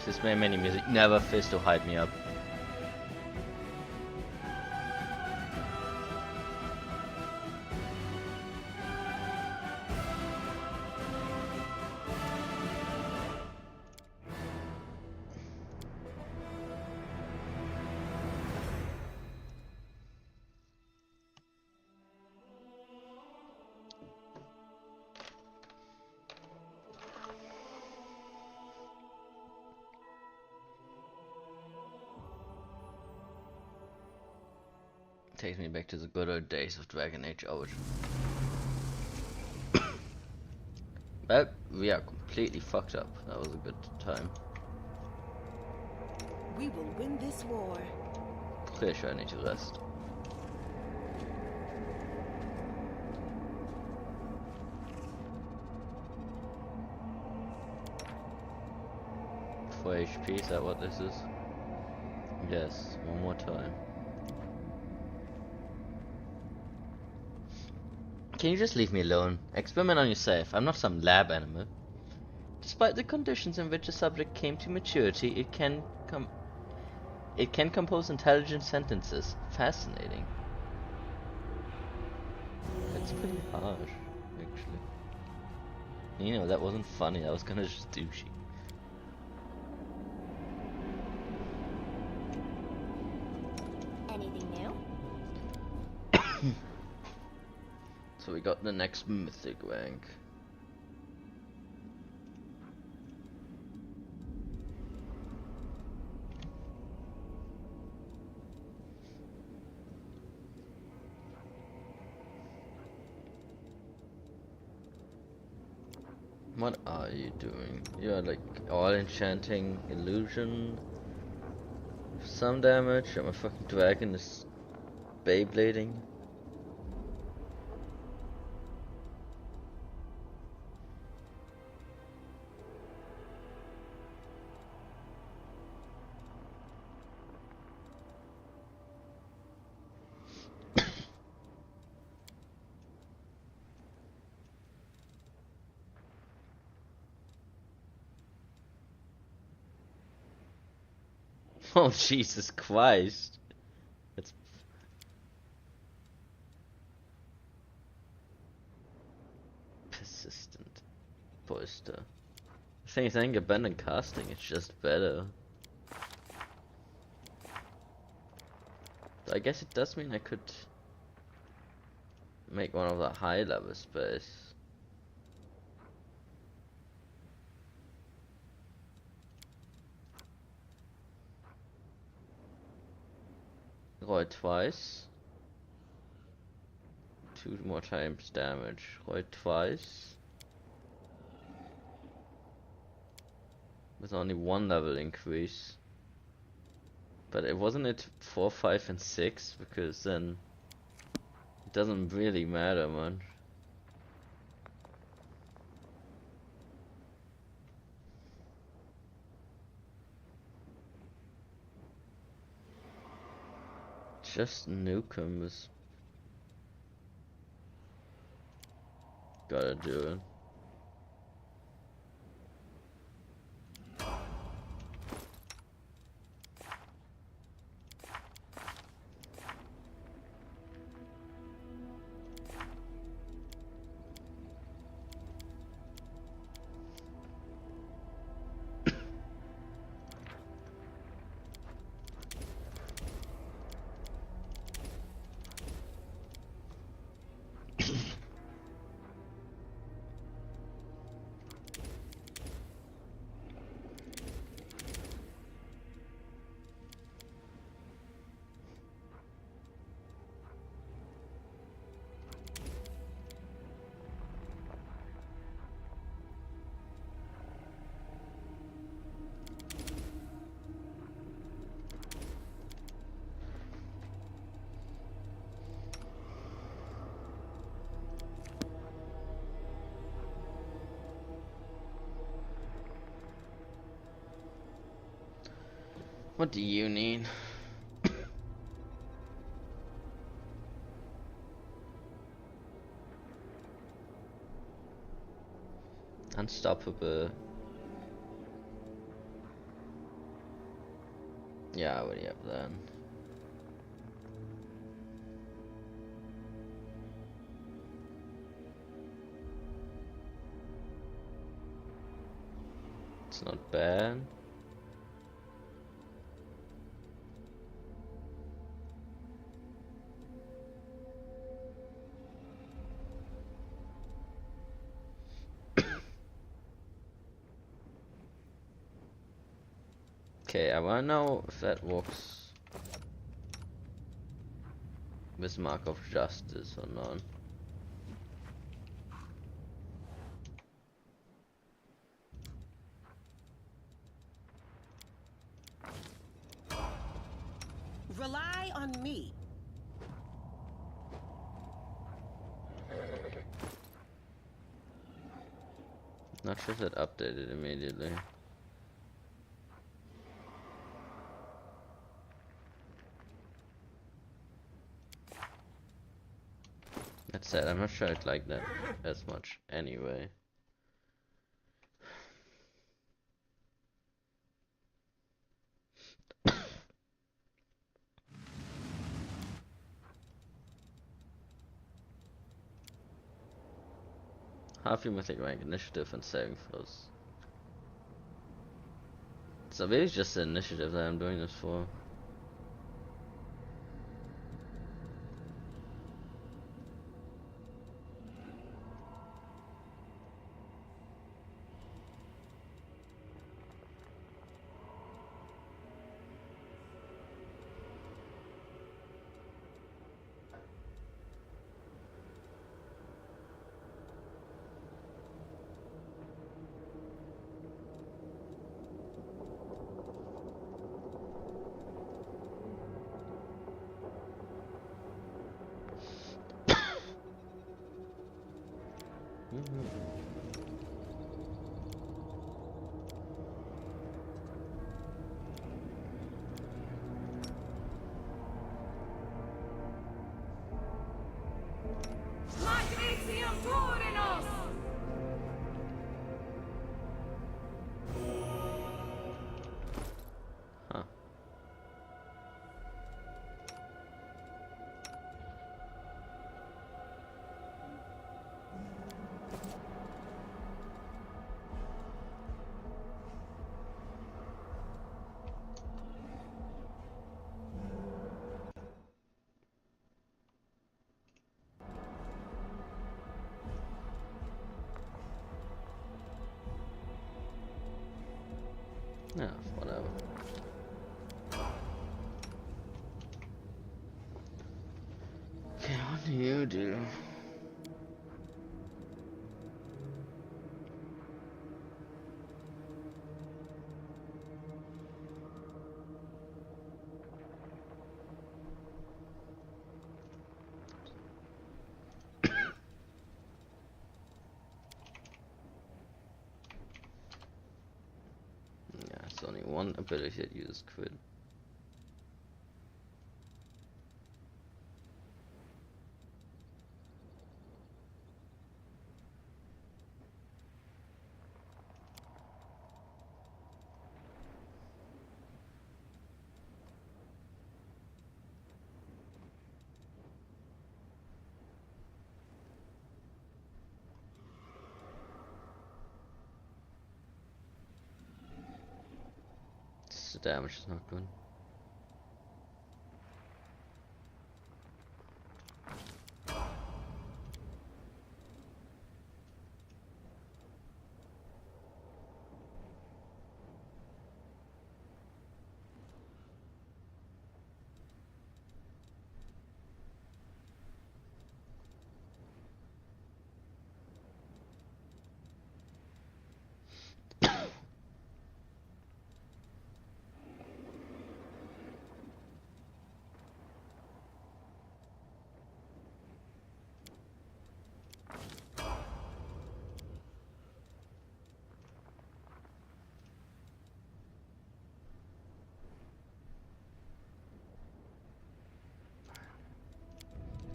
This main menu music never fails to hype me up. Takes me back to the good old days of Dragon Age Out. But we are completely fucked up. That was a good time. We will win this war. Pretty sure I need to rest. For HP, is that what this is? Yes, one more time. Can you just leave me alone? Experiment on yourself. I'm not some lab animal. Despite the conditions in which a subject came to maturity, it can compose intelligent sentences. Fascinating. That's pretty harsh, actually. You know, that wasn't funny. That was kinda just douchey. Anything new? So we got the next mythic rank. What are you doing? You're like all enchanting illusion. Some damage, and my fucking dragon is Beyblading. Oh Jesus Christ. It's persistent. Poster. I think abandoned casting is just better. I guess it does mean I could make one of the high level space. Roll twice. 2 more times damage. Roll twice. With only 1 level increase. But it wasn't it 4, 5 and 6, because then it doesn't really matter much. Just Nukem is gotta do it. What do you need? Unstoppable. Yeah, I already have that. It's not bad. Okay, I wanna know if that works with Mark of Justice or not. Rely on me. Not sure if that updated immediately. That said, I'm not sure I'd like that as much anyway. Half your mythic rank, initiative, and saving throws. So maybe it's just the initiative that I'm doing this for. Huh. Yeah, whatever. Okay, what do you do? Yeah, it's only one ability that uses crit. The damage is not good.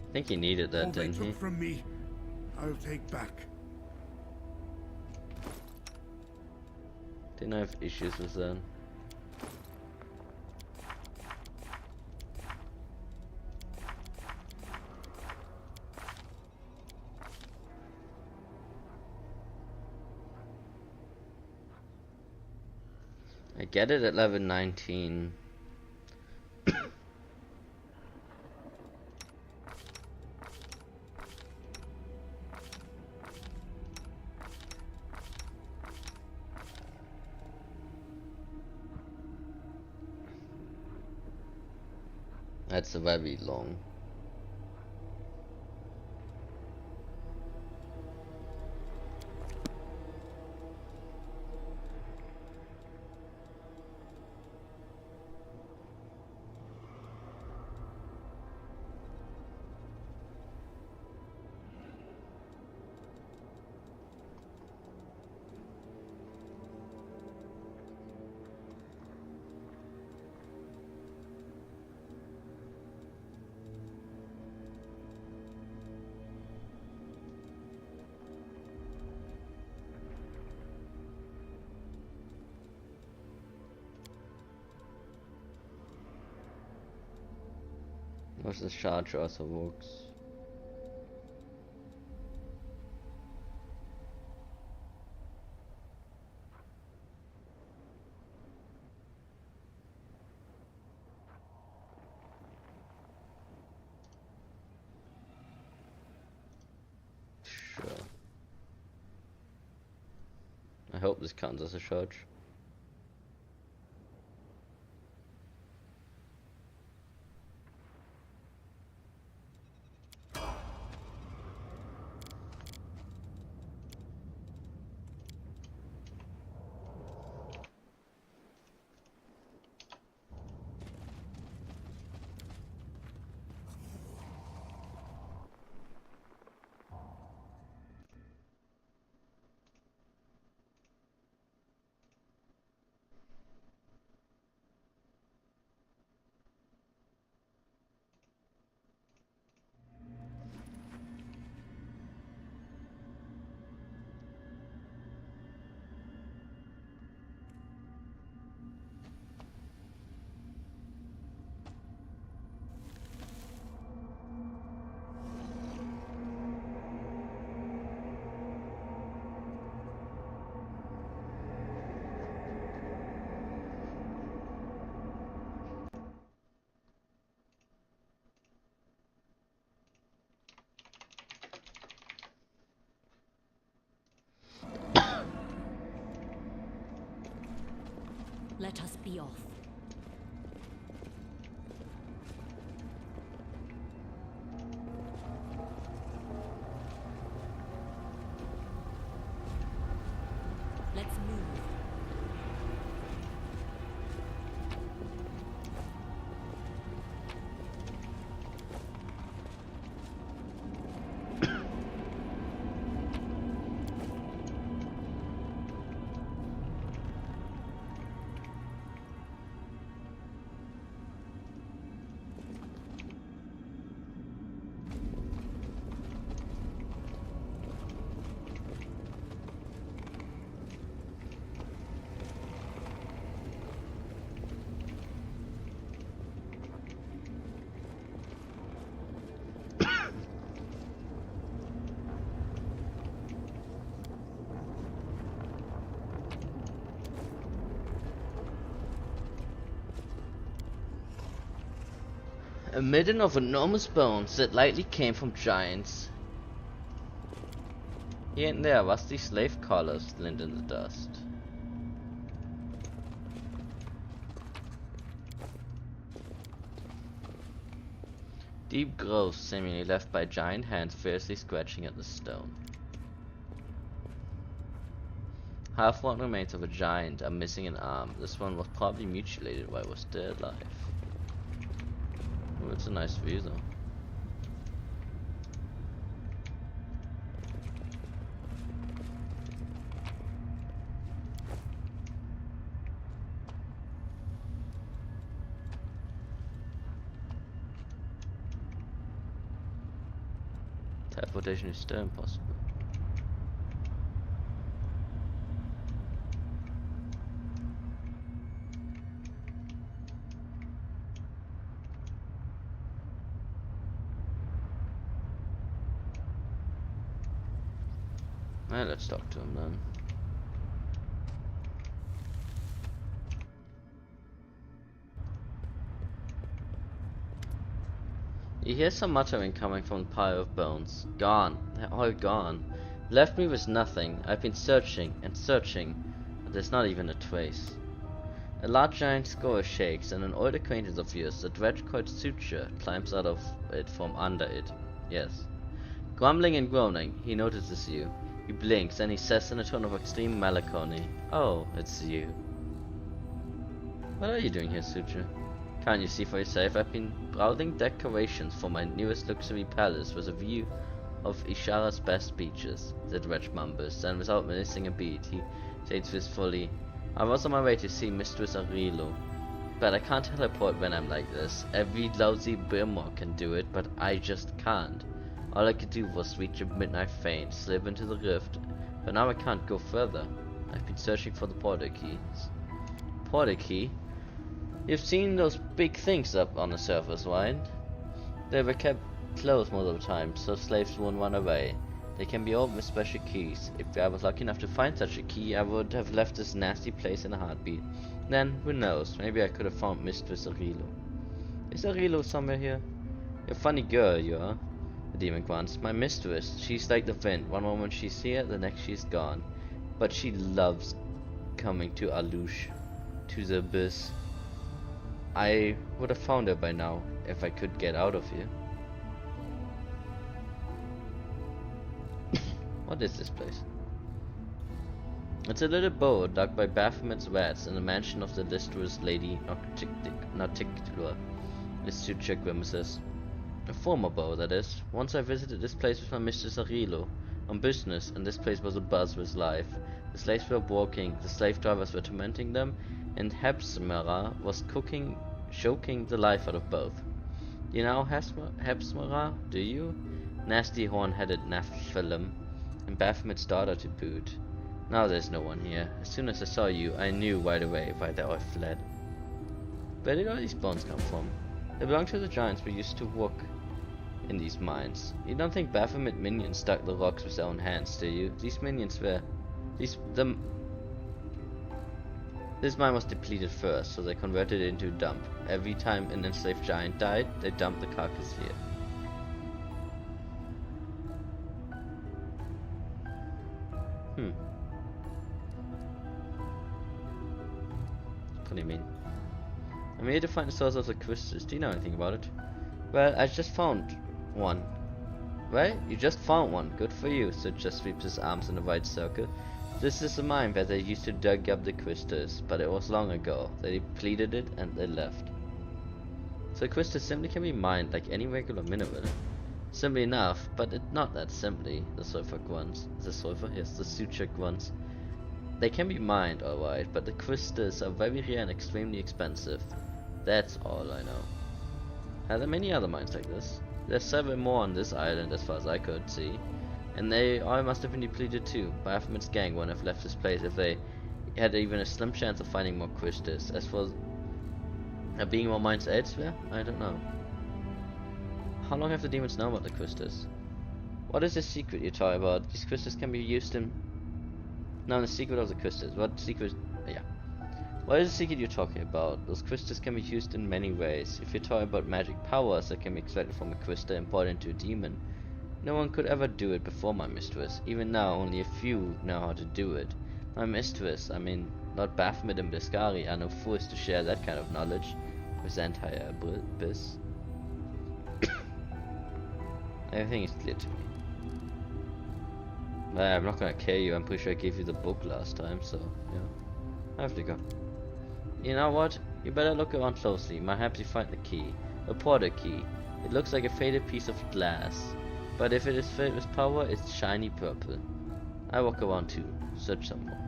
I think he needed that, All they didn't he? took from me, I'll take back. Didn't I have issues with that? I get it at level 19. That's very long. What's the charge also works? Sure. I hope this counts as a charge. Let us be off. Let's move. A midden of enormous bones that likely came from giants. Here and there, rusty slave collars glint in the dust. Deep grooves seemingly left by giant hands fiercely scratching at the stone. Half-worn remains of a giant are missing an arm. This one was probably mutilated while it was still alive. Oh, it's a nice view though. Teleportation is still impossible. Let's talk to him then. You hear some muttering coming from the pile of bones. Gone. They're all gone. Left me with nothing. I've been searching and searching, but there's not even a trace. A large giant skull shakes, and an old acquaintance of yours, the dredge called Suture, climbs out of it from under it. Yes. Grumbling and groaning, he notices you. He blinks, and he says in a tone of extreme melancholy, "Oh, it's you. What are you doing here, Suture? Can't you see for yourself? I've been browsing decorations for my newest luxury palace with a view of Ishara's best beaches," the dredge mumbles, and without missing a beat, he states wistfully, "I was on my way to see Mistress Arilo, but I can't teleport when I'm like this. Every lousy Birmore can do it, but I just can't. All I could do was reach a midnight faint, slip into the rift, but now I can't go further. I've been searching for the portal keys." Portal key? You've seen those big things up on the surface, right? They were kept closed most of the time, so slaves won't run away. They can be opened with special keys. If I was lucky enough to find such a key, I would have left this nasty place in a heartbeat. Then, who knows, maybe I could have found Mistress Arilo. Is Arilo somewhere here? You're a funny girl, you are. The demon grunts. My mistress, she's like the wind. One moment she's here, the next she's gone. But she loves coming to Alush, to the abyss. I would have found her by now, if I could get out of here. What is this place? It's a little bow dug by Baphomet's rats in the mansion of the listrous Lady Nauticula, Miss Suture grimaces. A former bow, that is. Once I visited this place with my Mistress Arilo on business, and this place was abuzz with life. The slaves were walking, the slave drivers were tormenting them, and Hepzmara was choking the life out of both. You know Hepzmara, do you? Nasty horn-headed Nephilim, and Baphomet's daughter to boot. Now there's no one here. As soon as I saw you, I knew right away why they all fled. Where did all these bones come from? They belong to the giants we used to work in these mines. You don't think Baphomet minions dug the rocks with their own hands, do you? These minions were... This mine was depleted first, so they converted it into a dump. Every time an enslaved giant died, they dumped the carcass here. What do you mean? I'm here to find the source of the crystals. Do you know anything about it? Well, I just found one. Right? You just found one. Good for you. Suture sweeps his arms in a wide circle. This is the mine where they used to dig up the crystals, but it was long ago. They depleted it and they left. So crystals simply can be mined like any regular mineral. Simply enough, but not that simply, the Sulfur grunts. The Suture grunts. They can be mined, alright, but the crystals are very rare and extremely expensive. That's all I know. Are there many other mines like this? There's several more on this island as far as I could see. And they all must have been depleted too. Baphomet's gang wouldn't have left this place if they had even a slim chance of finding more crystals. As for there being more mines elsewhere, I don't know. How long have the demons known about the crystals? What is the secret you talk about? These crystals can be used in... Now the secret of the crystals. What secret... Yeah. What is the secret you're talking about? Those crystals can be used in many ways. If you're talking about magic powers that can be extracted from a crystal and brought into a demon, no one could ever do it before my mistress. Even now, only a few know how to do it. My mistress, I mean, Lord Baphomet and Biscari, are no fools to share that kind of knowledge with the entire abyss. Everything is clear to me. I'm not gonna kill you. I'm pretty sure I gave you the book last time, so yeah. I have to go. You know what? You better look around closely. Perhaps you find the key. A portal key. It looks like a faded piece of glass. But if it is filled with power, it's shiny purple. I walk around too. Search some more.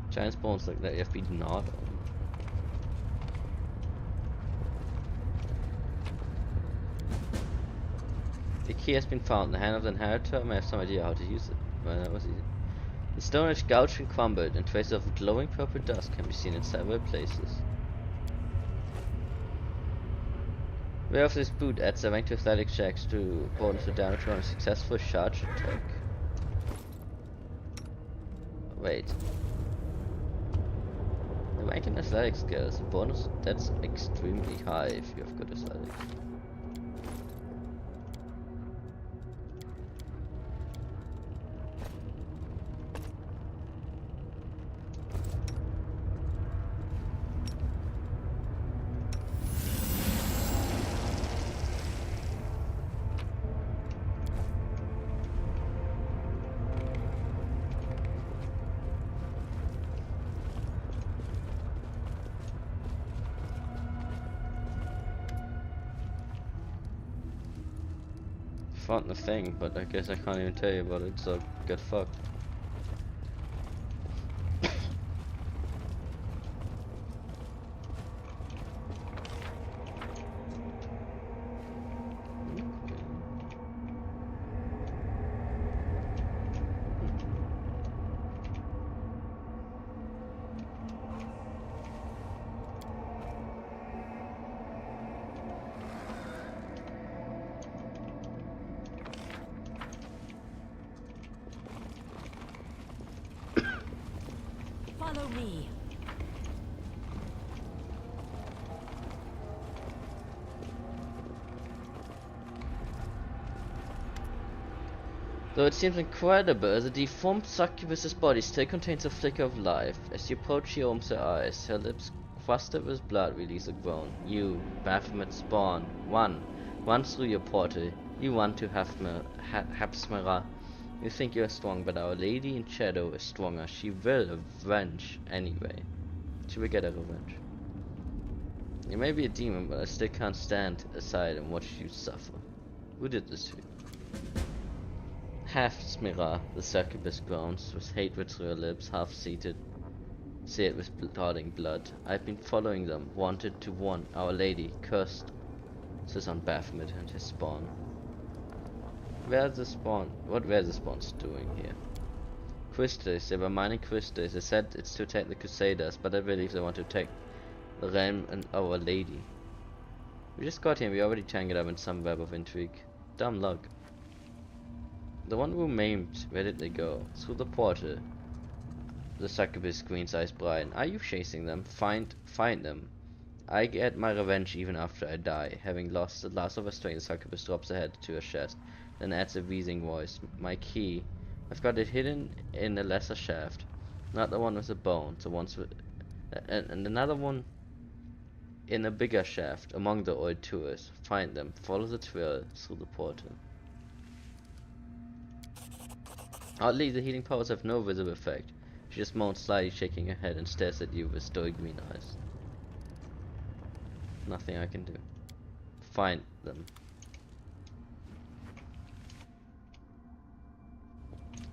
Giant spawns like that you have to be gnawed on. The key has been found. The hand of the inheritor may have some idea how to use it. Well, that was easy. The stone is gouged and crumbled, and traces of glowing purple dust can be seen in several places. Wear of this boot adds a rank to athletic checks to bonus to damage on a successful charge attack. Wait. The rank in athletics skills, bonus, that's extremely high if you have good athletics. Found the thing, but I guess I can't even tell you about it, so get fucked. Follow me. Though it seems incredible, the deformed succubus's body still contains a flicker of life. As you approach, she opens her eyes. Her lips, crusted with blood, release a groan. You, Baphomet spawn, run through your portal. You run to Hapsmera. You think you are strong, but Our Lady in Shadow is stronger. She will avenge anyway. She will get her revenge. You may be a demon, but I still can't stand aside and watch you suffer. Who did this to you? Half Smira, the succubus groans, with hatred through her lips, half seated, seared with clotting blood. I've been following them, wanted to warn Our Lady, cursed, says on Baphomet and his spawn. Where's the spawn? What were the spawns doing here? Crystals, they were mining crystals. They said it's to attack the Crusaders, but I believe they want to attack the realm and Our Lady. We just got here and we already tangled up in some web of intrigue. Dumb luck. The one who maimed, where did they go? Through the portal. The succubus screens eyes bright. Are you chasing them? Find them. I get my revenge even after I die. Having lost the last of her strength, the succubus drops her head to her chest, then adds a wheezing voice. My key. I've got it hidden in a lesser shaft. Not the one with the bones, the ones with... and another one in a bigger shaft, among the old tours. Find them. Follow the trail through the portal. Oddly, the healing powers have no visible effect. She just moans slightly, shaking her head, and stares at you with stoic green eyes. Nothing I can do. Find them.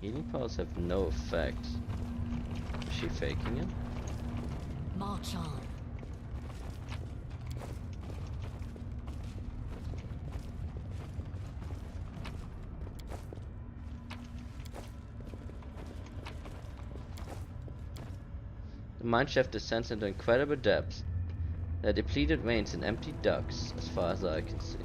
Healing powers have no effect. Is she faking it? March on. The mineshaft descends into incredible depths. There are depleted veins and empty ducts, as far as I can see.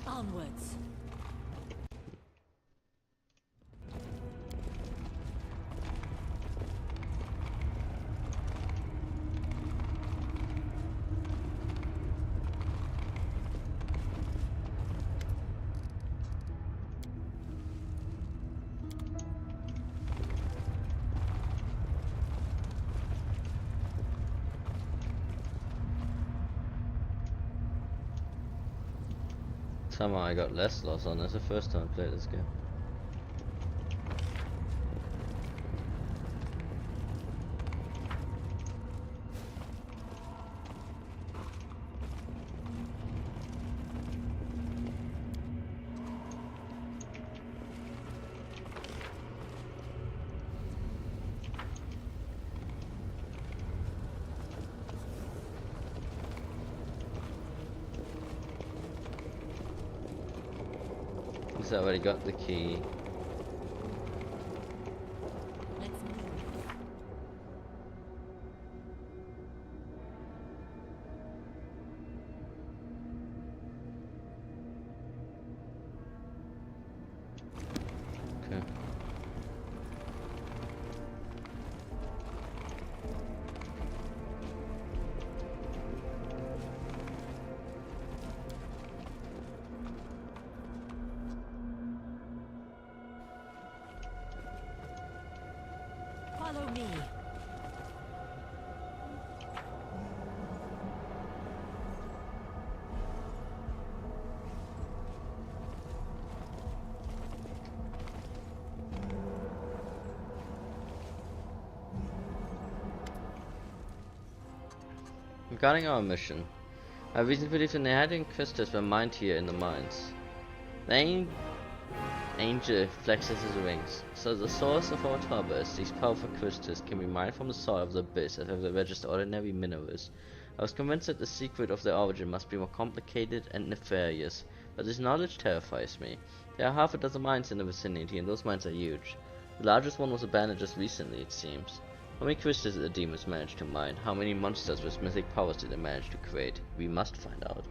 Onwards. Somehow I got less loss on this the first time I played this game. Because I already got the key. Let's move. Okay. Follow me. Regarding our mission, I reason to believe the Nehadian crystals were mined here in the mines. The angel flexes his wings, so the source of our trouble is these powerful crystals can be mined from the soil of the abyss as if they were just ordinary minerals. I was convinced that the secret of their origin must be more complicated and nefarious, but this knowledge terrifies me. There are half a dozen mines in the vicinity, and those mines are huge. The largest one was abandoned just recently, it seems. How many crystals did the demons manage to mine? How many monsters with mythic powers did they manage to create? We must find out.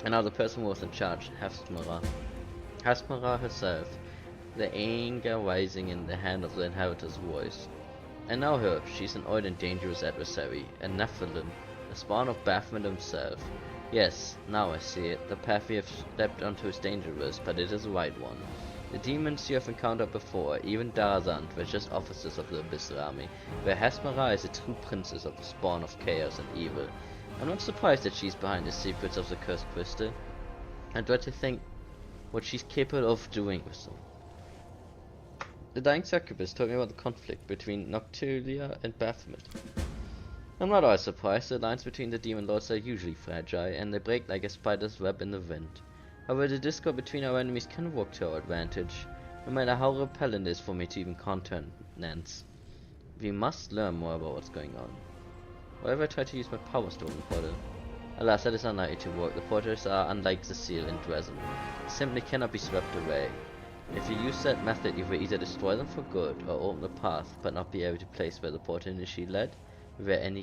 And now the person who was in charge, Hasmara. Hasmara herself, the anger rising in the hand of the inheritor's voice. I know her, she's an old and dangerous adversary, a Nephilim, a spawn of Pathfinder himself. Yes, now I see it, the path we have stepped onto is dangerous, but it is the right one. The demons you have encountered before, even Darazant, were just officers of the Abyssal army, where Hasmara is a true princess of the spawn of chaos and evil. I'm not surprised that she's behind the secrets of the cursed crystal. I dread to think what she's capable of doing with them. The dying succubus told me about the conflict between Noctulia and Baphomet. I'm not always surprised, the lines between the demon lords are usually fragile, and they break like a spider's web in the wind. However, the discord between our enemies can work to our advantage, no matter how repellent it is for me to even countenance. We must learn more about what's going on. Whenever I try to use my powers to open the portal, alas, that is unlikely to work. The portals are unlike the seal in Dresden. They simply cannot be swept away. If you use that method, you will either destroy them for good, or open the path, but not be able to place where the portal initially led, where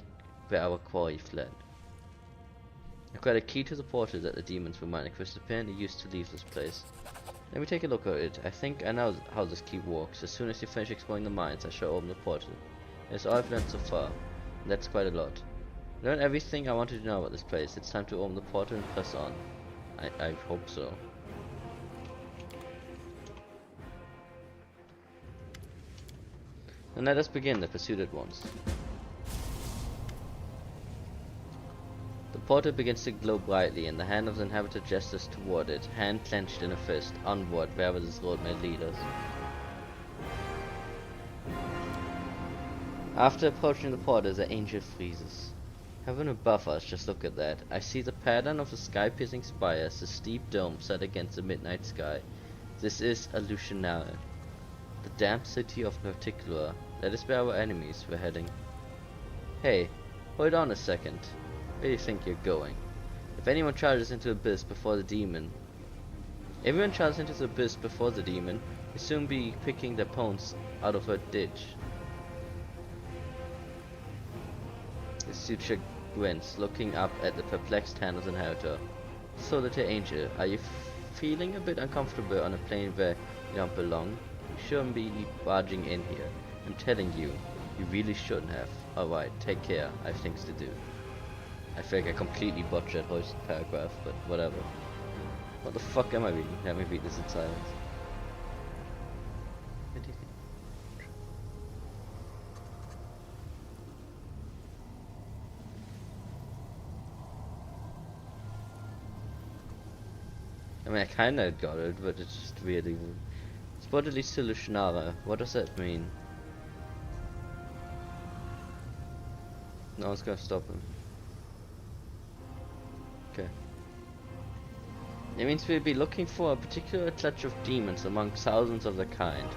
our quarry fled. I've got a key to the portal that the demons were mining crystal apparently used to leave this place. Let me take a look at it. I think I know how this key works. As soon as you finish exploring the mines, I shall open the portal. That's all I've learned so far. That's quite a lot. I learned everything I wanted to know about this place. It's time to open the portal and press on. I hope so. And let us begin the pursuit at once. The portal begins to glow brightly, and the hand of the inhabitor gestures toward it, hand clenched in a fist, onward wherever this road may lead us. After approaching the portal, the angel freezes. Heaven above us, just look at that. I see the pattern of the sky-piercing spires, the steep dome set against the midnight sky. This is Alucinara, the damned city of Norticula. That is where our enemies were heading. Hey, hold on a second. Where do you think you're going? If anyone charges into the abyss before the demon, everyone charges into the abyss before the demon, will soon be picking their pawns out of her ditch. The suture grins, looking up at the perplexed hand of the inheritor. So, little angel, are you feeling a bit uncomfortable on a plane where you don't belong? You shouldn't be barging in here. I'm telling you, you really shouldn't have. Alright, take care, I have things to do. I feel like I completely butchered Roy's paragraph, but whatever. What the fuck am I reading? Let me read this in silence. What do you think? I mean, I kinda got it, but it's just really... Sportly Solutionara, what does that mean? No one's gonna stop him. Okay. It means we'll be looking for a particular clutch of demons among thousands of their kind.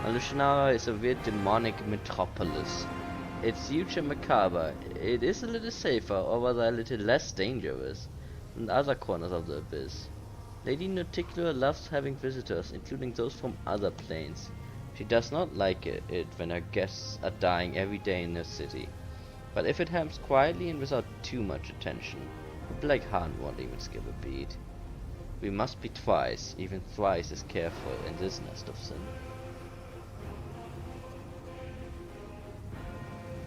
Alucinara is a weird demonic metropolis. It's huge and macabre. It is a little safer, or rather a little less dangerous. and other corners of the abyss. Lady Noticular loves having visitors, including those from other planes. She does not like it when her guests are dying every day in her city. But if it happens quietly and without too much attention, a black hand won't even skip a beat. We must be twice, even thrice as careful in this nest of sin.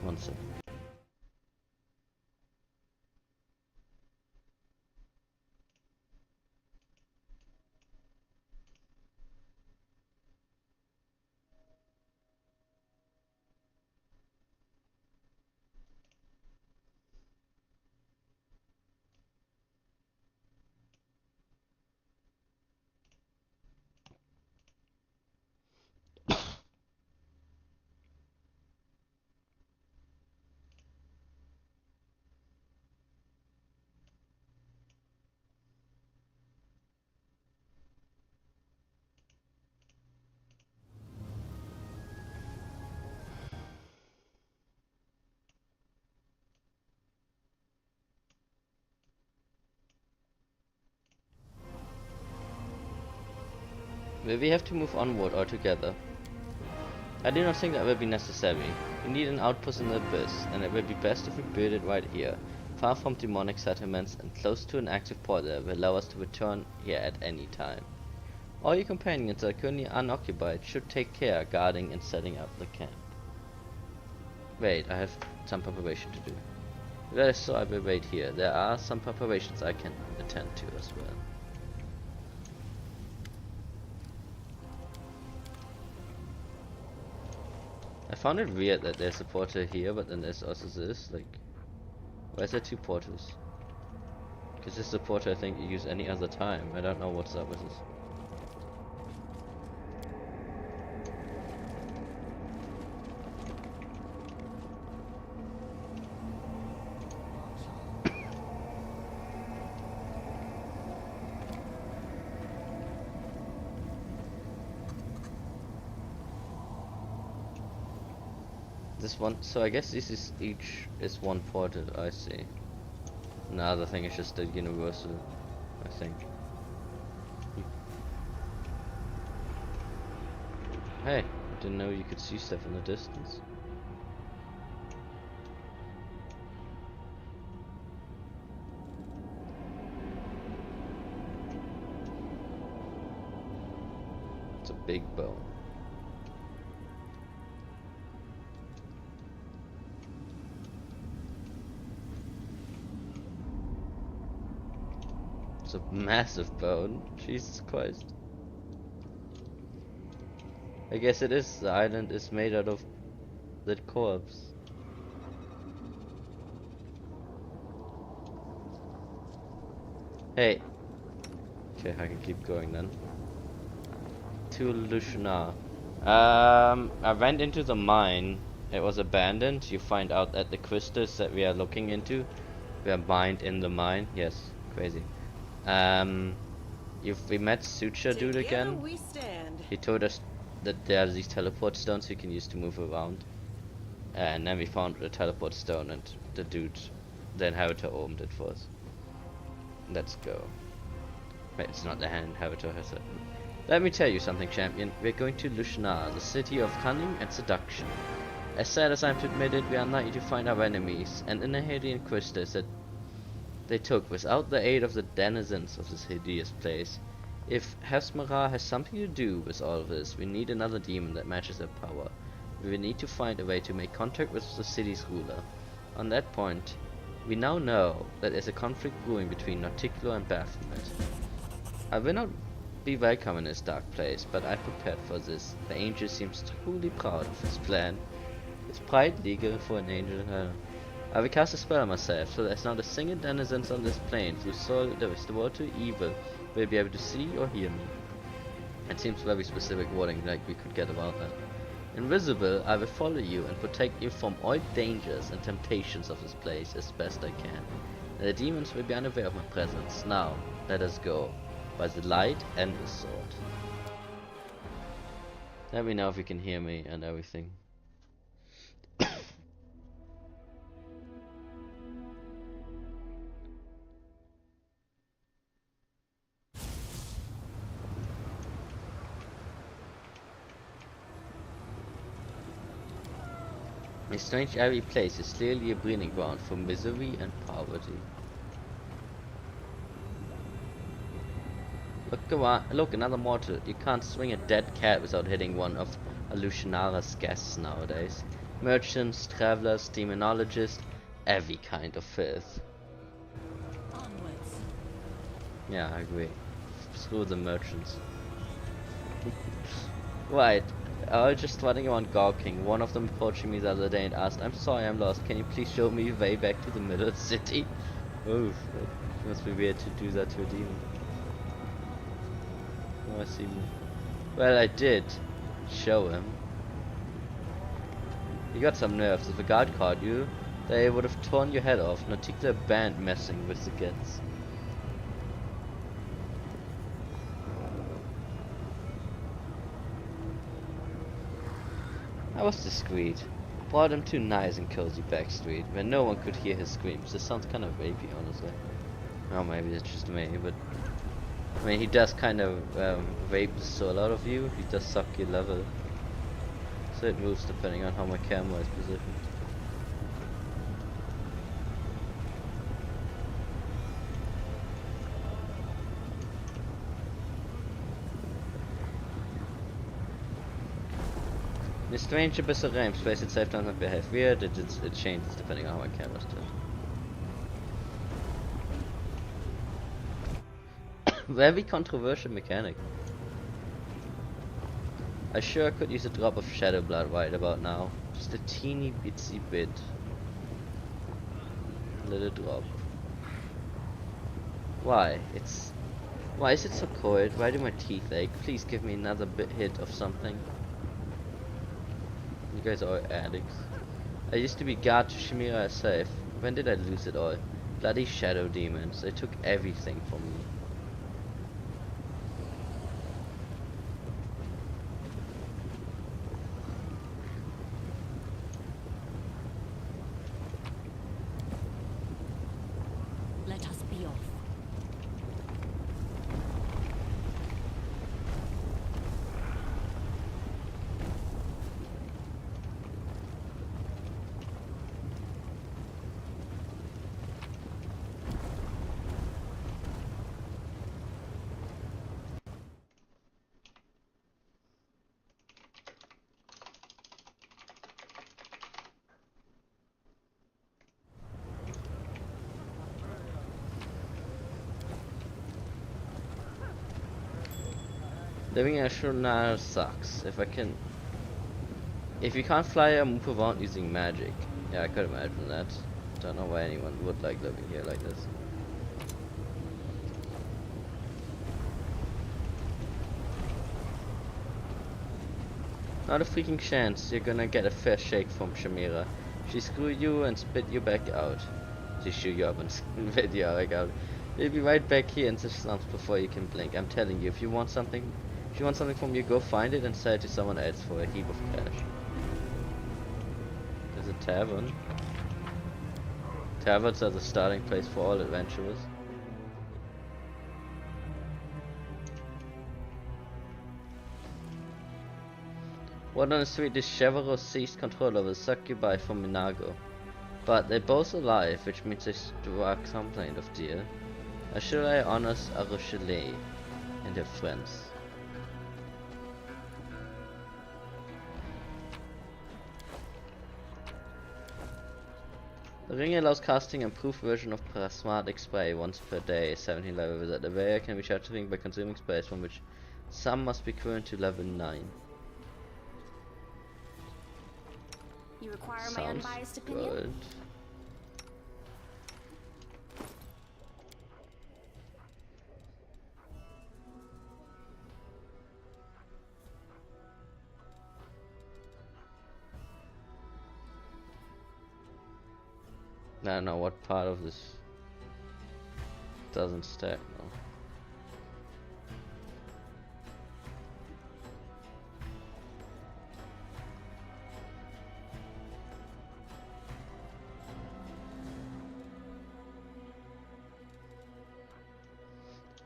One second. Will we have to move onward altogether? I do not think that will be necessary. We need an outpost in the abyss, and it will be best if we build it right here, far from demonic settlements and close to an active portal that will allow us to return here at any time. All your companions that are currently unoccupied should take care guarding and setting up the camp. Wait, I have some preparation to do. Well, so I will wait here. There are some preparations I can attend to as well. I found it weird that there's a portal here, but then there's also this, like, why is there two portals? Because this is a portal I think you use any other time. I don't know what's up with this. This one, so I guess this is each is one portal, I see. And the other thing is just the universal, I think. Hey, I didn't know you could see stuff in the distance. It's a big bone. It's a massive bone. Jesus Christ. I guess it is. The island is made out of that corpse. Hey. Okay, I can keep going then. To Lushnar. I went into the mine. It was abandoned. You find out that the crystals that we are looking into were mined in the mine. Yes, crazy. We met Sucha dude again. We stand. He told us that there are these teleport stones you can use to move around. And then we found the teleport stone and the dude, the inheritor, opened it for us. Let's go. Wait, it's not the inheritor, has it? Let me tell you something, champion. We're going to Lushnar, the city of cunning and seduction. As sad as I'm to admit it, we are unlikely to find our enemies, and in the Hadean crystals that they took without the aid of the denizens of this hideous place. If Hesmera has something to do with all of this, we need another demon that matches their power. We will need to find a way to make contact with the city's ruler. On that point, we now know that there's a conflict brewing between Nauticular and Baphomet. I will not be welcome in this dark place, but I prepared for this. The angel seems truly proud of his plan. Is pride legal for an angel? I will cast a spell on myself, so there's not a single denizens on this plane whose soul the restorer to evil will be able to see or hear me. It seems very specific wording, like we could get about that. Invisible, I will follow you and protect you from all dangers and temptations of this place as best I can. And the demons will be unaware of my presence. Now, let us go. By the light and the sword. Let me know if you can hear me and everything. A strange airy place is clearly a breeding ground for misery and poverty. Look around, look, another mortal. You can't swing a dead cat without hitting one of Alucinara's guests nowadays. Merchants, travelers, demonologists, every kind of filth. Onwards. Yeah, I agree. Screw the merchants. Right, I was just running around gawking. One of them approached me the other day and asked, "I'm sorry, I'm lost. Can you please show me the way back to the middle of the city?" Oof, that must be weird to do that to a demon. Oh, I see. Well, I did show him. You got some nerves. If a guard caught you, they would have torn your head off. Not take their band messing with the kids. I was discreet. Brought him to a nice and cozy back street where no one could hear his screams. This sounds kind of rapey, honestly. Oh, maybe it's just me, but I mean, he does kind of rape the soul out of you. He does suck your level. So it moves depending on how my camera is positioned. The strange abyssal realms place itself does not behave weird, it changes depending on how my camera's tilted. Very controversial mechanic. I sure could use a drop of shadow blood right about now. Just a teeny bitsy bit. A little drop. Why? Why is it so cold? Why do my teeth ache? Please give me another hit of something. You guys are addicts. I used to be guard to Chimera safe. When did I lose it all? Bloody shadow demons. They took everything from me. Let us be off. Living in a Shunnar sucks. If you can't fly or move around using magic. Yeah, I could imagine that. Don't know why anyone would like living here like this. Not a freaking chance you're gonna get a fair shake from Chimera. She screwed you and spit you back out. She chew you up and spit you back out. We'll be right back here in 6 months before you can blink. I'm telling you, if you want something from you, go find it and sell it to someone else for a heap of cash. There's a tavern. Taverns are the starting place for all adventurers. Word on the street is Chevreau seized control of the succubi from Minago. But they're both alive, which means they struck some kind of deal. Ashura honors Arushale and their friends. The ring allows casting an improved version of prismatic spray once per day, 17 level wizard. The wearer can recharge the ring by consuming sprays, from which some must be current to level 9. You require my Sounds unbiased opinion? good. I don't know what part of this doesn't stack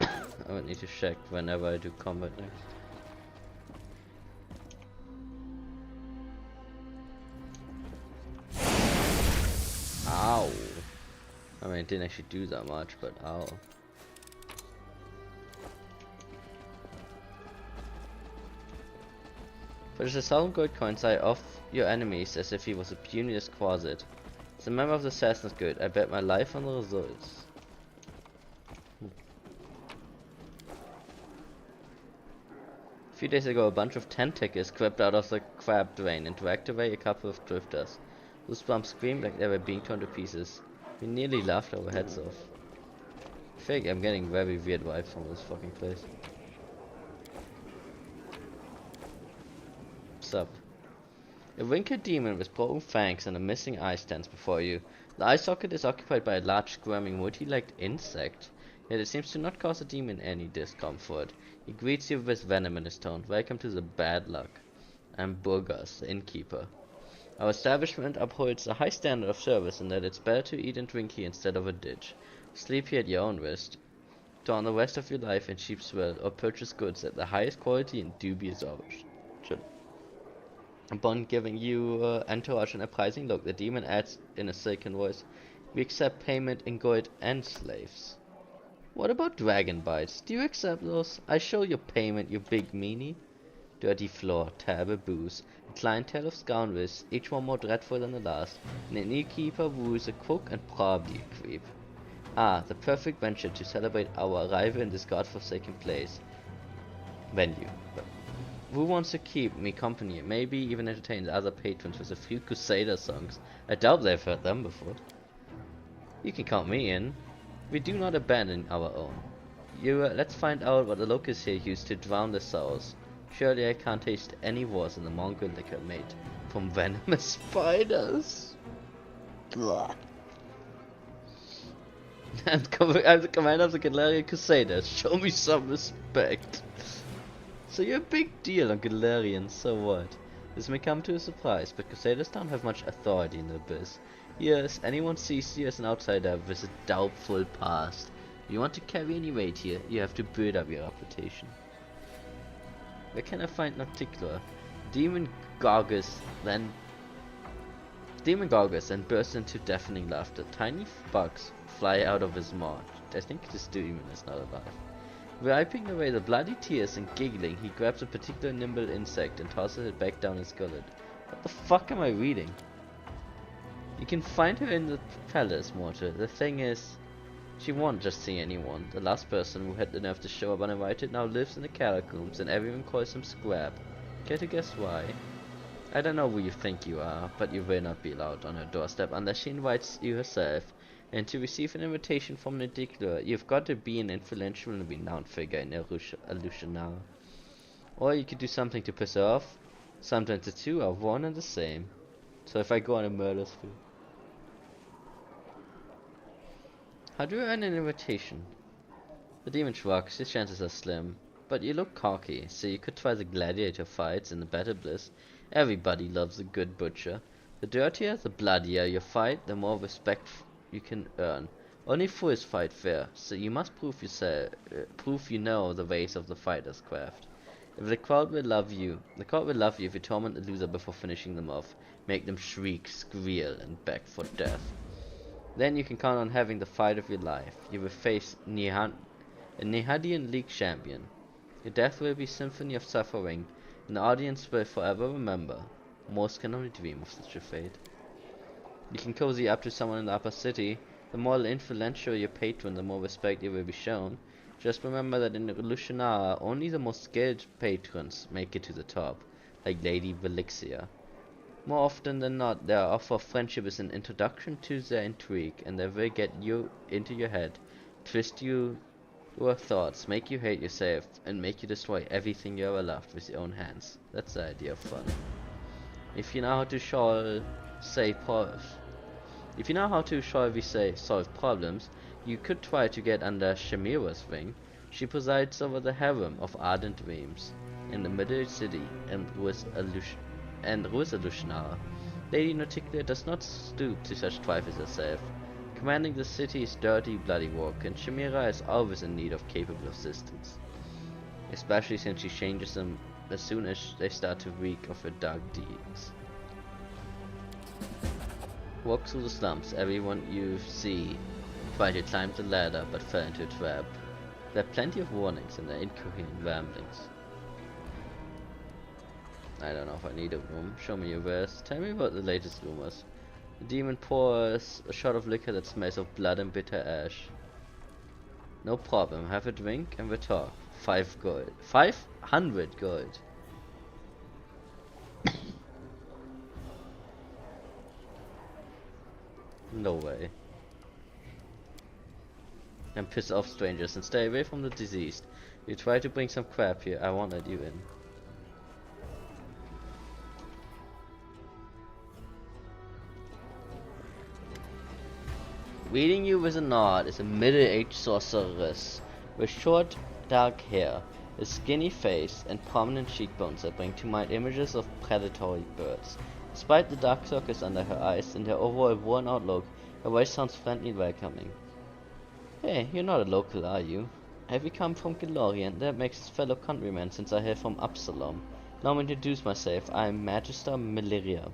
now. I would need to check whenever I do combat next. mean, it didn't actually do that much, but ow. For just 1,000 gold coins, I off your enemies as if he was a puniest quasit. As a member of the Assassin's Guild, I bet my life on the results. A few days ago, a bunch of tentacles crept out of the crab drain and dragged away a couple of drifters, whose bumps screamed like they were being torn to pieces. We nearly laughed our heads off. I think I'm getting very weird vibes from this fucking place. Sup? A wrinkled demon with broken fangs and a missing eye stands before you. The eye socket is occupied by a large squirming multi-legged insect, yet it seems to not cause the demon any discomfort. He greets you with venom in his tone. Welcome to the bad luck. I'm Burgas, the innkeeper. Our establishment upholds a high standard of service in that it's better to eat and drink here instead of a ditch. Sleep here at your own risk, turn the rest of your life in cheap swill, or purchase goods at the highest quality in dubious origin. Upon giving you entourage an apprising look, the demon adds in a silken voice, "We accept payment in gold and slaves." What about dragon bites? Do you accept those? I show your payment, you big meanie. Dirty floor, terrible booze, a clientele of scoundrels, each one more dreadful than the last, and an innkeeper who is a cook and probably a creep. Ah, the perfect venture to celebrate our arrival in this godforsaken place. Venue. Who wants to keep me company, maybe even entertain the other patrons with a few Crusader songs? I doubt they've heard them before. You can count me in. We do not abandon our own. Let's find out what the locals here used to drown the sours. Surely I can't taste any worse than the mongrel liquor made from venomous spiders. Blah. I'm the commander of the Galarian Crusaders. Show me some respect. So you're a big deal on Galarian, so what? This may come to a surprise, but Crusaders don't have much authority in the abyss. Yes, anyone sees you as an outsider with a doubtful past. If you want to carry any weight here, you have to build up your reputation. Where can I find Nocticular? Demon gargles and bursts into deafening laughter. Tiny bugs fly out of his mouth. I think this demon is not alive. Wiping away the bloody tears and giggling, he grabs a particular nimble insect and tosses it back down his gullet. What the fuck am I reading? You can find her in the palace, mortal. The thing is, she won't just see anyone. The last person who had the nerve to show up uninvited now lives in the catacombs and everyone calls him Scrap. Care to guess why? I don't know who you think you are, but you will not be allowed on her doorstep unless she invites you herself. And to receive an invitation from Nidicula, you've got to be an influential and renowned figure in Elushanara. Or you could do something to piss her off. Sometimes the two are one and the same. So if I go on a murder spree. How do you earn an invitation? The demon shrugs, his chances are slim. But you look cocky, so you could try the gladiator fights in the Battle Bliss. Everybody loves a good butcher. The dirtier, the bloodier your fight, the more respect you can earn. Only fools fight fair, so you must prove you know the ways of the fighter's craft. If the crowd will love you if you torment the loser before finishing them off, make them shriek, squeal, and beg for death. Then you can count on having the fight of your life. You will face a Nehadian League champion. Your death will be a symphony of suffering, and the audience will forever remember. Most can only dream of such a fate. You can cozy up to someone in the upper city. The more influential your patron, the more respect you will be shown. Just remember that in Elushanara, only the most skilled patrons make it to the top, like Lady Velixia. More often than not, their offer of friendship is an introduction to their intrigue, and they will get you into your head, twist your thoughts, make you hate yourself, and make you destroy everything you ever loved with your own hands. That's the idea of fun. If you know how to solve problems, you could try to get under Shamira's wing. She presides over the harem of ardent dreams in the middle city and rules Elushanara. Lady Nauticula does not stoop to such trifles herself. Commanding the city is dirty, bloody work, and Shamira is always in need of capable assistance. Especially since she changes them as soon as they start to reek of her dark deeds. Walk through the slums. Everyone you see Tried to climb the ladder, but fell into a trap. There are plenty of warnings in their incoherent ramblings. I don't know if I need a room. Show me your verse. Tell me about the latest rumors. The demon pours a shot of liquor that smells of blood and bitter ash. No problem. Have a drink and we'll talk. 5 gold. 500 gold. No way. And piss off strangers and stay away from the diseased. You try to bring some crap here, I won't let you in. Greeting you with a nod is a middle-aged sorceress with short, dark hair, a skinny face, and prominent cheekbones that bring to mind images of predatory birds. Despite the dark circles under her eyes and her overall worn-out look, her voice sounds friendly and welcoming. Hey, you're not a local, are you? Have you come from Galorian? That makes us fellow countrymen since I hail from Absalom. Allow me to introduce myself. I am Magister Meliria,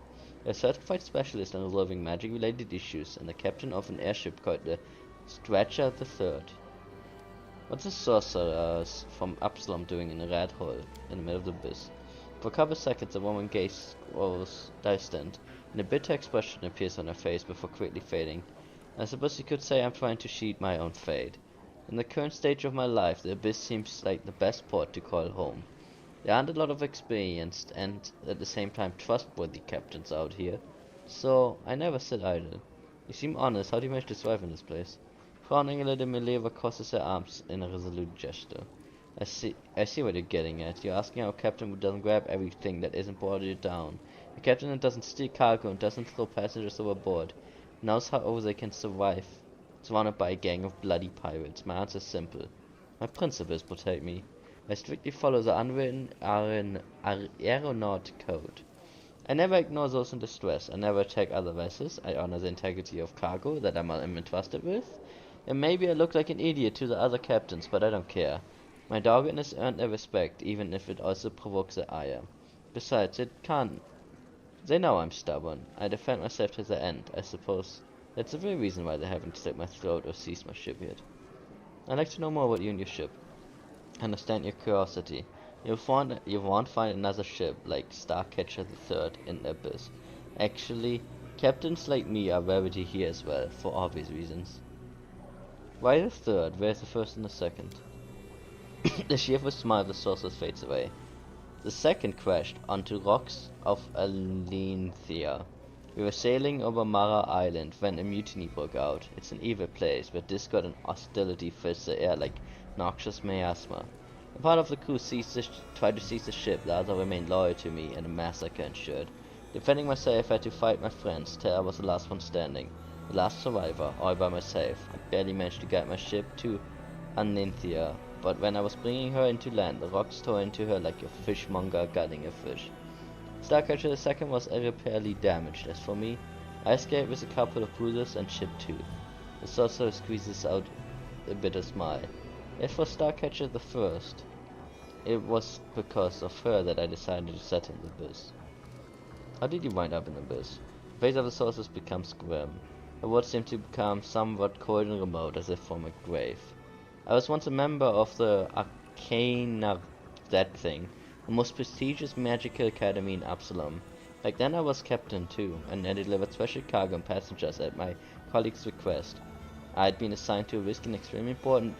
a certified specialist in resolving magic-related issues and the captain of an airship called the Stretcher III. What's a sorcerer from Absalom doing in a rat hole in the middle of the abyss? For a couple of seconds, the woman's gaze grows distant, and a bitter expression appears on her face before quickly fading. I suppose you could say I'm trying to cheat my own fate. In the current stage of my life, the abyss seems like the best port to call home. There aren't a lot of experienced and at the same time trustworthy captains out here, so I never sit idle. You seem honest. How do you manage to survive in this place? Frowning a little, Mileva crosses her arms in a resolute gesture. I see what you're getting at. You're asking how a captain who doesn't grab everything that isn't boarded down. A captain that doesn't steal cargo and doesn't throw passengers overboard. Knows how they can survive, surrounded by a gang of bloody pirates. My answer is simple. My principles protect me. I strictly follow the unwritten aeronaut code. I never ignore those in distress. I never attack other vessels. I honor the integrity of cargo that I'm entrusted with. And maybe I look like an idiot to the other captains, but I don't care. My doggedness earned their respect, even if it also provokes their ire. Besides, it can't. They know I'm stubborn. I defend myself to the end, I suppose. That's the very reason why they haven't slit my throat or seized my ship yet. I'd like to know more about you and your ship. Understand your curiosity. You won't find another ship like Starcatcher III in the Abyss. Actually, captains like me are rarity here as well, for obvious reasons. Why the third? Where's the first and the second? The cheerful smile of the sorceress fades away. The second crashed onto rocks of Alenthea. We were sailing over Mara Island when a mutiny broke out. It's an evil place, where discord and hostility fills the air like noxious miasma. A part of the crew tried to seize the ship, the other remained loyal to me, and a massacre ensued. Defending myself, I had to fight my friends, till I was the last one standing. The last survivor, all by myself. I barely managed to guide my ship to Alenthea, but when I was bringing her into land, the rocks tore into her like a fishmonger gutting a fish. Starcatcher II was irreparably damaged. As for me, I escaped with a couple of bruises and ship too. The sorcerer squeezes out a bitter smile. As for Starcatcher I, it was because of her that I decided to settle in the abyss. How did you wind up in the abyss? The face of the sorceress becomes grim. Her words seem to become somewhat cold and remote, as if from a grave. I was once a member of the Arcana that thing, the most prestigious magical academy in Absalom. Back then I was captain too, and I delivered special cargo and passengers at my colleague's request. I had been assigned to risk an extremely important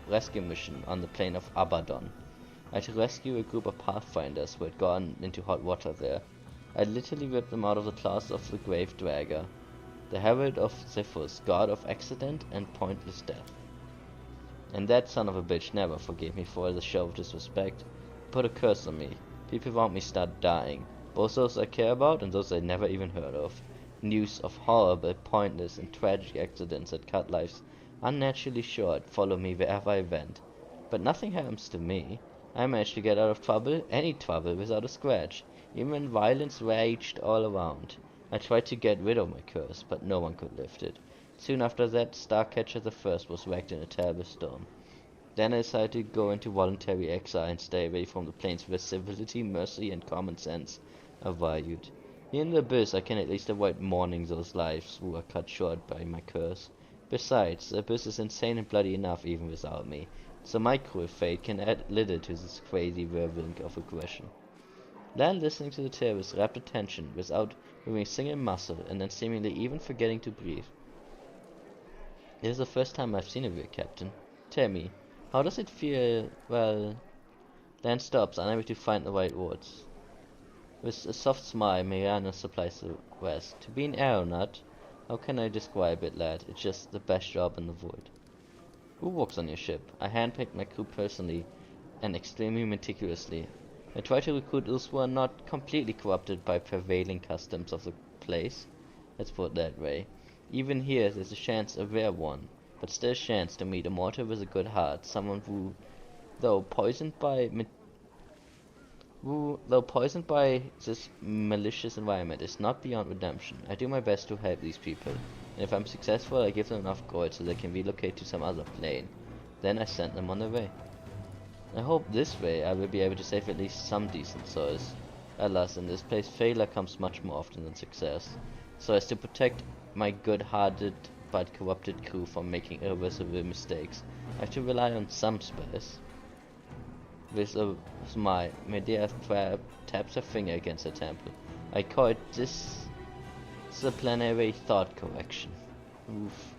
rescue mission on the plain of Abaddon. I had to rescue a group of Pathfinders who had gone into hot water there. I literally ripped them out of the claws of the Grave Dragger, the herald of Zephyrus, god of accident and pointless death. And that son of a bitch never forgave me for the show of disrespect. He put a curse on me. People around me start dying, both those I care about and those I never even heard of. News of horrible, pointless, and tragic accidents that cut lives unnaturally short follow me wherever I went. But nothing happens to me. I managed to get out of trouble, any trouble, without a scratch, even when violence raged all around. I tried to get rid of my curse, but no one could lift it. Soon after that, Starcatcher I was wrecked in a terrible storm. Then I decided to go into voluntary exile and stay away from the plains where civility, mercy, and common sense are valued. Here in the abyss, I can at least avoid mourning those lives who were cut short by my curse. Besides, the abyss is insane and bloody enough even without me, so my cruel fate can add little to this crazy whirlwind of aggression. Lan listening to the tale with rapt attention, without moving a single muscle, and then seemingly even forgetting to breathe. It is the first time I've seen a real captain. Tell me, how does it feel, well... Lan stops, unable to find the right words. With a soft smile, Mariana supplies the rest. To be an aeronaut, how can I describe it, lad? It's just the best job in the world. Who works on your ship? I handpicked my crew personally and extremely meticulously. I try to recruit those who are not completely corrupted by prevailing customs of the place. Let's put it that way. Even here, there's a chance, a rare one, but still a chance to meet a mortal with a good heart, someone who, though poisoned by this malicious environment, is not beyond redemption. I do my best to help these people, and if I'm successful, I give them enough gold so they can relocate to some other plane. Then I send them on their way. I hope this way I will be able to save at least some decent souls. Alas, in this place failure comes much more often than success. So as to protect my good-hearted but corrupted crew from making irreversible mistakes, I have to rely on some spells. With a smile, Medea taps her finger against her temple. I call it disciplinary thought correction. Oof.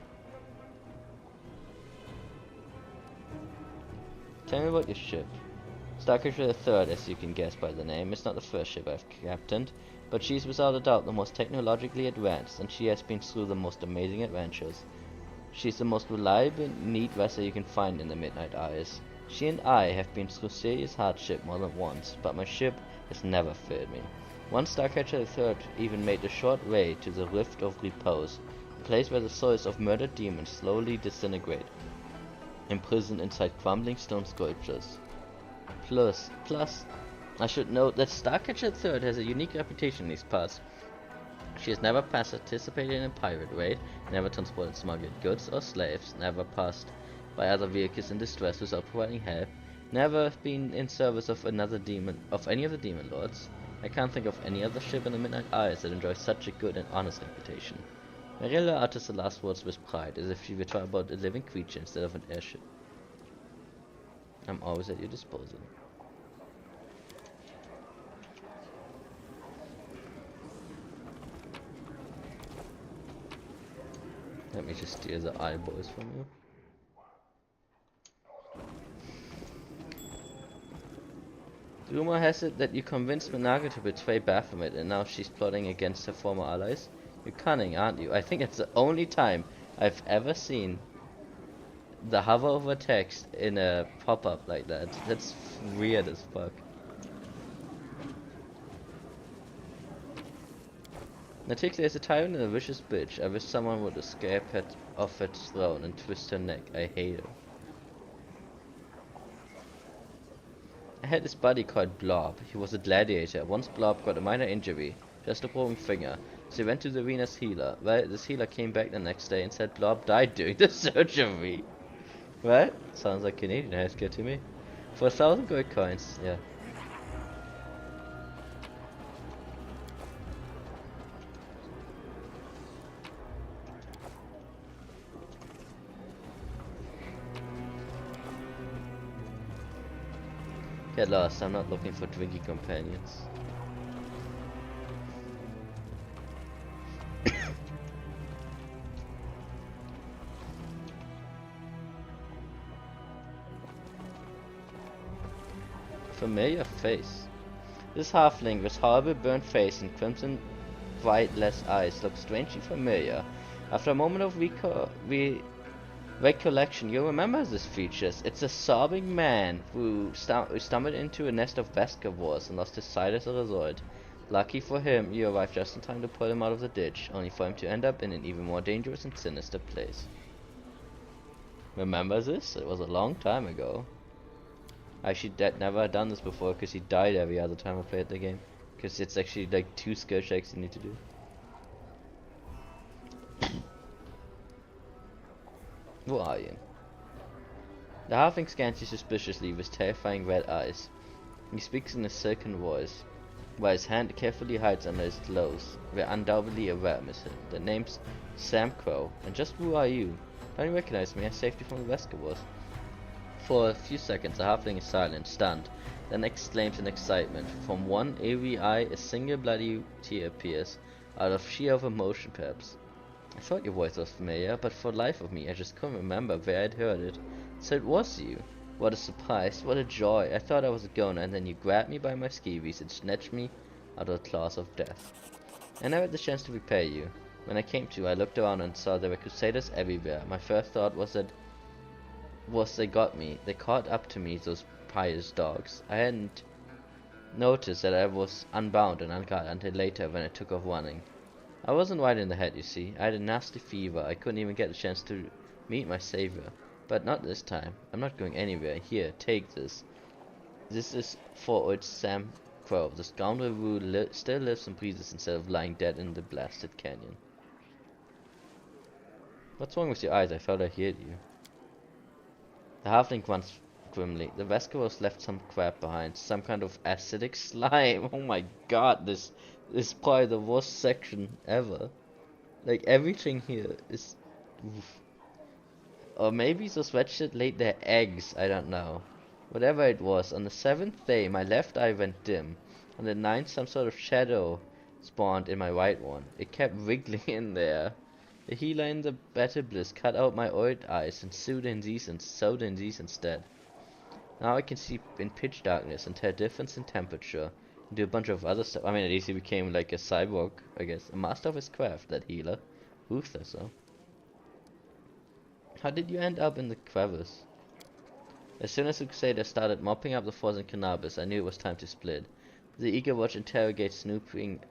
Tell me about your ship. Starcatcher III, as you can guess by the name, is not the first ship I've captained, but she's without a doubt the most technologically advanced, and she has been through the most amazing adventures. She's the most reliable, neat vessel you can find in the Midnight Isles. She and I have been through serious hardship more than once, but my ship has never failed me. One Starcatcher III even made a short way to the Rift of Repose, a place where the souls of murdered demons slowly disintegrate, imprisoned inside crumbling stone sculptures. Plus, I should note that Starcatcher III has a unique reputation in these parts. She has never participated in a pirate raid, never transported smuggled goods or slaves, never passed by other vehicles in distress without providing help, never been in service of any of the demon lords. I can't think of any other ship in the Midnight Isles that enjoys such a good and honest reputation. Marilla utters the last words with pride, as if she were talking about a living creature instead of an airship. I'm always at your disposal. Let me just steal the eyeballs from you. Rumor has it that you convinced Menaga to betray Baphomet, and now she's plotting against her former allies. You're cunning, aren't you? I think it's the only time I've ever seen the hover over text in a pop-up like that. That's weird as fuck. Natikle is a tyrant and a vicious bitch. I wish someone would escape off its throne and twist her neck. I hate her. I had this buddy called Blob. He was a gladiator. Once Blob got a minor injury, just a broken finger, so he went to the arena's healer. Well, this healer came back the next day and said Blob died during the surgery. Right? Sounds like Canadian healthcare to me. For 1,000 gold coins, yeah. Get lost, I'm not looking for drinking companions. Familiar face. This halfling with horrible burnt face and crimson brightless eyes looks strangely familiar. After a moment of recollection, you remember his features. It's a sobbing man who stumbled into a nest of Baskervilles and lost his sight as a result. Lucky for him, you arrived just in time to pull him out of the ditch, only for him to end up in an even more dangerous and sinister place. Remember this? It was a long time ago. Actually, Dad never had done this before because he died every other time I played the game. Because it's actually like 2 skill checks you need to do. Who are you? The halfling scans you suspiciously with terrifying red eyes. He speaks in a silken voice, while his hand carefully hides under his clothes. We're undoubtedly aware, Miss Hill. The name's Sam Crow. And just who are you? Don't you recognize me? I saved you from the Vescavors. For a few seconds, the halfling is silent, stunned, then exclaims in excitement. From one eerie eye, a single bloody tear appears, out of sheer emotion perhaps. I thought your voice was familiar, but for the life of me, I just couldn't remember where I'd heard it. So it was you. What a surprise, what a joy. I thought I was a goner, and then you grabbed me by my skeevies and snatched me out of the claws of death. I never had the chance to repay you. When I came to, I looked around and saw there were crusaders everywhere. My first thought was they got me. They caught up to me, those pious dogs. I hadn't noticed that I was unbound and unguarded until later when I took off running. I wasn't right in the head, you see. I had a nasty fever. I couldn't even get a chance to meet my savior. But not this time. I'm not going anywhere. Here, take this. This is for old Sam Crow, the scoundrel who still lives and breathes instead of lying dead in the blasted canyon. What's wrong with your eyes? I thought I heard you. The halfling grunts grimly. The Vescavors left some crap behind. Some kind of acidic slime. Oh my god, this is probably the worst section ever. Like, everything here is... Oof. Or maybe those wretched laid their eggs, I don't know. Whatever it was, on the 7th day my left eye went dim. On the 9th some sort of shadow spawned in my right one. It kept wriggling in there. The healer in the battle bliss cut out my old eyes and sewed in these instead. Now I can see in pitch darkness and tell difference in temperature. And do a bunch of other stuff. I mean, at least he became like a cyborg, I guess. A master of his craft, that healer. Ruthless, though. How did you end up in the crevice? As soon as the Crusaders started mopping up the frozen cannabis, I knew it was time to split. The eager watch interrogated snooping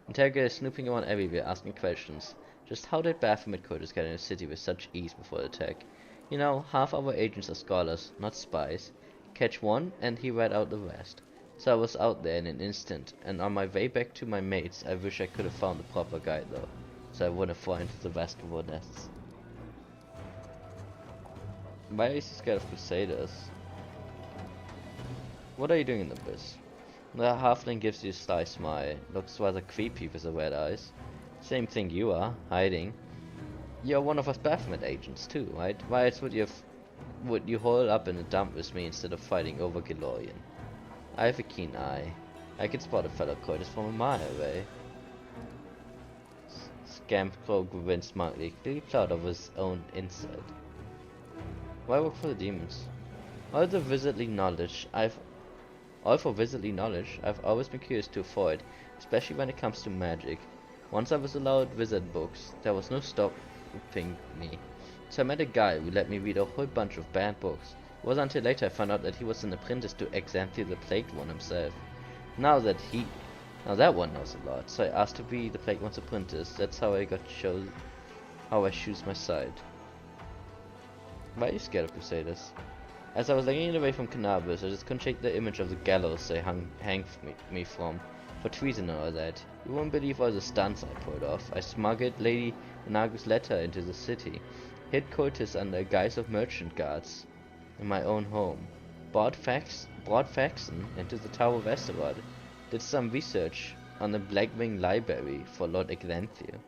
around everywhere, asking questions. Just how did Baphomet coders get in the city with such ease before the attack? You know, half our agents are scholars, not spies. Catch one, and he read out the rest. So I was out there in an instant, and on my way back to my mates, I wish I could have found the proper guide though, so I wouldn't fall into the Vescavor nests. Why are you so scared of Crusaders? What are you doing in the abyss? The halfling gives you a sly smile. Looks rather creepy with the red eyes. Same thing you are, hiding. You're one of us Baphomet agents too, right? Why else would you hole up in a dump with me instead of fighting over Galorian? I have a keen eye. I can spot a fellow coitus from a mile away. Scarecrow grins smartly, clearly proud of his own insight. Why work for the demons? All for wizardly knowledge I've always been curious to avoid, especially when it comes to magic. Once I was allowed wizard books, there was no stopping me. So I met a guy who let me read a whole bunch of banned books. It wasn't until later I found out that he was an apprentice to exactly the Plagued One himself. Now that one knows a lot, so I asked to be the Plagued One's apprentice. That's how I choose my side. Why are you scared of Crusaders? As I was legging away from cannabis, I just couldn't shake the image of the gallows they hang me from, for treason and all that. You won't believe all the stunts I pulled off. I smuggled Lady Inagu's letter into the city, hid cultists under a guise of merchant guards in my own home, brought Faxon into the Tower of Asteroid, did some research on the Blackwing Library for Lord Eglanthir.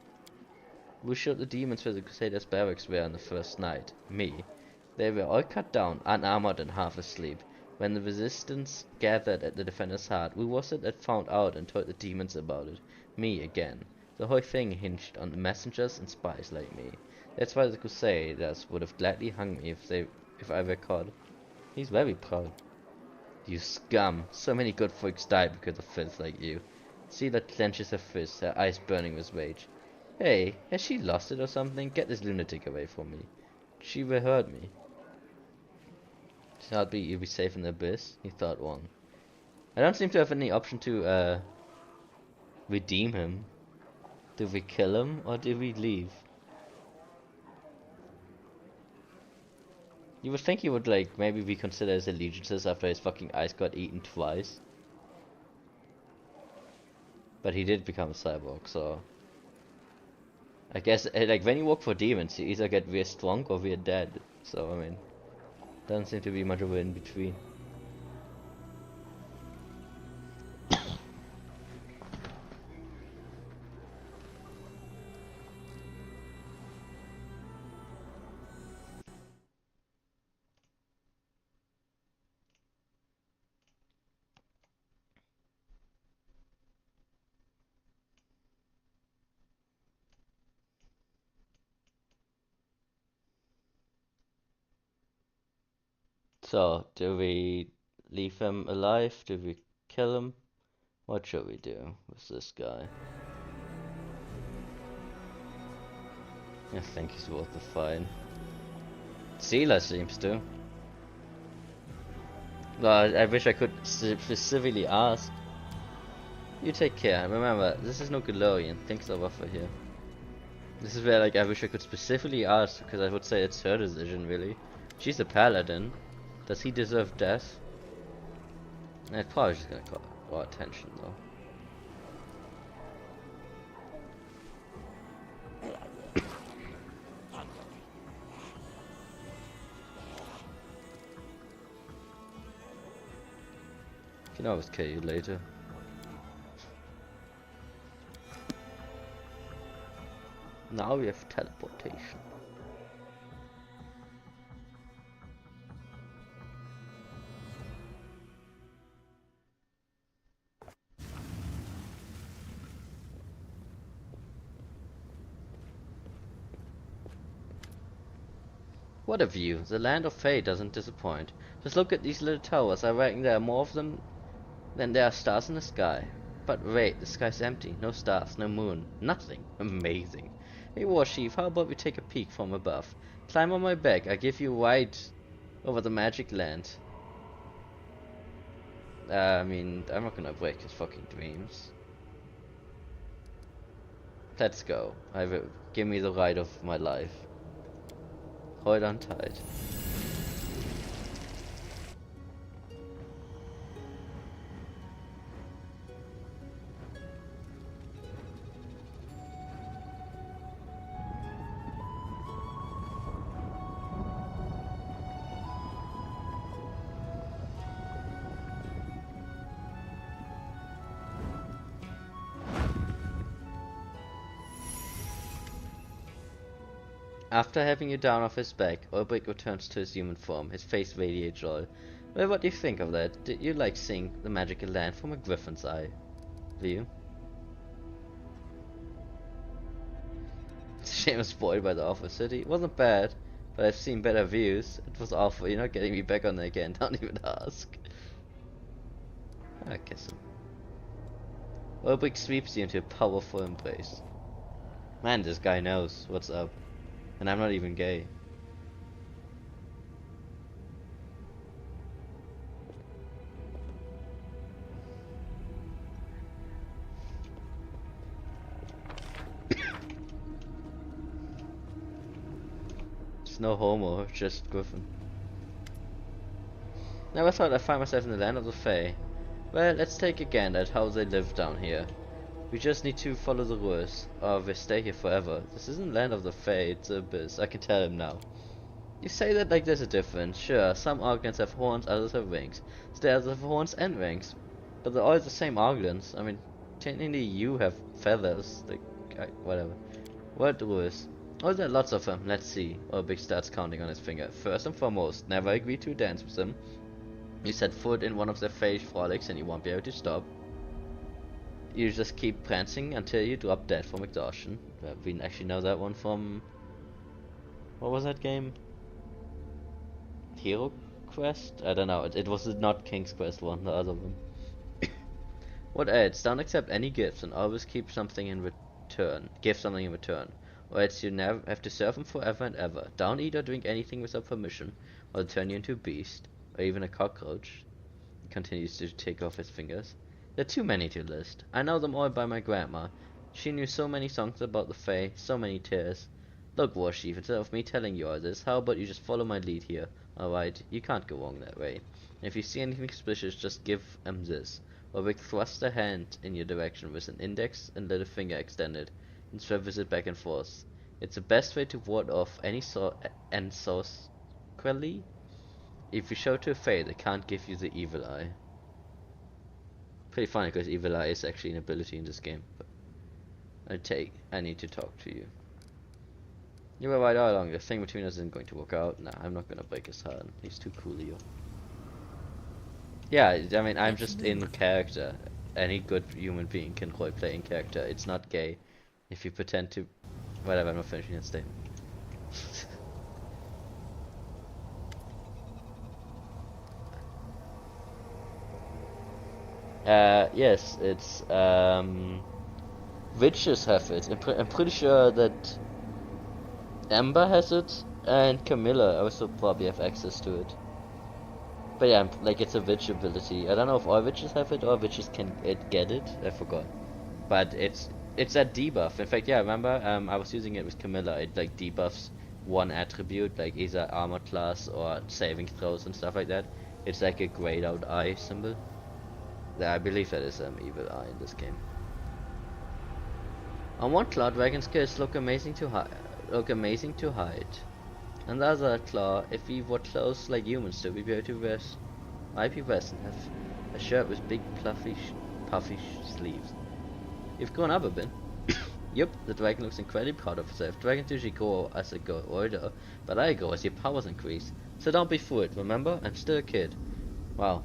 Who shot the demons where the Crusaders' barracks were on the first night? Me. They were all cut down, unarmored and half asleep. When the resistance gathered at the defender's heart, who was it that found out and told the demons about it? Me again. The whole thing hinged on the messengers and spies like me. That's why the Crusaders would have gladly hung me if I were caught. He's very proud. You scum! So many good folks died because of filth like you. Seela clenches her fist, her eyes burning with rage. Hey, has she lost it or something? Get this lunatic away from me. She will hurt me. Should you'll be safe in the abyss? He thought wrong. I don't seem to have any option to redeem him. Do we kill him or do we leave? You would think he would like maybe reconsider his allegiances after his fucking eyes got eaten twice. But he did become a cyborg, so I guess like when you work for demons you either get real strong or real dead. So I mean, doesn't seem to be much of an in between. So, do we leave him alive? Do we kill him? What should we do with this guy? I think he's worth the fine. Sealer seems to. Well, I wish I could specifically ask. You take care. Remember, this is no Galorian. Things are rougher here. This is where, like, I wish I could specifically ask, because I would say it's her decision, really. She's a paladin. Does he deserve death? It's probably just gonna draw attention, though. Can always kill you later. Now we have teleportation. What a view. The land of Fae doesn't disappoint. Just look at these little towers. I reckon there are more of them than there are stars in the sky. But wait, the sky's empty. No stars, no moon, nothing. Amazing. Hey War Chief, how about we take a peek from above? Climb on my back, I give you a ride over the magic land. I mean, I'm not gonna break his fucking dreams. Let's go. Give me the ride of my life. Hold on tight. After having you down off his back, Ulbrich returns to his human form. His face radiates joy. Well, what do you think of that? Did you like seeing the magical land from a griffin's eye view? It's a shame I was spoiled by the awful city. It wasn't bad, but I've seen better views. It was awful. You're not getting me back on there again. Don't even ask. I kiss him. Ulbrich sweeps you into a powerful embrace. Man, this guy knows what's up. And I'm not even gay. It's no homo, just Griffin. Never thought I'd find myself in the land of the Fae. Well, let's take a gander at how they live down here. We just need to follow the rules, or we stay here forever. This isn't land of the Fae, it's abyss. I can tell him now. You say that like there's a difference. Sure, some Arglans have horns, others have wings. Still others have horns and wings. But they're all the same Arglans. I mean, technically you have feathers. Like, whatever. What rules? Oh, there are lots of them. Let's see. Ulbrich starts counting on his finger. First and foremost, never agree to dance with them. You set foot in one of their Fae frolics and you won't be able to stop. You just keep prancing until you drop dead from exhaustion. We actually know that one from... What was that game? Hero Quest? I don't know. It was not King's Quest one, the other one. What else? Don't accept any gifts and always keep something in return. Give something in return. Or else you never have to serve them forever and ever. Don't eat or drink anything without permission, or they'll turn you into a beast. Or even a cockroach. He continues to take off his fingers. There are too many to list. I know them all by my grandma. She knew so many songs about the Fae, so many tears. Look, War Chief, instead of me telling you all this, how about you just follow my lead here? Alright, you can't go wrong that way. And if you see anything suspicious, just give them this. Ulbrich thrusts a hand in your direction with an index and little finger extended, and swerves it back and forth. It's the best way to ward off any sorcery. If you show to a Fae, they can't give you the evil eye. Pretty funny because evil eye is actually an ability in this game. But I need to talk to you. You were right all along. The thing between us isn't going to work out. Nah, I'm not gonna break his heart. He's too cool, Leo. Yeah, I mean, I'm just in character. Any good human being can roleplay in character. It's not gay. If you pretend to... Whatever, I'm not finishing that statement. Yes, it's witches have it. I'm pretty sure that Amber has it, and Camilla also probably have access to it. But yeah, like it's a witch ability. I don't know if all witches have it or witches can get it. I forgot. But it's a debuff. In fact, yeah, remember I was using it with Camilla. It like debuffs one attribute, like either armor class or saving throws and stuff like that. It's like a grayed out eye symbol. Yeah, I believe that is evil eye in this game. On one claw, dragon skills look amazing to hide. On the other claw, if we were close like humans do, we'd be able to wear IP vest and have a shirt with big puffy sleeves. You've grown up a bit. Yup, the dragon looks incredibly proud of itself. Dragons usually grow as they grow older, but I grow as your powers increase. So don't be fooled, remember? I'm still a kid. Wow.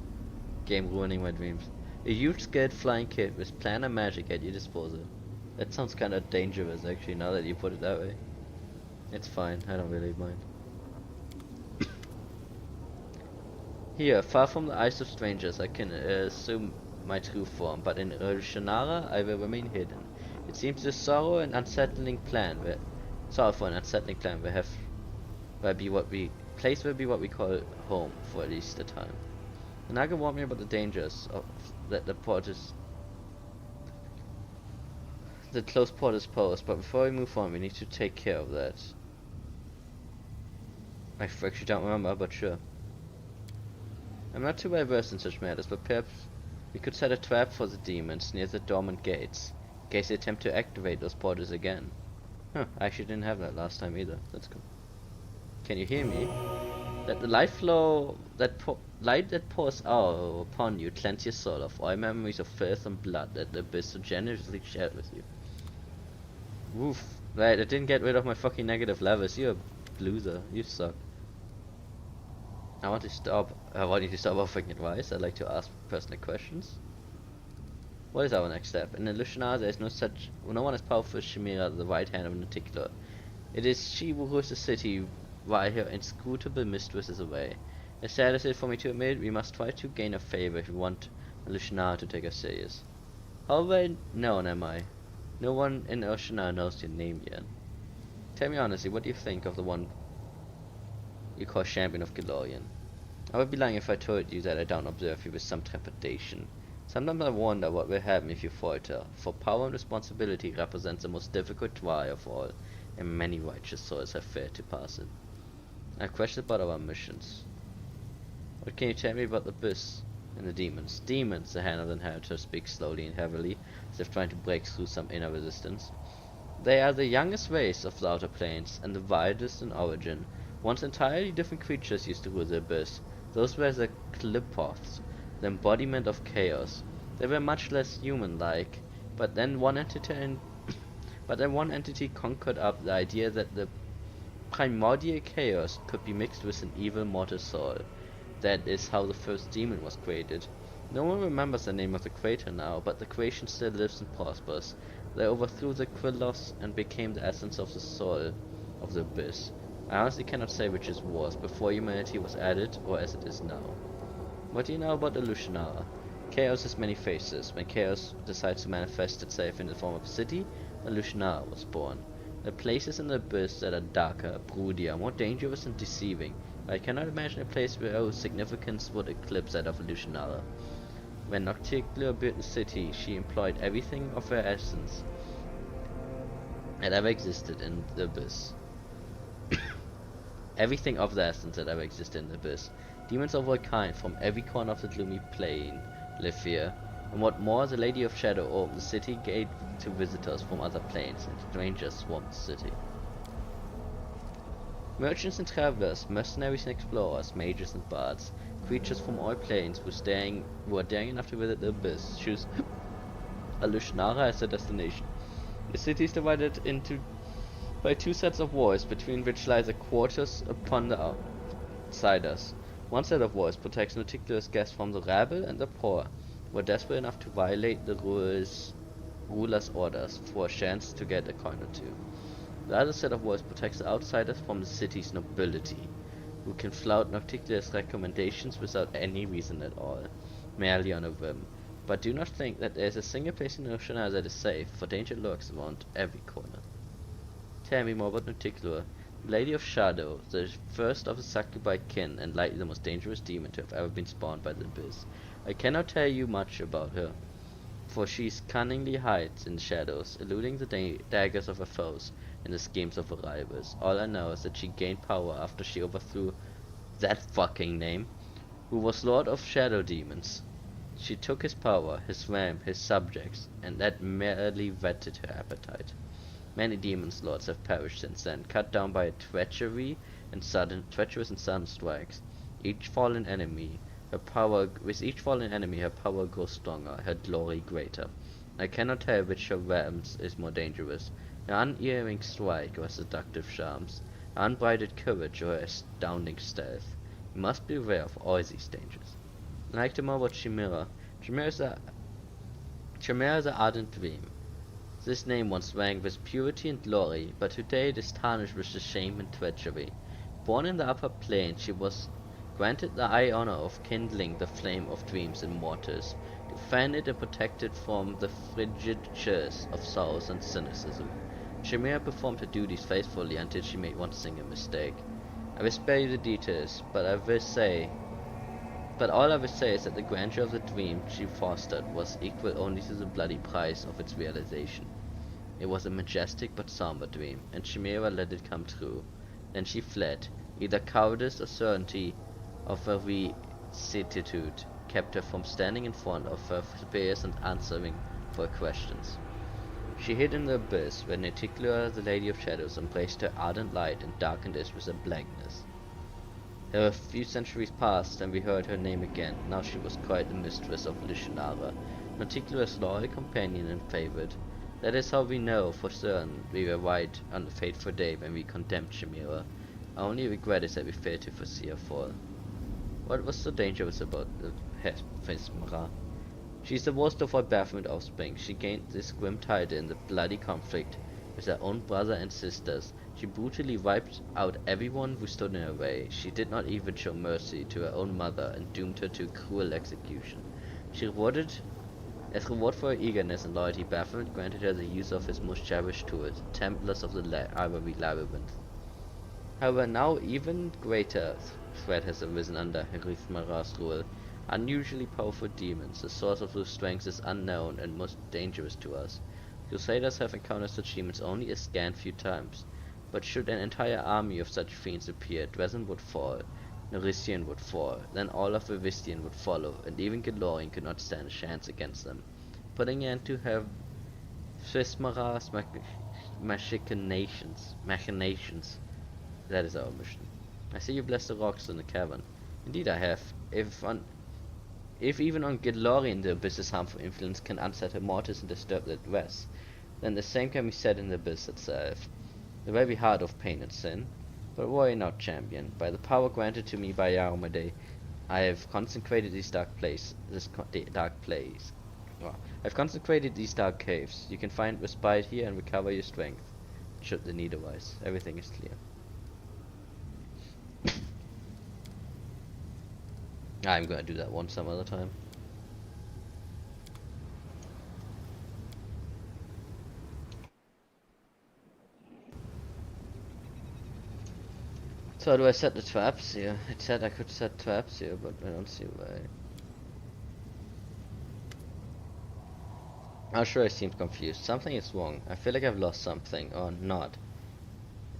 Game ruining my dreams. A huge scared flying kid with planar magic at your disposal. That sounds kinda dangerous actually, now that you put it that way. It's fine, I don't really mind. Here, far from the eyes of strangers, I can assume my true form, but in Shannara I will remain hidden. It seems the sorrowful and unsettling plan we have will be what we call home for at least a time. The Naga warned me about the dangers of that the close porters pose, but before we move on we need to take care of that. I actually don't remember, but sure. I'm not too well versed in such matters, but perhaps we could set a trap for the demons near the dormant gates, in case they attempt to activate those portals again. Huh, I actually didn't have that last time either. That's cool. Can you hear me? Let the light flow, light that pours out upon you, cleanse your soul of all memories of filth and blood that the abyss so generously shared with you. Woof. Right, I didn't get rid of my fucking negative levels. You're a loser. You suck. I want you to stop offering advice. I'd like to ask personal questions. What is our next step? In Illusionar there is no one as powerful as Chimera, the right hand of an articular. It is she who rules the city while her inscrutable mistress is away. As sad as it is for me to admit, we must try to gain her favor if we want Illusionar to take us serious. How well known am I? No one in Illusionar knows your name yet. Tell me honestly, what do you think of the one you call Champion of Galorian? I would be lying if I told you that I don't observe you with some trepidation. Sometimes I wonder what will happen if you falter, for power and responsibility represents the most difficult trial of all, and many righteous souls have failed to pass it. I have questions about our missions. What can you tell me about the abyss and the demons? Demons, the hand of the inheritor speaks slowly and heavily, as if trying to break through some inner resistance. They are the youngest race of the outer planes, and the wildest in origin. Once entirely different creatures used to rule the abyss. Those were the Clipoths, the embodiment of chaos. They were much less human-like, but then one entity conquered up the idea that the primordial chaos could be mixed with an evil mortal soul. That is how the first demon was created. No one remembers the name of the creator now, but the creation still lives and prospers. They overthrew the Quillos and became the essence of the soul of the abyss. I honestly cannot say which is worse, before humanity was added or as it is now. What do you know about Illusionar? Chaos has many faces. When chaos decides to manifest itself in the form of a city, Illusionar was born. There are places in the abyss that are darker, broodier, more dangerous and deceiving. I cannot imagine a place where whose significance would eclipse that of Illusionar. When Noctiglia built the city, she employed everything of her essence that ever existed in the abyss. Everything of the essence that ever existed in the abyss. Demons of all kinds from every corner of the gloomy plane live here. And what more, the Lady of Shadow opened the city gate to visitors from other planes, and strangers swarmed the city. Merchants and travelers, mercenaries and explorers, mages and bards, creatures from all planes who are daring enough to visit the abyss, choose Illusionara as their destination. The city is divided by two sets of walls, between which lies a quarters upon the outsiders. One set of walls protects meticulous guests from the rabble and the poor, who are desperate enough to violate the ruler's orders for a chance to get a coin or two. The other set of walls protects the outsiders from the city's nobility, who can flout Noctiglia's recommendations without any reason at all, merely on a whim. But do not think that there is a single place in Oceania that is safe, for danger lurks around every corner. Tell me more about Nuticulor, the Lady of Shadow, the first of the succubi kin, and likely the most dangerous demon to have ever been spawned by the Abyss. I cannot tell you much about her, for she cunningly hides in the shadows, eluding the daggers of her foes and the schemes of her rivals. All I know is that she gained power after she overthrew that fucking name, who was Lord of Shadow Demons. She took his power, his realm, his subjects, and that merely whetted her appetite. Many demons lords have perished since then, cut down by treacherous and sudden strikes. With each fallen enemy, her power grows stronger, her glory greater. I cannot tell which of realms is more dangerous, her unerring strike or her seductive charms, her unbridled courage or her astounding stealth. You must be aware of all these dangers. I'd like to know about Chimera. Chimera is the ardent dream. This name once rang with purity and glory, but today it is tarnished with the shame and treachery. Born in the upper plane, she was granted the high honor of kindling the flame of dreams in mortals, to fan it and protect it from the frigid curse of sorrows and cynicism. Chimera performed her duties faithfully until she made one single mistake. I will spare you the details, but all I will say is that the grandeur of the dream she fostered was equal only to the bloody price of its realization. It was a majestic but somber dream, and Chimera let it come true. Then she fled. Either cowardice or certainty of her rectitude kept her from standing in front of her superiors and answering for her questions. She hid in the abyss, where Nuticulor, the Lady of Shadows, embraced her ardent light and darkened it with her blackness. A few centuries passed, and we heard her name again. Now she was quite the mistress of Lishanara, Nuticulor's loyal companion and favorite. That is how we know for certain we were right on the fateful day when we condemned Chimera. Our only regret is that we failed to foresee her fall. What was so dangerous about the Hesmera? She is the worst of all Baphomet offspring. She gained this grim title in the bloody conflict with her own brother and sisters. She brutally wiped out everyone who stood in her way. She did not even show mercy to her own mother and doomed her to cruel execution. As reward for her eagerness and loyalty, Baphomet granted her the use of his most cherished tools, Templars of the Ivory Labyrinth. However, now even greater threat has arisen under Hesmera's rule. Unusually powerful demons, the source of whose strength is unknown and most dangerous to us. Crusaders have encountered such demons only a scant few times, but should an entire army of such fiends appear, Dresden would fall, Nerissien would fall, then all of Vivistien would follow, and even Galorian could not stand a chance against them. Putting an end to her Hesmera's machinations. That is our mission. I see you bless the rocks in the cavern. Indeed I have. If even on Galorian the abyss's harmful influence can unsettle mortals and disturb their rest, then the same can be said in the abyss itself. The very heart of pain and sin. But worry not, champion. By the power granted to me by Yaromade, I have consecrated these dark caves. You can find respite here and recover your strength, should the need arise. Everything is clear. I'm gonna do that one some other time. So how do I set the traps here? It said I could set traps here, but I don't see why. I'm sure I seemed confused. Something is wrong. I feel like I've lost something, or not.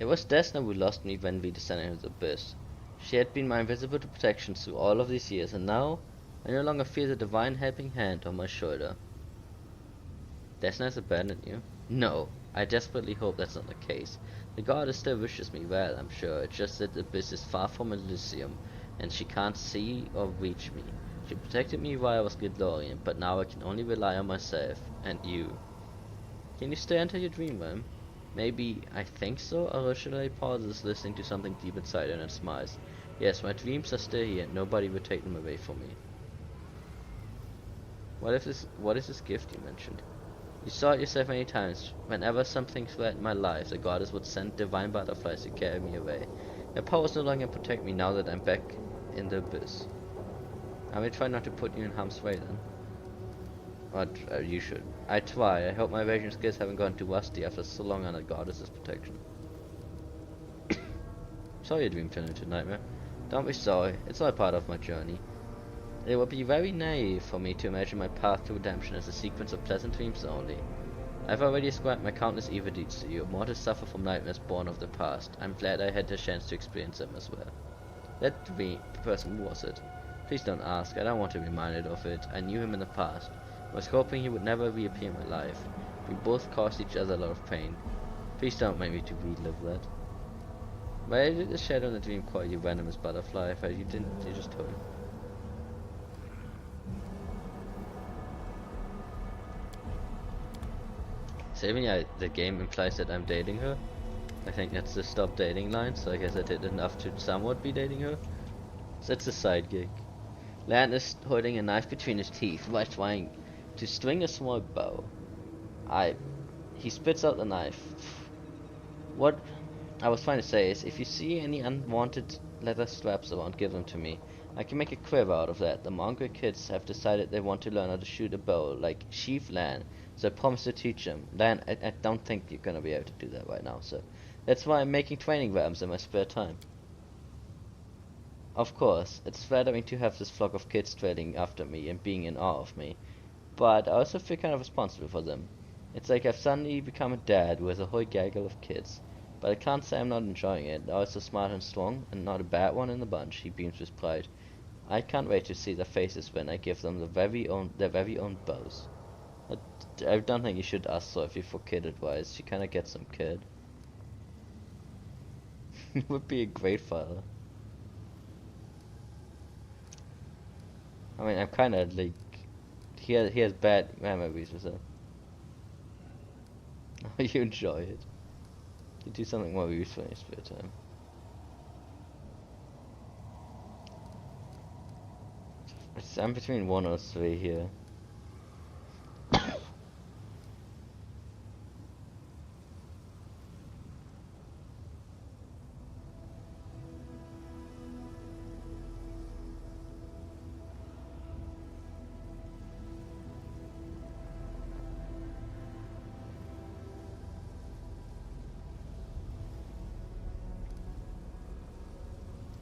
It was Desna who lost me when we descended into the abyss. She had been my invisible protection through all of these years, and now I no longer feel the divine helping hand on my shoulder. Desna has abandoned you? No, I desperately hope that's not the case. The goddess still wishes me well, I'm sure. It's just that the abyss is far from Elysium, and she can't see or reach me. She protected me while I was Gidlorian, but now I can only rely on myself and you. Can you stay until your dream realm? Maybe I think so, or Ursula pauses, listening to something deep inside her and smiles. Yes, my dreams are still here, and nobody will take them away from me. What is this gift you mentioned? You saw it yourself many times. Whenever something threatened my life, the goddess would send divine butterflies to carry me away. Their powers no longer protect me now that I'm back in the abyss. I will try not to put you in harm's way then. You should. I try. I hope my evasion skills haven't gone too rusty after so long under Goddess's protection. Sorry your dream turned into a nightmare. Don't be sorry. It's all part of my journey. It would be very naive for me to imagine my path to redemption as a sequence of pleasant dreams only. I've already ascribed my countless evil deeds to you. Mortals suffer from nightmares born of the past. I'm glad I had the chance to experience them as well. That person, who was it? Please don't ask. I don't want to be reminded of it. I knew him in the past. I was hoping he would never reappear in my life. We both caused each other a lot of pain. Please don't make me to relive that. Why did the shadow in the dream call you venomous butterfly? If you didn't, you just told me. Saving the game implies that I'm dating her. I think that's the stop dating line, so I guess I did enough to somewhat be dating her. So that's a side gig. Lan is holding a knife between his teeth while trying to string a small bow. He spits out the knife. What I was trying to say is, if you see any unwanted leather straps around, give them to me. I can make a quiver out of that. The mongrel kids have decided they want to learn how to shoot a bow, like Chief Lan, so I promise to teach them. Lan, I don't think you're gonna be able to do that right now, so that's why I'm making training rams in my spare time. Of course, it's flattering to have this flock of kids trailing after me and being in awe of me, but I also feel kind of responsible for them. It's like I've suddenly become a dad with a whole gaggle of kids. But I can't say I'm not enjoying it. They're also smart and strong, and not a bad one in the bunch. He beams with pride. I can't wait to see their faces when I give them their very own bows. I don't think you should ask Sophie for kid advice. She kinda gets some kid. Would be a great father. I mean, I'm kinda like... He has bad memories with her. You enjoy it. You do something more useful in your spare time. I'm between 1 or 3 here.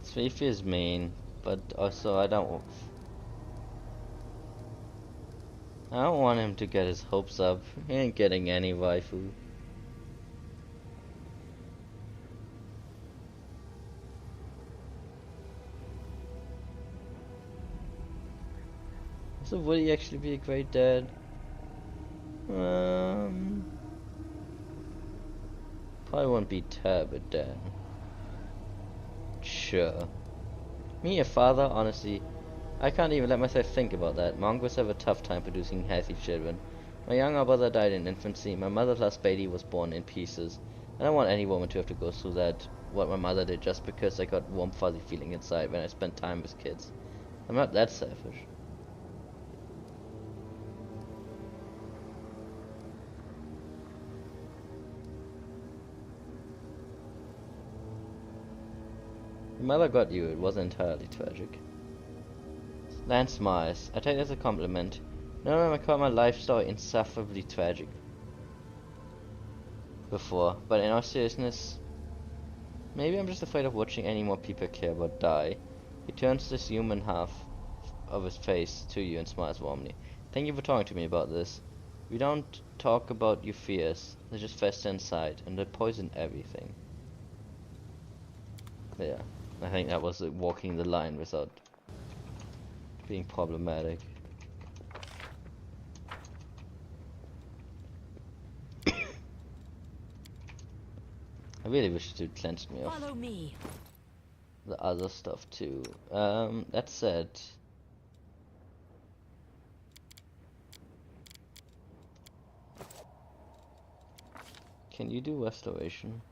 Sweefy is mean, but also I don't want him to get his hopes up. He ain't getting any waifu. So would he actually be a great dad? Probably won't be terrible dad. Sure. Me a father, honestly, I can't even let myself think about that. Mongrels have a tough time producing healthy children. My younger brother died in infancy. My mother's last baby was born in pieces. I don't want any woman to have to go through that, what my mother did, just because I got warm fuzzy feeling inside when I spent time with kids. I'm not that selfish. Your mother got you, it wasn't entirely tragic. Lan smiles. I take it as a compliment. No one called my life story insufferably tragic before, but in all seriousness, maybe I'm just afraid of watching any more people I care about die. He turns this human half of his face to you and smiles warmly. Thank you for talking to me about this. We don't talk about your fears. They just fester inside, and they poison everything. Yeah, I think that was walking the line without being problematic. I really wish to cleanse me of Follow me. the other stuff too. That said, can you do restoration?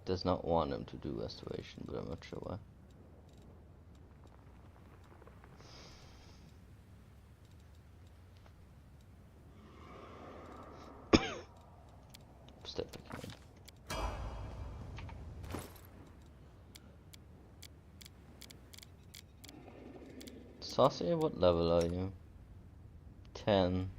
does not want him to do restoration, but I'm not sure why. Step back in. Saucy, what level are you? 10.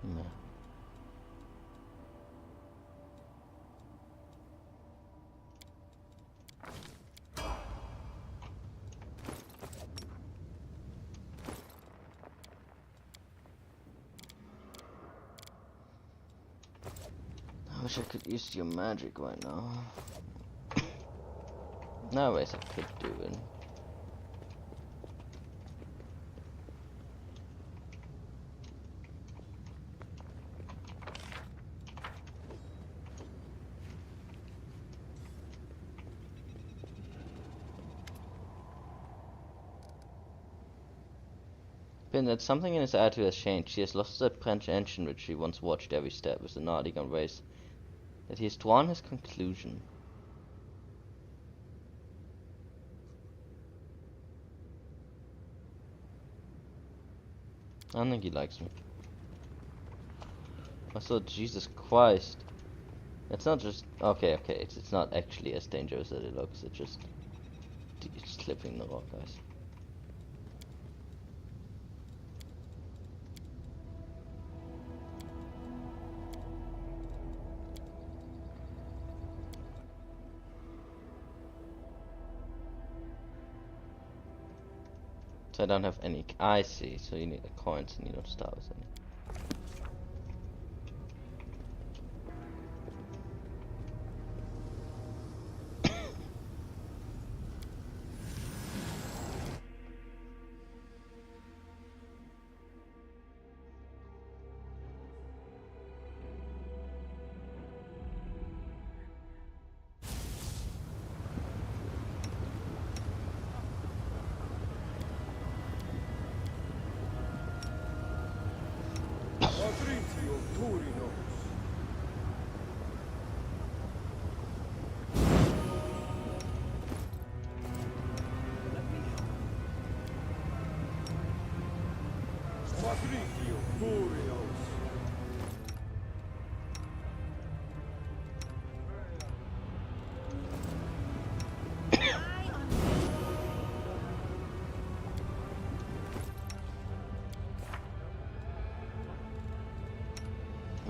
No. I wish I could use your magic right now. No ways I could do it. Pin, that something in his attitude has changed. He has lost that apprehension which he once watched every step with the Nardigan race. That he has drawn his conclusion. I don't think he likes me. I thought, Jesus Christ. It's not just... Okay, it's not actually as dangerous as it looks. It's just slipping the rock, guys. So I don't have any... I see, so you need the coins and you don't start with any.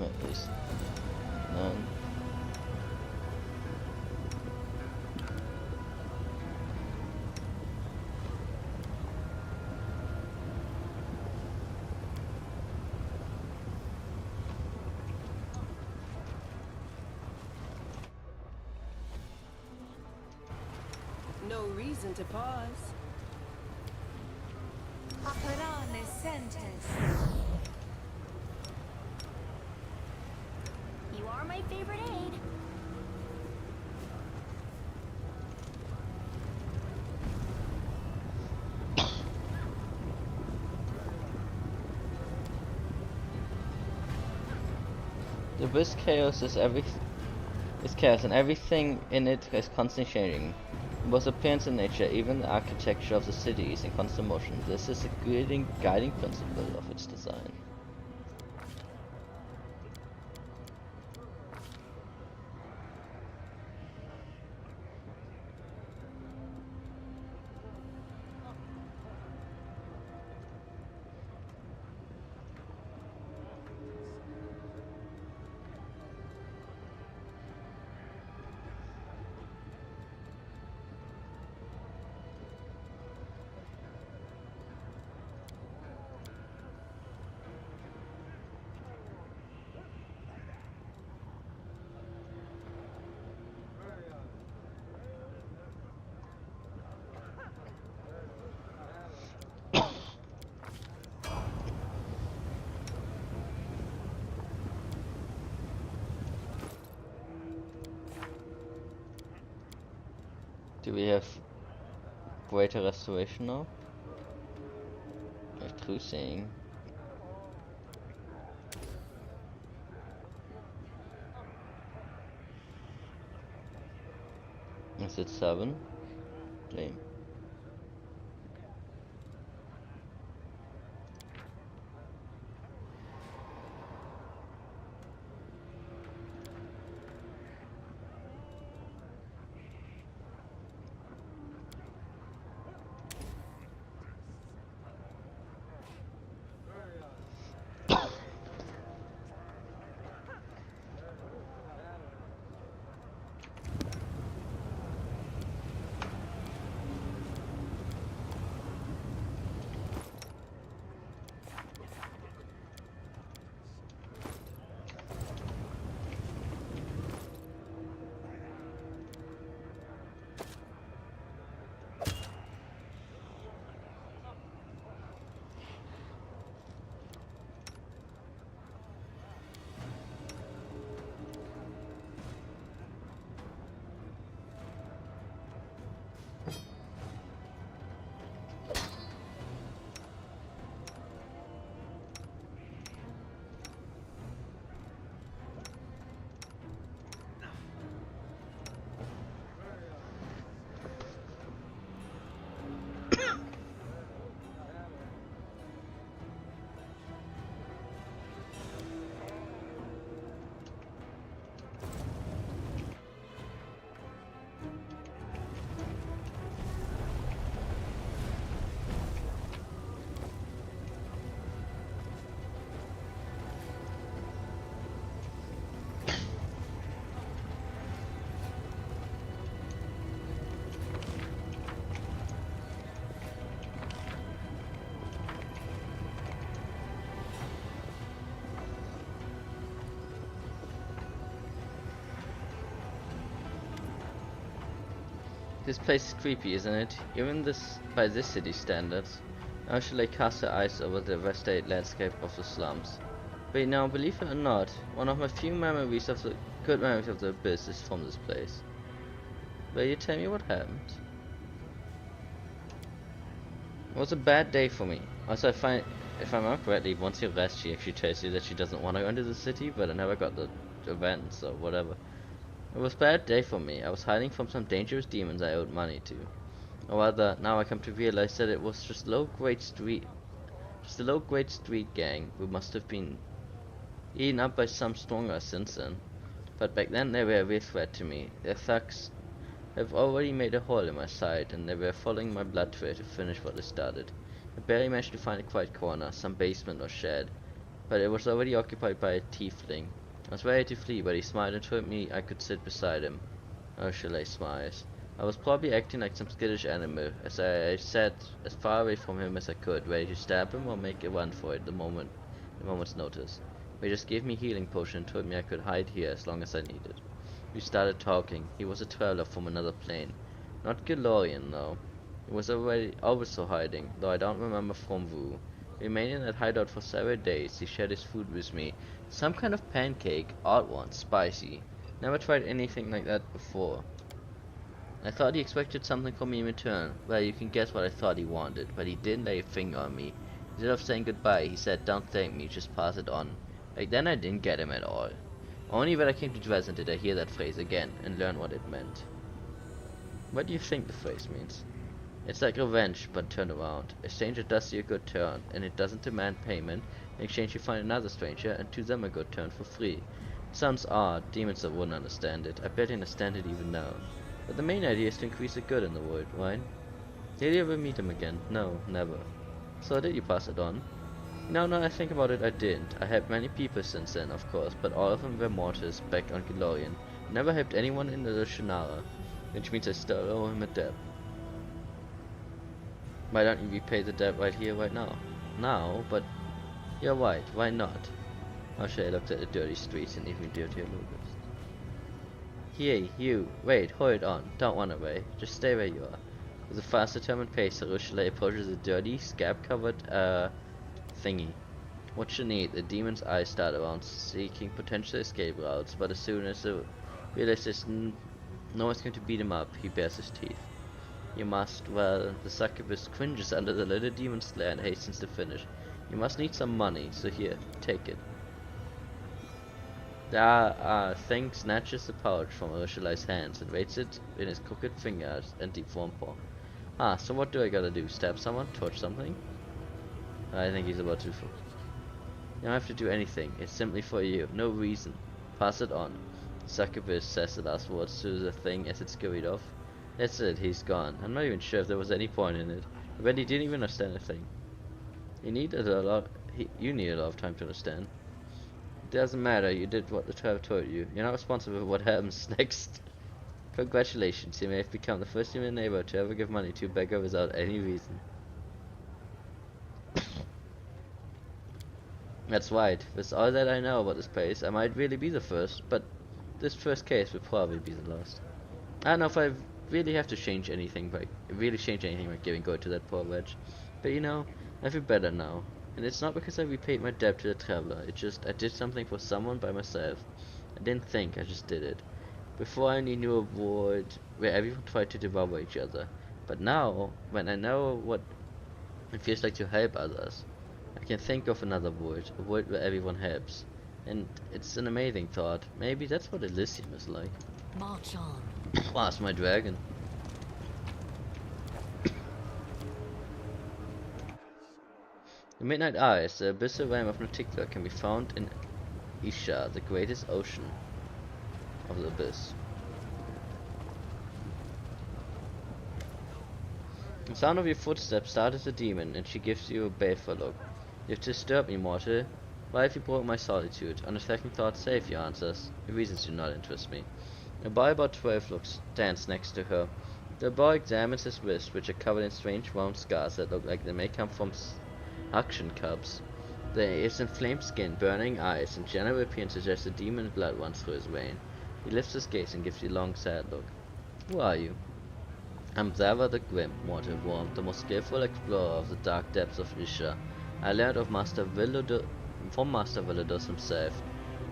At least none. No reason to pause. Operane sentes. favorite aid. The abyss chaos is chaos, and everything in it is constantly changing. Both appearance and nature, even the architecture of the city is in constant motion. This is a guiding principle of its design. Do we have greater restoration now? We have cruising. Is it 7? Lame. This place is creepy, isn't it? Even by this city's standards. Ursula cast her eyes over the devastated landscape of the slums. But now, believe it or not, one of my few good memories of the abyss is from this place. Will you tell me what happened? It was a bad day for me. Also, if I remember correctly, once you rest, she actually tells you that she doesn't want to go into the city, but I never got the event, so whatever. It was a bad day for me. I was hiding from some dangerous demons I owed money to. Or rather, now I come to realize that it was just a low-grade street gang who must have been eaten up by some stronger since then. But back then they were a real threat to me. Their thugs have already made a hole in my side, and they were following my blood trail to finish what they started. I barely managed to find a quiet corner, some basement or shed, but it was already occupied by a tiefling. I was ready to flee, but he smiled and told me I could sit beside him. Ursula smiles. I was probably acting like some skittish animal, as I sat as far away from him as I could, ready to stab him or make a run for it the moment's notice. But he just gave me a healing potion and told me I could hide here as long as I needed. We started talking. He was a traveler from another plane. Not Galorian, though. He was already also hiding, though I don't remember from who. We remained in that hideout for several days. He shared his food with me. Some kind of pancake, odd one, spicy. Never tried anything like that before. I thought he expected something from me in return. Well, you can guess what I thought he wanted, but he didn't lay a finger on me. Instead of saying goodbye, he said, "Don't thank me, just pass it on." Back then I didn't get him at all. Only when I came to Dresden did I hear that phrase again, and learn what it meant. What do you think the phrase means? It's like revenge, but turned around. A stranger does you a good turn, and it doesn't demand payment. In exchange you find another stranger, and do them a good turn for free. It sounds odd, demons wouldn't understand it. I barely understand it even now. But the main idea is to increase the good in the world, right? Did you ever meet him again? No, never. So did you pass it on? Now I think about it, I didn't. I helped many people since then, of course, but all of them were mortals back on Galorian. Never helped anyone in the Shannara, which means I still owe him a debt. Why don't you repay the debt right here, right now? Now? But you're right, why not? O'Shea looked at the dirty streets and even dirtier logos. Here, you, wait, hold on, don't run away, just stay where you are. With a fast, determined pace, O'Shea approaches a dirty, scab-covered, thingy. What you need? The demon's eyes start around, seeking potential escape routes, but as soon as he realizes no one's going to beat him up, he bares his teeth. You must, well, the succubus cringes under the little demon's glare and hastens to finish. You must need some money, so here, take it. The thing snatches the pouch from Ursula's hands and weights it in his crooked fingers and deformed paw. Ah, so what do I gotta do? Stab someone? Torch something? I think he's about to. You don't have to do anything. It's simply for you. No reason. Pass it on. Succubus says the last words to the thing as it scurried off. That's it. He's gone. I'm not even sure if there was any point in it. I bet he didn't even understand a thing. You needed a lot of time to understand. It doesn't matter. You did what the 12 told you. You're not responsible for what happens next. Congratulations. You may have become the first human neighbor to ever give money to a beggar without any reason. That's right. With all that I know about this place, I might really be the first, but this first case will probably be the last. I don't know if I really have to change anything by giving gold to that poor wretch. But you know, I feel better now. And it's not because I repaid my debt to the traveler. It's just I did something for someone by myself. I didn't think, I just did it. Before I only knew a world where everyone tried to devour each other. But now, when I know what it feels like to help others, I can think of another world, a world where everyone helps. And it's an amazing thought. Maybe that's what Elysium is like. March on. Last my dragon. The Midnight Eyes, the abyssal realm of Nauticula, can be found in Isha, the greatest ocean of the abyss. The sound of your footsteps startles the demon, and she gives you a baleful look. You have disturbed me, mortal. Why have you broken my solitude? On a second thought, say if your answers. Your reasons do not interest me. A boy about 12 stands next to her. The boy examines his wrists, which are covered in strange round scars that look like they may come from suction cups. There is inflamed skin, burning eyes, and general appearance suggests the demon blood runs through his vein. He lifts his gaze and gives you a long, sad look. Who are you? I'm Zava the Grim, mortal worm, the most skillful explorer of the dark depths of Isha. I learned of from Master Villadus himself,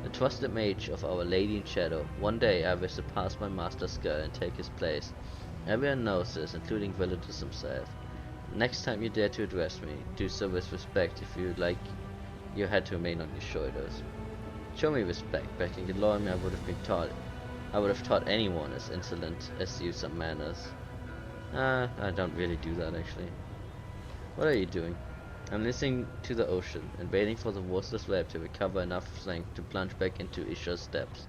the trusted mage of Our Lady in Shadow. One day I will surpass my master's skill and take his place. Everyone knows this, including Villadus himself. Next time you dare to address me, do so with respect. If you like your head to remain on your shoulders. Show me respect. Back in Galorian I would have taught anyone as insolent as you some manners. I don't really do that actually. What are you doing? I'm listening to the ocean and waiting for the worthless web to recover enough strength to plunge back into Isha's depths.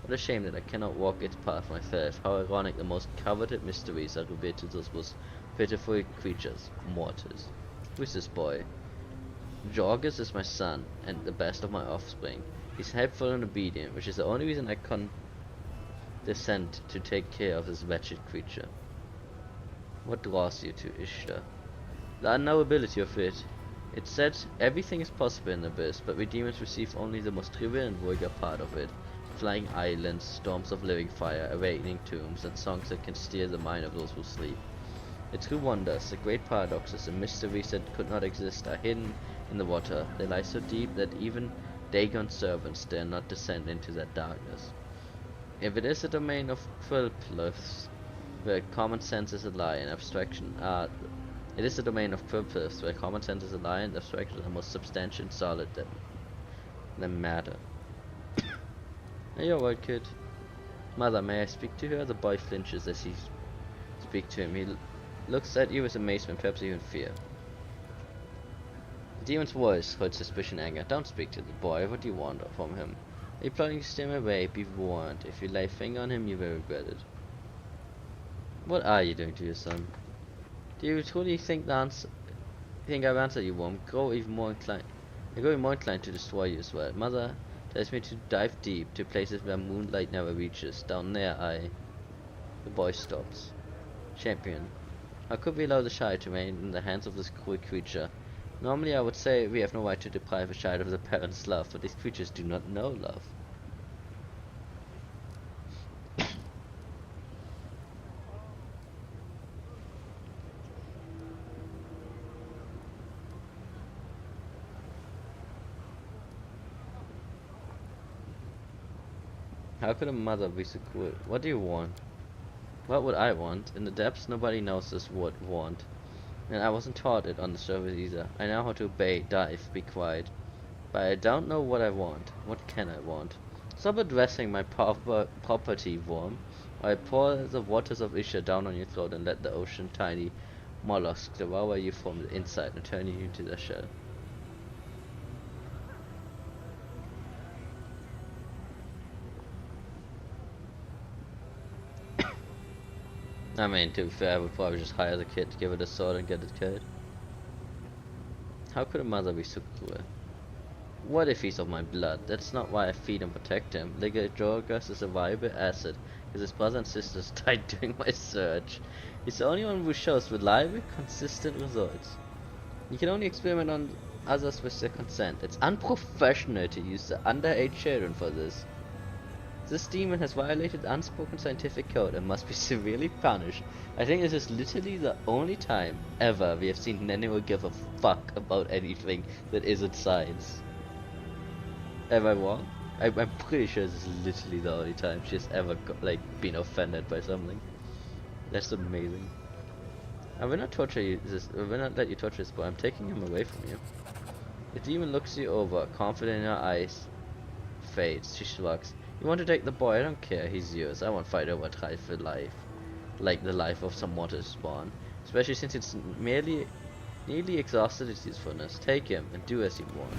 What a shame that I cannot walk its path myself. How ironic the most coveted mysteries are revealed to those most pitiful creatures, mortals. Who is this boy? Jorgis is my son, and the best of my offspring. He's helpful and obedient, which is the only reason I condescend to take care of this wretched creature. What draws you to Ishtar? The unknowability of it. It said everything is possible in the abyss, but we demons receive only the most trivial and vulgar part of it. Flying islands, storms of living fire, awakening tombs, and songs that can steal the mind of those who sleep. The true wonders, the great paradoxes, and mysteries that could not exist are hidden in the water. They lie so deep that even Dagon's servants dare not descend into that darkness. If it is a domain of quilpliths, where common sense is a lie and abstraction are... It is a domain of quilpliths, where common sense is a lie and abstraction are more substantial and solid than matter. Hey, you're right, kid. Mother, may I speak to her? The boy flinches as he speaks to him. He looks at you with amazement, perhaps even fear. The demon's voice holds suspicion and anger. Don't speak to the boy. What do you want from him? Are you plotting to steal him away? Be warned. If you lay a finger on him, you will regret it. What are you doing to your son? Do you truly think I've answered you, worm? Grow even more inclined to destroy you as well. Mother tells me to dive deep to places where moonlight never reaches. Down there, The boy stops. Champion, how could we allow the child to remain in the hands of this cruel creature? Normally I would say we have no right to deprive a child of the parent's love, but these creatures do not know love. How could a mother be so cruel? What do you want? What would I want? In the depths, nobody knows this word want. And I wasn't taught it on the surface either. I know how to obey, dive, be quiet. But I don't know what I want. What can I want? Stop addressing my property, worm. I pour the waters of Isha down on your throat and let the ocean tiny mollusks devour you from the inside and turn you into their shell. I mean, to be fair, I would probably just hire the kid to give it a sword and get it killed. How could a mother be so cruel? What if he's of my blood? That's not why I feed and protect him. Ligajorgas is a viable asset, because his brother and sisters died during my search. He's the only one who shows reliable, consistent results. You can only experiment on others with their consent. It's unprofessional to use the underage children for this. This demon has violated unspoken scientific code and must be severely punished. I think this is literally the only time ever we have seen Nano give a fuck about anything that isn't science. Am I wrong? I'm pretty sure this is literally the only time she's ever been offended by something. That's amazing. I will not torture you. I will not let you torture this boy. I'm taking him away from you. The demon looks you over, confident in her eyes. Fades. She shrugs. You want to take the boy? I don't care. He's yours. I won't fight over try for life, like the life of some water spawn. Especially since it's nearly exhausted its usefulness. Take him and do as you want.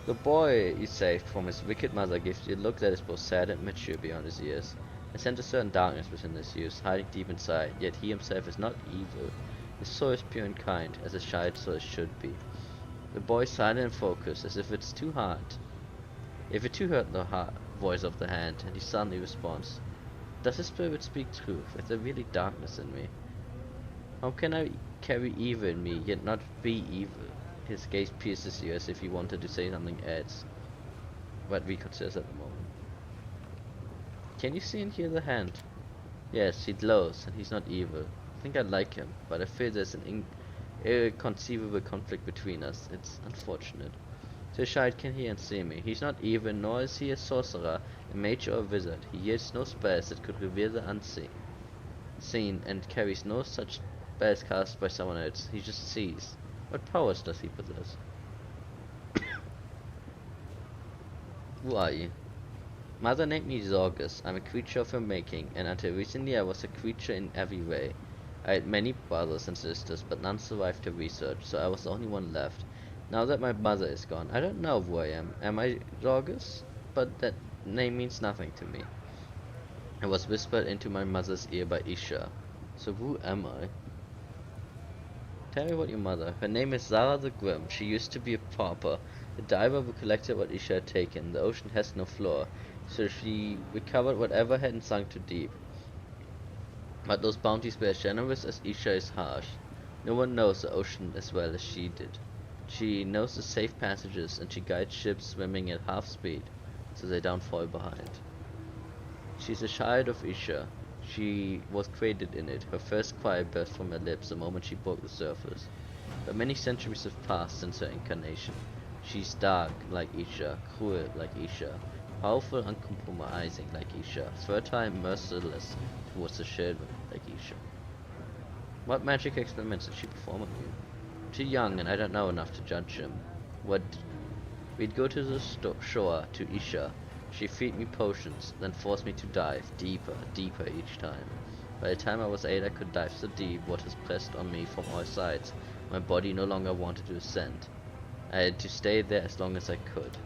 The boy you saved from his wicked mother gives you a look that is both sad and mature beyond his years. I sense a certain darkness within his youth, hiding deep inside, yet he himself is not evil. His soul is pure and kind, as a child's soul should be. The boy silent and focused, as if it's too hard. If it too hurt the voice of the hand, and he suddenly responds, does his spirit speak truth? Is there really darkness in me? How can I carry evil in me, yet not be evil? His gaze pierces you as if he wanted to say something else, but reconsiders at the moment. Can you see and hear the hand? Yes, he glows, and he's not evil. I think I like him, but I feel there's an inconceivable conflict between us. It's unfortunate. The child can hear and see me. He's not evil, nor is he a sorcerer, a mage or a wizard. He yields no spells that could reveal the unseen, and carries no such spells cast by someone else. He just sees. What powers does he possess? Who are you? Mother named me Zorgus. I'm a creature of her making, and until recently I was a creature in every way. I had many brothers and sisters, but none survived her research, so I was the only one left. Now that my mother is gone, I don't know who I am. Am I Zorgus? But that name means nothing to me. It was whispered into my mother's ear by Isha. So who am I? Tell me about your mother. Her name is Zara the Grim. She used to be a pauper, a diver who collected what Isha had taken. The ocean has no floor, so she recovered whatever hadn't sunk too deep. But those bounties were as generous as Isha is harsh. No one knows the ocean as well as she did. She knows the safe passages, and she guides ships swimming at half speed, so they don't fall behind. She's a child of Isha. She was created in it, her first cry burst from her lips the moment she broke the surface. But many centuries have passed since her incarnation. She's dark like Isha, cruel like Isha, powerful, uncompromising like Isha, fertile, merciless towards the children like Isha. What magic experiments did she perform on you? Too young, and I don't know enough to judge him. We'd go to the shore, to Isha. She'd feed me potions, then force me to dive, deeper, deeper each time. By the time I was 8, I could dive so deep, waters pressed on me from all sides. My body no longer wanted to ascend. I had to stay there as long as I could.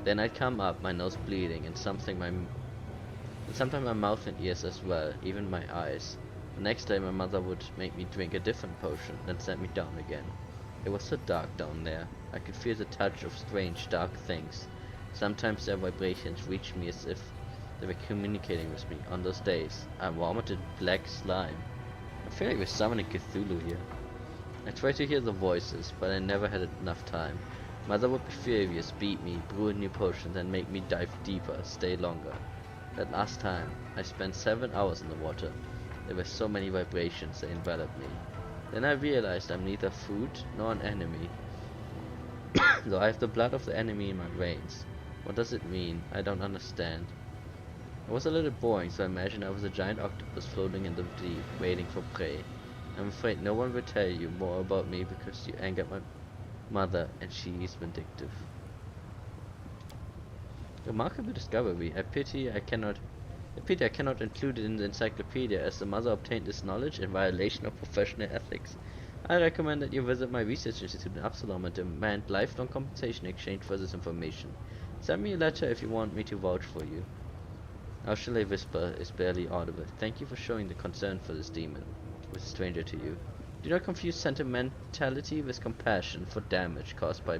Then I'd come up, my nose bleeding, and sometimes my mouth and ears as well, even my eyes. The next day my mother would make me drink a different potion, then send me down again. It was so dark down there. I could feel the touch of strange, dark things. Sometimes their vibrations reached me as if they were communicating with me. On those days, I vomited black slime. I feel like we're summoning Cthulhu here. I tried to hear the voices, but I never had enough time. Mother would be furious, beat me, brew a new potion, then make me dive deeper, stay longer. That last time, I spent 7 hours in the water. There were so many vibrations that enveloped me. Then I realized I'm neither food nor an enemy. Though I have the blood of the enemy in my veins. What does it mean? I don't understand. It was a little boring, so I imagined I was a giant octopus floating in the deep, waiting for prey. I'm afraid no one will tell you more about me because you angered my mother, and she is vindictive. Remarkable discovery. I pity I cannot include it in the encyclopedia, as the mother obtained this knowledge in violation of professional ethics. I recommend that you visit my research institute in Absalom and demand lifelong compensation in exchange for this information. Send me a letter if you want me to vouch for you. How shall I whisper is barely audible. Thank you for showing the concern for this demon, with a stranger to you. Do not confuse sentimentality with compassion for damage caused by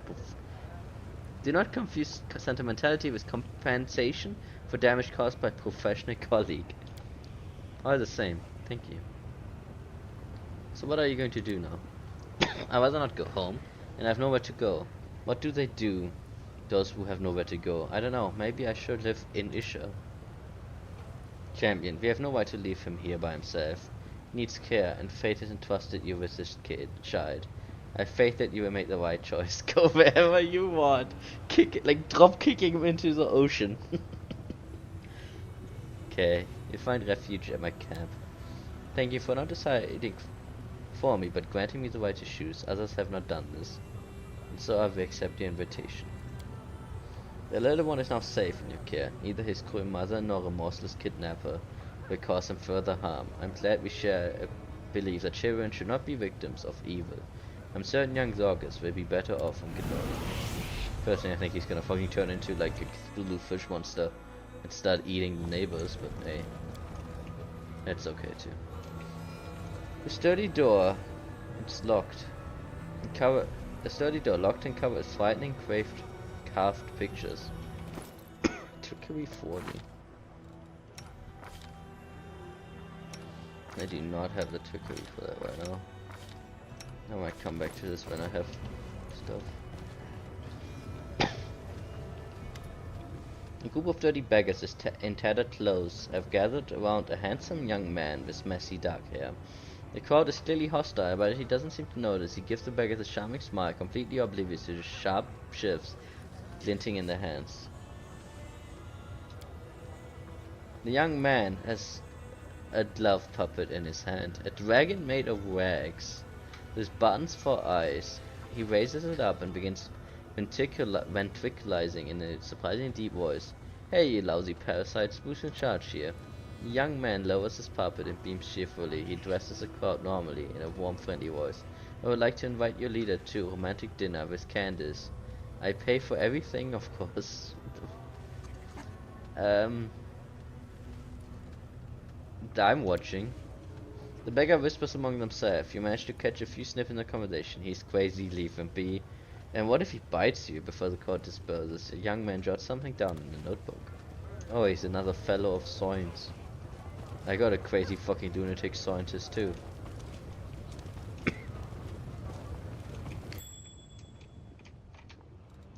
Do not confuse sentimentality with compensation for damage caused by professional colleague. All the same. Thank you. So what are you going to do now? I'd rather not go home, and I have nowhere to go. What do they do, those who have nowhere to go? I don't know. Maybe I should live in Isha. Champion, we have no right to leave him here by himself. He needs care, and fate has entrusted you with this child. I have faith that you will make the right choice. Go wherever you want. Kick it, like drop kicking him into the ocean. Okay, you find refuge at my camp. Thank you for not deciding for me, but granting me the right to choose. Others have not done this, and so I will accept your invitation. The little one is now safe in your care. Neither his cruel mother nor remorseless kidnapper will cause him further harm. I'm glad we share a belief that children should not be victims of evil. I'm certain young Zorgus will be better off from Ghidorah. Personally, I think he's gonna fucking turn into like a Cthulhu fish monster and start eating the neighbors, but hey, that's okay too. The sturdy door, it's locked. The sturdy door locked and covered with frightening, carved pictures. Trickery 40. I do not have the trickery for that right now. I might come back to this when I have stuff. A group of dirty beggars in tattered clothes have gathered around a handsome young man with messy dark hair. The crowd is clearly hostile, but he doesn't seem to notice. He gives the beggars a charming smile, completely oblivious to the sharp shifts glinting in their hands. The young man has a glove puppet in his hand, a dragon made of rags, with buttons for eyes. He raises it up and begins ventriculizing in a surprisingly deep voice. Hey, you lousy parasites, who's in charge here? The young man lowers his puppet and beams cheerfully. He addresses the crowd normally, in a warm, friendly voice. I would like to invite your leader to a romantic dinner with Candace. I pay for everything, of course. I'm watching. The beggar whispers among themselves. You manage to catch a few sniffs in the conversation. He's crazy, leave him be. And what if he bites you before the crowd disperses? A young man jots something down in a notebook. Oh, he's another fellow of science. I got a crazy fucking lunatic scientist too.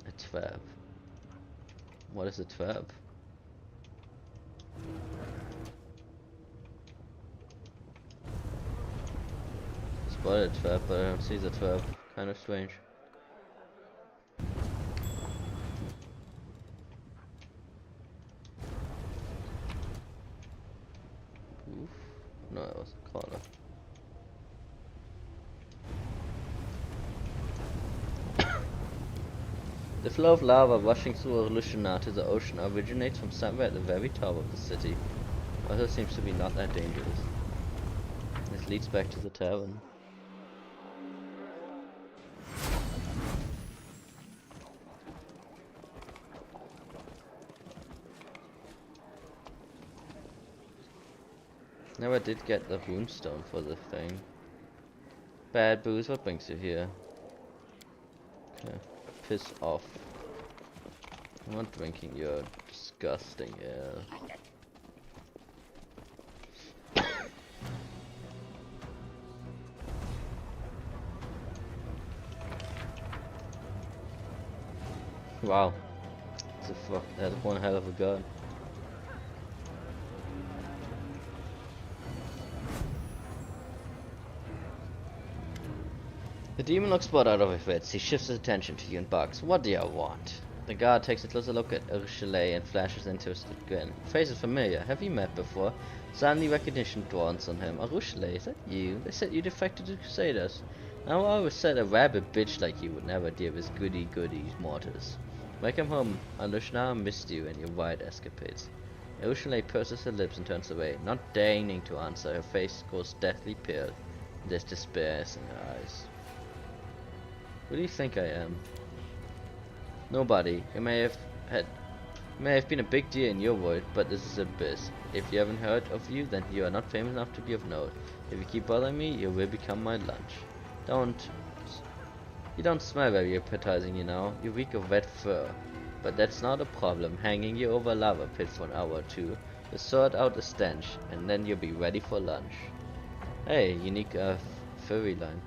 A trap. What is a trap? spotted a trap, but I don't see the trap. Kind of strange. Oof. No, it was a corner. The flow of lava rushing through Lushana to the ocean originates from somewhere at the very top of the city. Also seems to be not that dangerous. This leads back to the tavern. Never did get the runestone for the thing. Bad booze, what brings you here? Okay. Piss off. I'm not drinking your disgusting ale. Wow. That's one hell of a gun. The demon looks bored out of his wits. He shifts his attention to you and barks, "What do you want?" The guard takes a closer look at Ursula and flashes an interested grin. Face is familiar. Have you met before? Suddenly recognition dawns on him. Ursula, is that you? They said you defected to Crusaders. Now I always said a rabid bitch like you would never deal with goody-goody mortars. Welcome home. Ursula missed you and your wild escapades. Ursula purses her lips and turns away, not deigning to answer. Her face grows deathly pale. There's despair in her eyes. Who do you think I am? Nobody. You may have been a big deal in your world, but this is abyss. If you haven't heard of you, then you are not famous enough to be of note. If you keep bothering me, you will become my lunch. You don't smell very appetizing, you know. You reek of wet fur. But that's not a problem. Hanging you over a lava pit for an hour or two will sort out the stench, and then you'll be ready for lunch. Hey, unique furry line.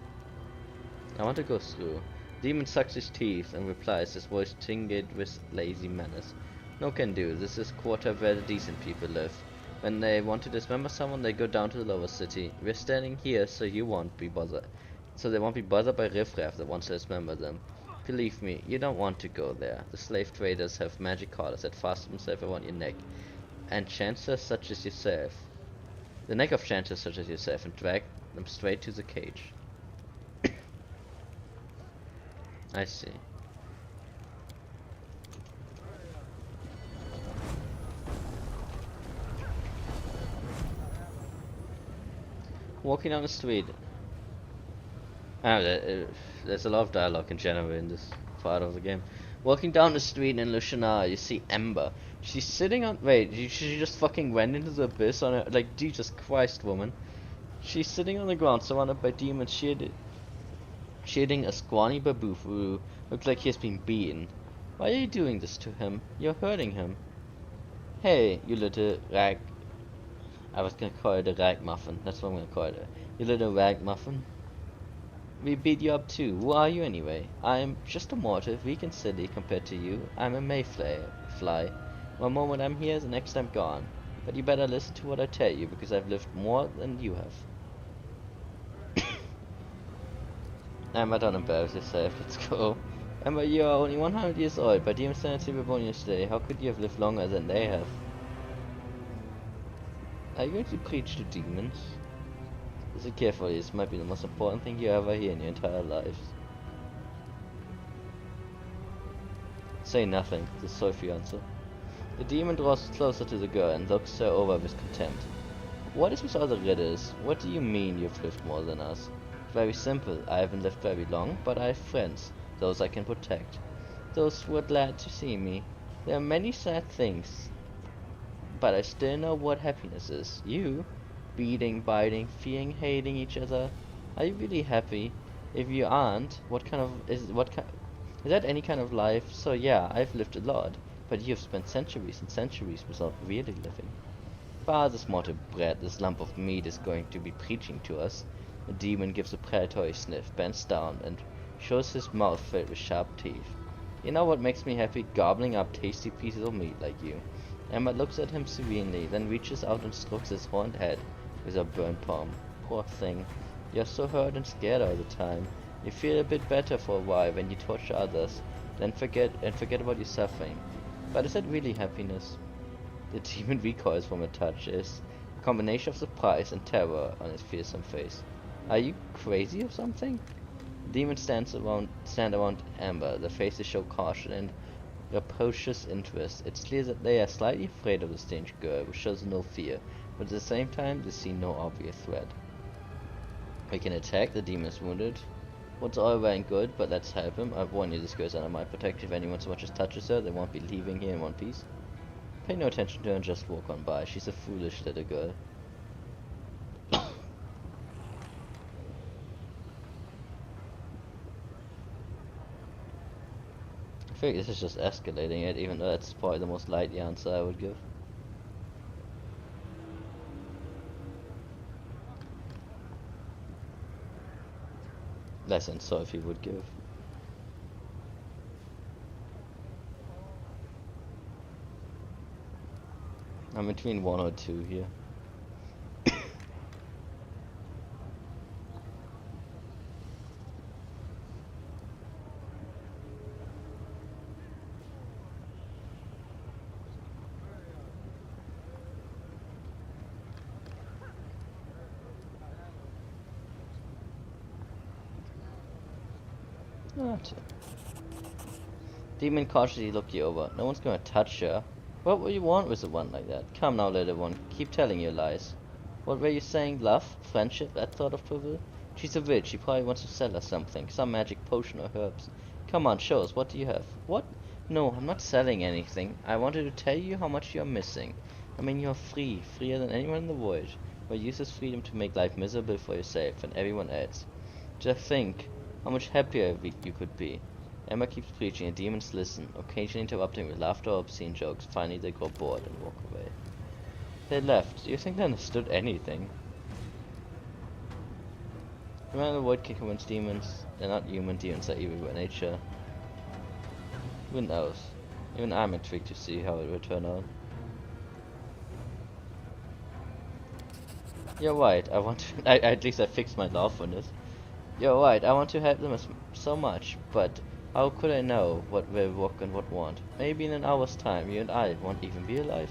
I want to go through. Demon sucks his teeth and replies, his voice tinged with lazy menace. No can do. This is quarter where the decent people live. When they want to dismember someone, they go down to the lower city. We're standing here so you won't be bothered. So they won't be bothered by riffraff that wants to dismember them. Believe me, you don't want to go there. The slave traders have magic collars that fasten themselves around your neck. And chancellors such as yourself. The neck of chancellors such as yourself and drag them straight to the cage. I see. Walking down the street. There's a lot of dialogue in general in this part of the game. Walking down the street in Lushana, you see Ember. She's sitting on. Wait, she just fucking went into the abyss on her. Like, Jesus Christ, woman. She's sitting on the ground, surrounded by demons, shielding a scrawny babu who looks like he has been beaten. Why are you doing this to him? You're hurting him. Hey, you little rag. I was gonna call it a rag muffin. That's what I'm gonna call it. You little rag muffin. We beat you up too. Who are you anyway? I'm just a mortal, weak and silly compared to you. I'm a mayfly. One moment I'm here, the next I'm gone. But you better listen to what I tell you, because I've lived more than you have. Emma, don't embarrass yourself, let's go. Emma, you are only 100 years old, but demon sanity were born yesterday. How could you have lived longer than they have? Are you going to preach to demons? Listen carefully, this might be the most important thing you ever hear in your entire lives. Say nothing, the Sophie answer. The demon draws closer to the girl and looks her over with contempt. What is with all the riddles? What do you mean you've lived more than us? Very simple. I haven't lived very long, but I have friends. Those I can protect. Those who are glad to see me. There are many sad things, but I still know what happiness is. You? Beating, biting, fearing, hating each other. Are you really happy? If you aren't, is that any kind of life? So yeah, I've lived a lot, but you've spent centuries and centuries without really living. This mortal bread, this lump of meat is going to be preaching to us. The demon gives a predatory sniff, bends down, and shows his mouth filled with sharp teeth. You know what makes me happy? Gobbling up tasty pieces of meat like you. Emma looks at him serenely, then reaches out and strokes his horned head with her burnt palm. Poor thing. You're so hurt and scared all the time. You feel a bit better for a while when you torture others, then forget about your suffering. But is that really happiness? The demon recoils from a touch is a combination of surprise and terror on his fearsome face. Are you crazy or something? The demon stand around Amber, their faces show caution and rapacious interest. It's clear that they are slightly afraid of the strange girl, who shows no fear, but at the same time they see no obvious threat. We can attack, the demon is wounded. What's all well and good, but let's help him. I warn you, this girl's under my protection. If anyone so much as touches her, they won't be leaving here in one piece. Pay no attention to her and just walk on by. She's a foolish little girl. I feel like this is just escalating it, even though that's probably the most likely answer I would give. Less than Sophie would give. I'm between 1 or 2 here. Demon cautiously looked you over. No one's gonna touch her. What would you want with a one like that? Come now, little one. Keep telling your lies. What were you saying? Love? Friendship? That sort of approval? She's a witch. She probably wants to sell us something. Some magic potion or herbs. Come on, show us. What do you have? What? No, I'm not selling anything. I wanted to tell you how much you're missing. I mean, you're free. Freer than anyone in the world. But use this freedom to make life miserable for yourself and everyone else. Just think how much happier you could be. Emma keeps preaching and demons listen, occasionally interrupting with laughter or obscene jokes. Finally they grow bored and walk away. They left. Do you think they understood anything? Remember, the void can convince demons. They're not human. Demons are evil by nature. Who knows? Even I'm intrigued to see how it will turn out. You're right. I want to. At least I fixed my love on this. You're right. I want to help them so much, but how could I know what will work and what won't? Maybe in an hour's time, you and I won't even be alive.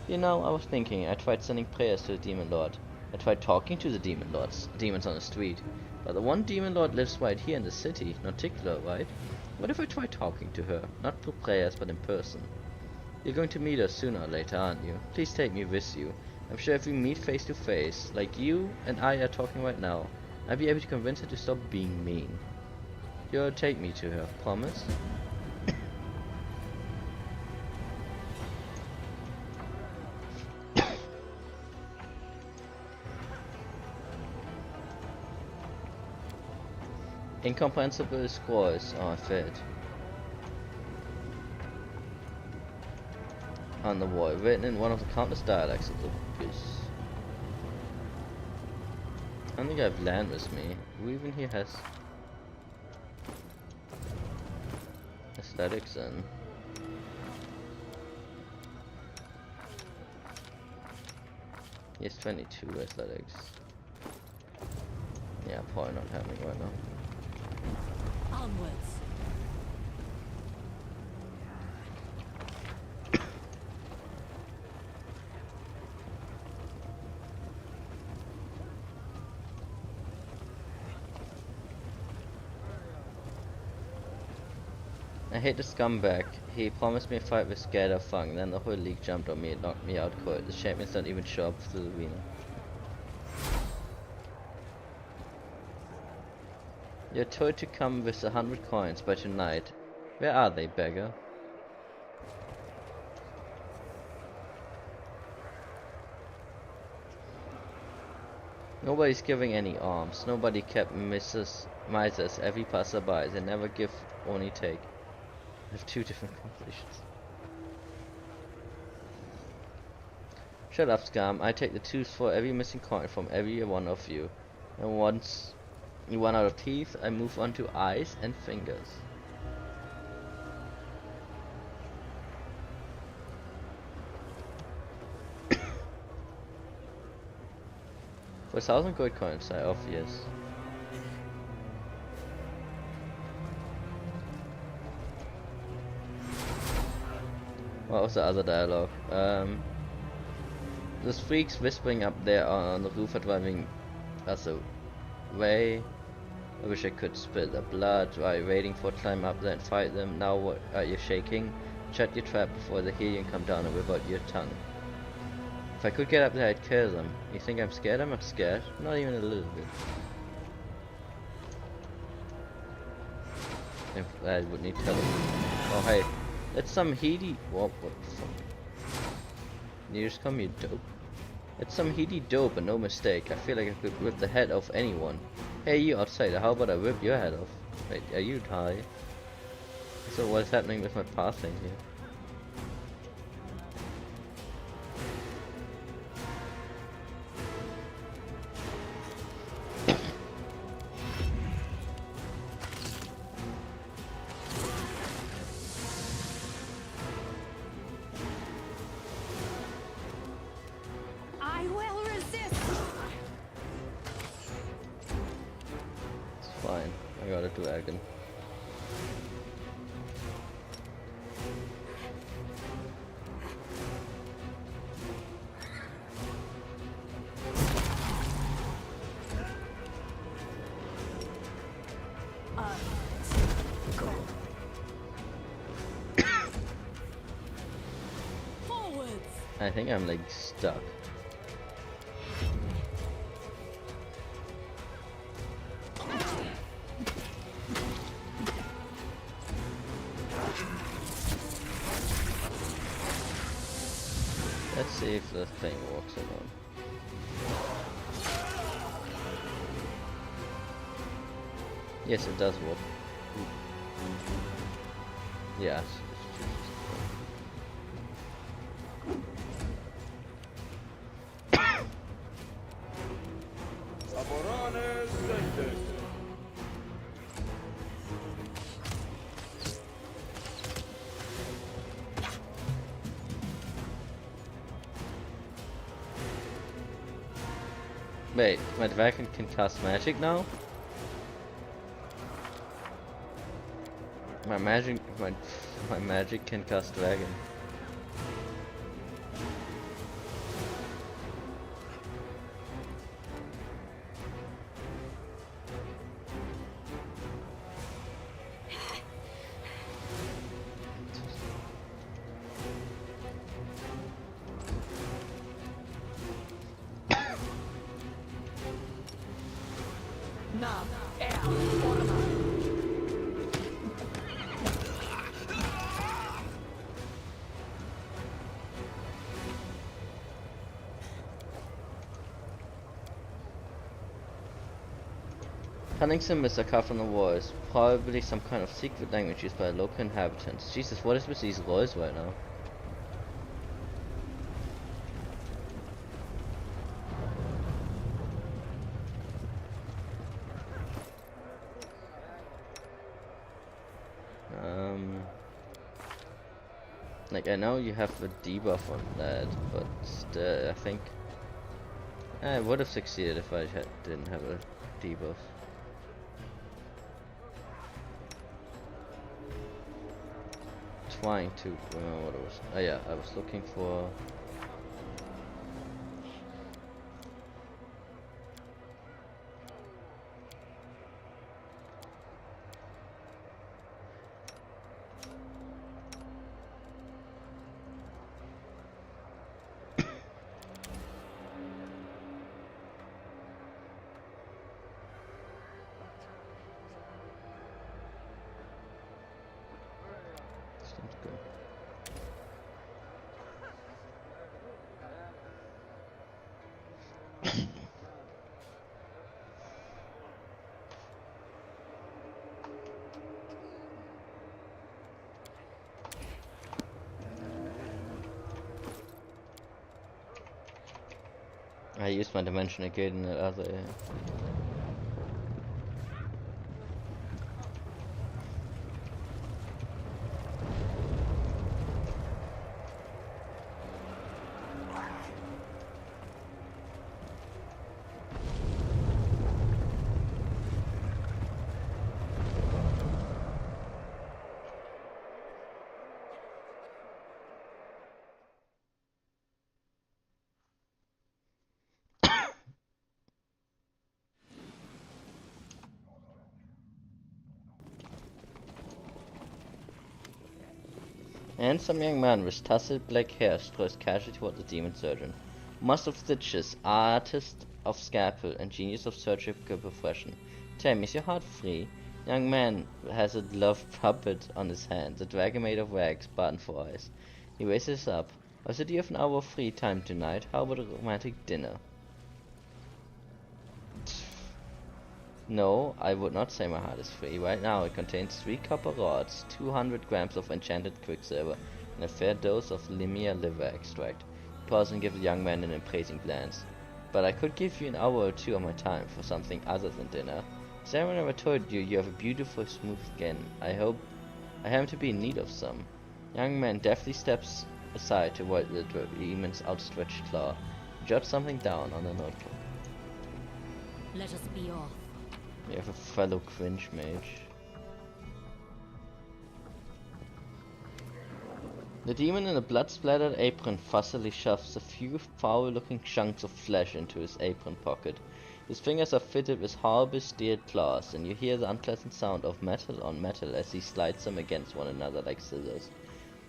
You know, I was thinking. I tried sending prayers to the demon lord. I tried talking to the demons on the street. But the one demon lord lives right here in the city, not Tickler, right? What if I try talking to her? Not through prayers, but in person. You're going to meet her sooner or later, aren't you? Please take me with you. I'm sure if we meet face to face, like you and I are talking right now, I'll be able to convince her to stop being mean. You'll take me to her, promise? Incomprehensible scrolls are fed on the wall, written in one of the countless dialects of the Greece. I don't think I have land with me. Who even here has aesthetics and he has 22 aesthetics. Yeah, probably not having right now. Onwards. I hate the scumbag. He promised me a fight with Scared Fang, then the whole league jumped on me and knocked me out cold. The champions don't even show up to the arena. You're told to come with 100 coins by tonight. Where are they, beggar? Nobody's giving any alms. Nobody kept misses every passerby. They never give, only take. I have 2 different conversations. Shut up, scum. I take the tooth for every missing coin from every one of you. And once you run out of teeth, I move on to eyes and fingers. For 1,000 gold coins, I offer yes. What was the other dialogue? Those freaks whispering up there on the roof are driving us away. I wish I could spill the blood while waiting for climb up there and fight them. Now what are you shaking? Shut your trap before the helium come down and whip out your tongue. If I could get up there, I'd kill them. You think I'm scared? I'm not scared. Not even a little bit. If I would need telling. Oh hey, that's some heady. What the fuck? You just call me dope? It's some heady dope and no mistake. I feel like I could rip the head off anyone. Hey you outsider, how about I rip your head off? Wait, are you high? So what's happening with my pathing here? I will resist. It's fine. I got a dragon. Forwards. I think I'm like stuck. Let's see if the thing works or not. Yes, it does work. Yes. Wait, my dragon can cast magic now? My magic can cast dragon. Now, Hunting symbols are carved on the walls, probably some kind of secret language used by local inhabitants. Jesus, what is with these walls right now? Like I know you have a debuff on that, but still, I think I would have succeeded if I didn't have a debuff. Trying to remember what it was. Oh yeah, I was looking for. Seems good. I used my dimension again in the other. A handsome young man with tousled black hair strolls casually toward the demon surgeon. Master of stitches, artist of scalpel, and genius of surgical profession. Tell me, is your heart free? Young man has a gloved puppet on his hand, the dragon made of wax, button for eyes. He raises up. Also, do you have an hour of free time tonight? How about a romantic dinner? No, I would not say my heart is free. Right now it contains 3 copper rods, 200 grams of enchanted quicksilver, and a fair dose of Limia liver extract. Pause and give the young man an appraising glance. But I could give you an hour or 2 of my time for something other than dinner. Has anyone ever told you you have a beautiful smooth skin? I happen to be in need of some. Young man deftly steps aside to avoid the demon's outstretched claw. Jot something down on a notebook. Let us be off. We have a fellow cringe mage. The demon in a blood-splattered apron fussily shoves a few foul-looking chunks of flesh into his apron pocket. His fingers are fitted with horrible steeled claws, and you hear the unpleasant sound of metal on metal as he slides them against one another like scissors.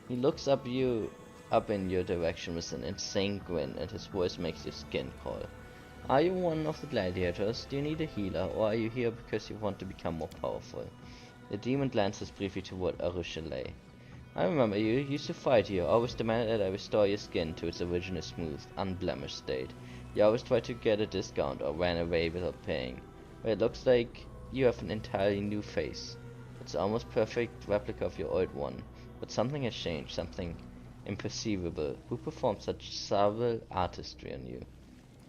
He looks up in your direction with an insane grin, and his voice makes your skin crawl. Are you one of the gladiators? Do you need a healer, or are you here because you want to become more powerful? The demon glances briefly toward Arushalay. I remember you used to fight here, always demanded that I restore your skin to its original smooth, unblemished state. You always tried to get a discount or ran away without paying. But it looks like you have an entirely new face. It's an almost perfect replica of your old one. But something has changed, something imperceivable. Who performed such subtle artistry on you?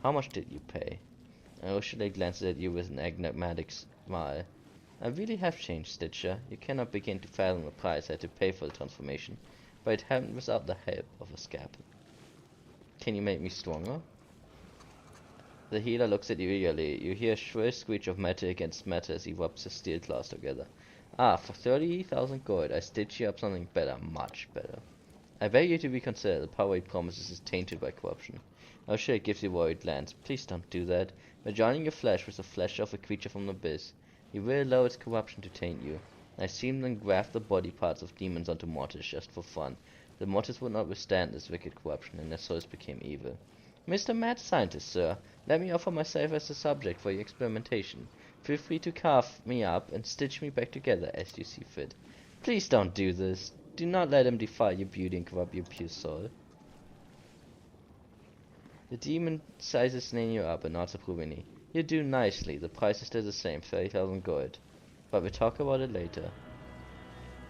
How much did you pay? Arushalay glances at you with an enigmatic smile. I really have changed, Stitcher. You cannot begin to fathom the price I had to pay for the transformation, but it happened without the help of a scalpel. Can you make me stronger? The healer looks at you eagerly. You hear a shrill screech of metal against metal as he rubs his steel claws together. Ah, for 30,000 gold, I stitch you up something better, much better. I beg you to reconsider. The power he promises is tainted by corruption. Arushalay gives you a worried glance. Please don't do that. By joining your flesh with the flesh of a creature from the abyss, you will allow its corruption to taint you. I seen them graft the body parts of demons onto mortals just for fun. The mortals would not withstand this wicked corruption, and their souls became evil. Mr. Mad Scientist, sir, let me offer myself as a subject for your experimentation. Feel free to carve me up and stitch me back together as you see fit. Please don't do this. Do not let him defile your beauty and corrupt your pure soul. The demon sizes you up and nods approvingly. You do nicely. The price is still the same, 30,000 gold. But we'll talk about it later.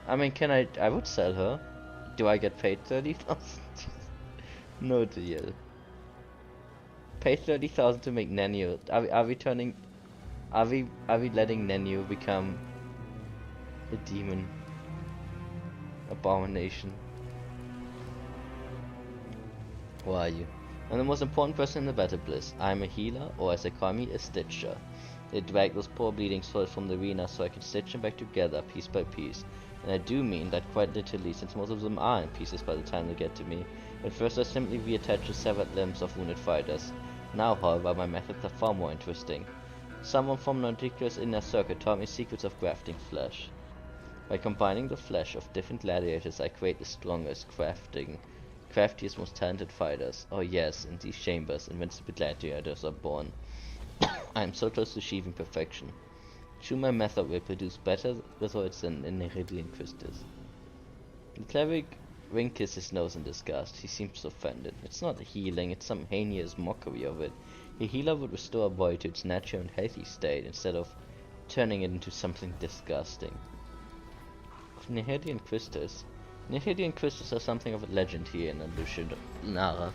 I mean, I would sell her. Do I get paid 30,000? No deal. Pay 30,000 to make Nenio. Are we letting Nenio become a demon abomination? Who are you? I'm the most important person in the battle, Bliss. I'm a healer, or as they call me, a stitcher. They drag those poor bleeding souls from the arena so I can stitch them back together, piece by piece. And I do mean that quite literally, since most of them are in pieces by the time they get to me. At first I simply reattach the severed limbs of wounded fighters. Now, however, my methods are far more interesting. Someone from Nordicus inner circle taught me secrets of grafting flesh. By combining the flesh of different gladiators, I create the strongest, craftiest, most talented fighters. Oh yes, in these chambers, invincible gladiators are born. I am so close to achieving perfection. True, my method will produce better results than in Iridian crystals. The cleric wrinkles his nose in disgust. He seems offended. It's not healing, it's some heinous mockery of it. A healer would restore a body to its natural and healthy state instead of turning it into something disgusting. Nihilian crystals. Nihilian crystals are something of a legend here in Alushinara.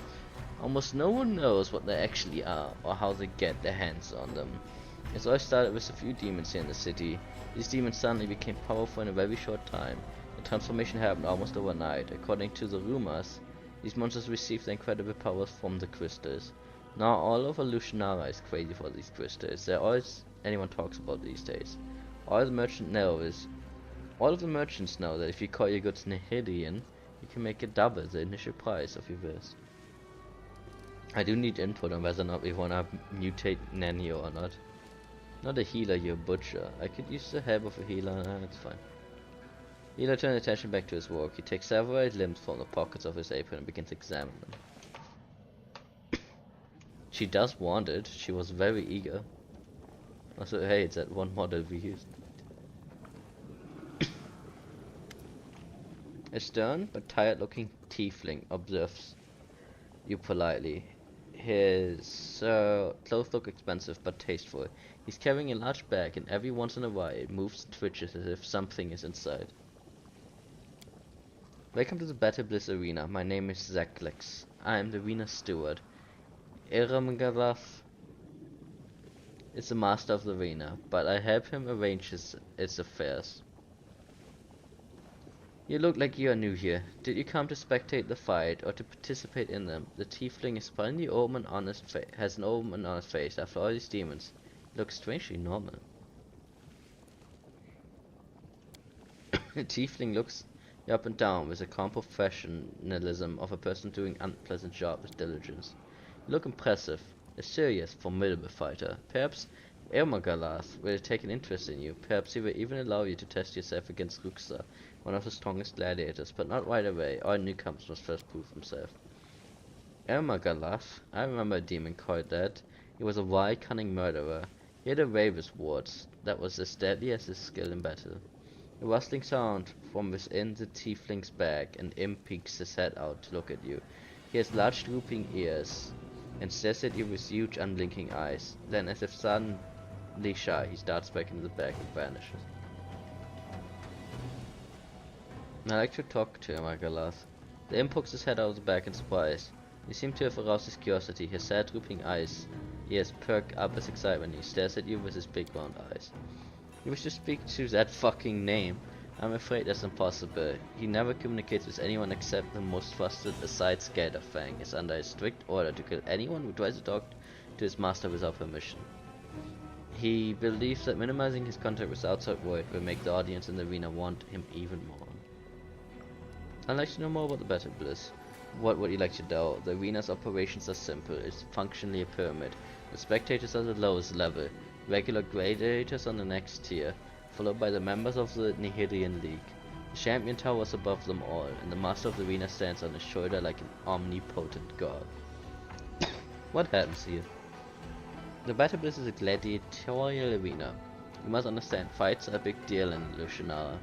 Almost no one knows what they actually are or how they get their hands on them. It all started with a few demons here in the city. These demons suddenly became powerful in a very short time. The transformation happened almost overnight. According to the rumors, these monsters received their incredible powers from the crystals. Now all over Lushinara is crazy for these crystals. They're all anyone talks about these days. All of the merchants know that if you call your goods Nihilian, you can make it double the initial price of your wares. I do need input on whether or not we wanna mutate Nanio or not. Not a healer, you're a butcher. I could use the help of a healer, that's fine. Healer turns attention back to his work. He takes several limbs from the pockets of his apron and begins to examine them. She does want it. She was very eager. Also, hey, it's that one model we used. A stern but tired-looking tiefling observes you politely. His clothes look expensive but tasteful. He's carrying a large bag, and every once in a while it moves and twitches as if something is inside. Welcome to the Battle Bliss Arena. My name is Zaklex. I am the arena steward. Iramgalaf is the master of the arena, but I help him arrange its affairs. You look like you are new here. Did you come to spectate the fight or to participate in them? The tiefling is finally open and honest has an open and honest face. After all these demons, he looks strangely normal. The tiefling looks you up and down with the calm professionalism of a person doing an unpleasant job with diligence. You look impressive, a serious, formidable fighter. Perhaps Ermagalath will take an interest in you. Perhaps he will even allow you to test yourself against Ruxa, one of the strongest gladiators, but not right away. All newcomers must first prove themselves. Ermagalath, I remember a demon called that. He was a wild, cunning murderer. He had a way with words that was as deadly as his skill in battle. A rustling sound from within the tiefling's bag, and Imp peeks his head out to look at you. He has large drooping ears and stares at you with huge unblinking eyes. Then, as if suddenly shy, he starts back into the bag and vanishes. I like to talk to him, Agalath. The imp pokes his head out of the bag in surprise. You seem to have aroused his curiosity. His sad drooping eyes, ears perk up with excitement. He stares at you with his big round eyes. You wish to speak to that fucking name? I'm afraid that's impossible. He never communicates with anyone except the most trusted, aside Scatterfang is under a strict order to kill anyone who tries to talk to his master without permission. He believes that minimizing his contact with the outside world will make the audience in the arena want him even more. I'd like to know more about the Battle Bliss. What would you like to know? The arena's operations are simple. It's functionally a pyramid. The spectators are the lowest level. Regular gladiators on the next tier, followed by the members of the Nihirian League. The champion towers above them all, and the master of the arena stands on his shoulder like an omnipotent god. What happens here? The Battle Bliss is a gladiatorial arena. You must understand, fights are a big deal in Lucianara.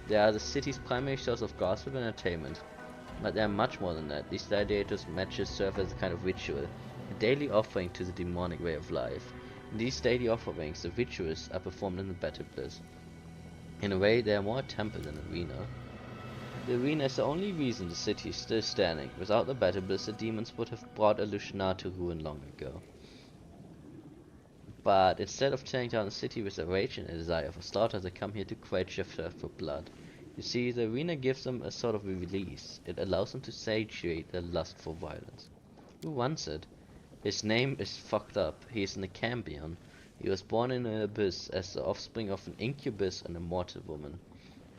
They are the city's primary source of gossip and entertainment. But they are much more than that. These gladiators' matches serve as a kind of ritual, a daily offering to the demonic way of life. In these daily offerings, the rituals are performed in the Battle Bliss. In a way, they are more a temple than an arena. The arena is the only reason the city is still standing. Without the Battle Bliss, the demons would have brought Lucianara to ruin long ago. But instead of tearing down the city with a rage and a desire for slaughter, they come here to quench their thirst for blood. You see, the arena gives them a sort of release. It allows them to satiate their lust for violence. Who wants it? His name is fucked up. He is an Acambion. He was born in an abyss as the offspring of an incubus and a mortal woman.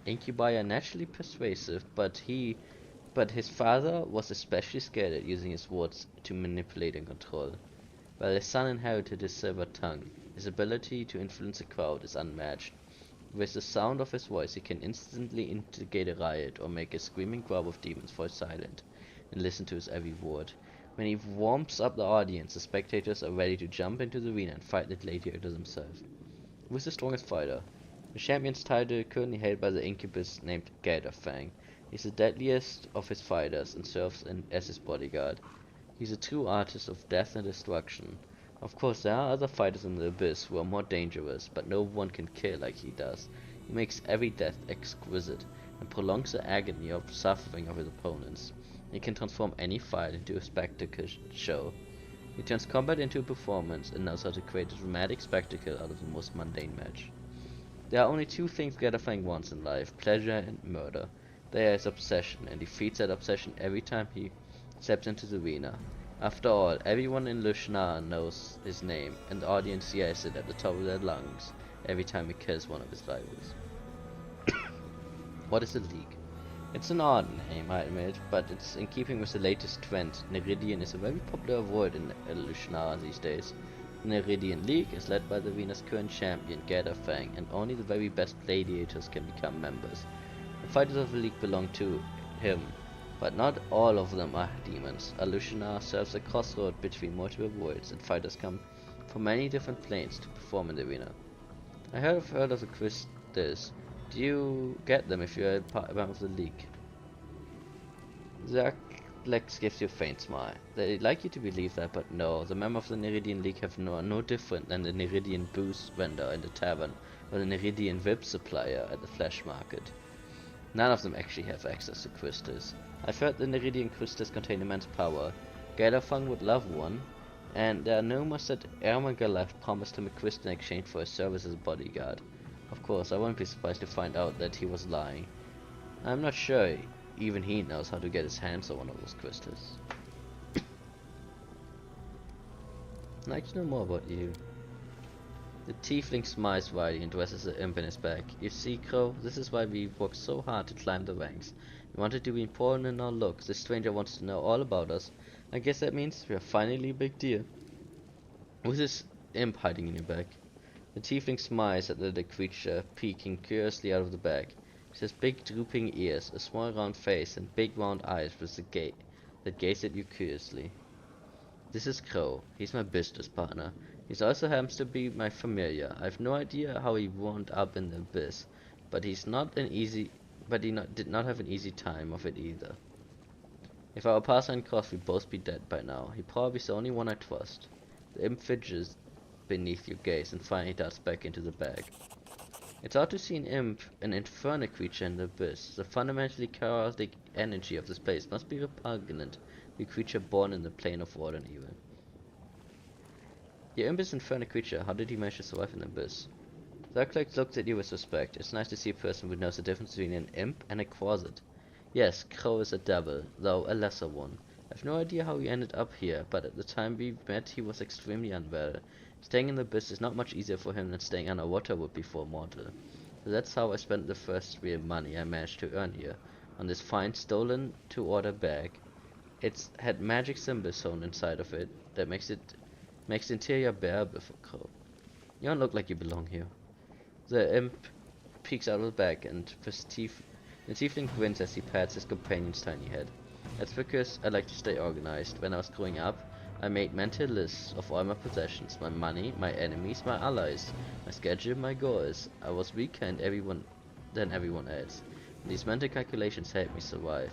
Incubi are naturally persuasive, but his father was especially scared at using his words to manipulate and control. While his son inherited his silver tongue, his ability to influence a crowd is unmatched. With the sound of his voice, he can instantly instigate a riot or make a screaming crowd of demons fall silent and listen to his every word. When he warms up the audience, the spectators are ready to jump into the arena and fight the gladiator themselves. Who is the strongest fighter? The champion's title currently held by the incubus named Gelderfang. He's the deadliest of his fighters and serves as his bodyguard. He's a true artist of death and destruction. Of course, there are other fighters in the abyss who are more dangerous, but no one can kill like he does. He makes every death exquisite and prolongs the agony of suffering of his opponents. He can transform any fight into a spectacle show. He turns combat into a performance and knows how to create a dramatic spectacle out of the most mundane match. There are only two things Gelderfang wants in life, pleasure and murder. They are his obsession, and he feeds that obsession every time he steps into the arena. After all, everyone in Lucianara knows his name, and the audience yells it at the top of their lungs every time he kills one of his rivals. What is the League? It's an odd name, I admit, but it's in keeping with the latest trend. Neridian is a very popular word in Lucianara these days. The Neridian League is led by the arena's current champion, Gelderfang, and only the very best gladiators can become members. The fighters of the League belong to him, but not all of them are demons. Alushina serves a crossroad between multiple worlds, and fighters come from many different planes to perform in the arena. I have heard of the crystals. Do you get them if you're a member of the League? Lex gives you a faint smile. They'd like you to believe that, but no. The members of the Neridian League have no different than the Neridian booze vendor in the tavern, or the Neridian VIP supplier at the flesh market. None of them actually have access to crystals. I've heard the Neridian crystals contain immense power. Galafang would love one, and there are rumors that Ermengareth promised him a crystal in exchange for his service as a bodyguard. Of course, I won't be surprised to find out that he was lying. I'm not sure even he knows how to get his hands on one of those crystals. I'd like to know more about you. The tiefling smiles widely and dresses the imp in his back. You see, Crow, this is why we worked so hard to climb the ranks. We wanted to be important in our looks. This stranger wants to know all about us. I guess that means we are finally a big deal. Who's this imp hiding in your back? The tiefling smiles at the creature peeking curiously out of the bag. It has big drooping ears, a small round face, and big round eyes with that gaze at you curiously. This is Crow. He's my business partner. He also happens to be my familiar. I've no idea how he wound up in the abyss, but did not have an easy time of it either. If our paths hadn't crossed, we'd both be dead by now. He probably is the only one I trust. The imp fidgets beneath your gaze and finally darts back into the bag. It's odd to see an infernal creature in the abyss. The fundamentally chaotic energy of this place must be repugnant to a creature born in the plane of water and evil. Your imp is an infernal creature. How did he manage to survive in the abyss? The clerk looks at you with respect. It's nice to see a person who knows the difference between an imp and a closet. Yes, Crow is a devil, though a lesser one. I've no idea how he ended up here, but at the time we met he was extremely unwell. Staying in the abyss is not much easier for him than staying underwater would be for a mortal. So that's how I spent the first real money I managed to earn here, on this fine stolen to order bag. It's had magic symbols sewn inside of it that makes the interior bearable for Crow. You don't look like you belong here. The imp peeks out of the bag and the tiefling grins as he pats his companion's tiny head. That's because I like to stay organized. When I was growing up, I made mental lists of all my possessions, my money, my enemies, my allies, my schedule, my goals. I was weaker than everyone else. These mental calculations helped me survive.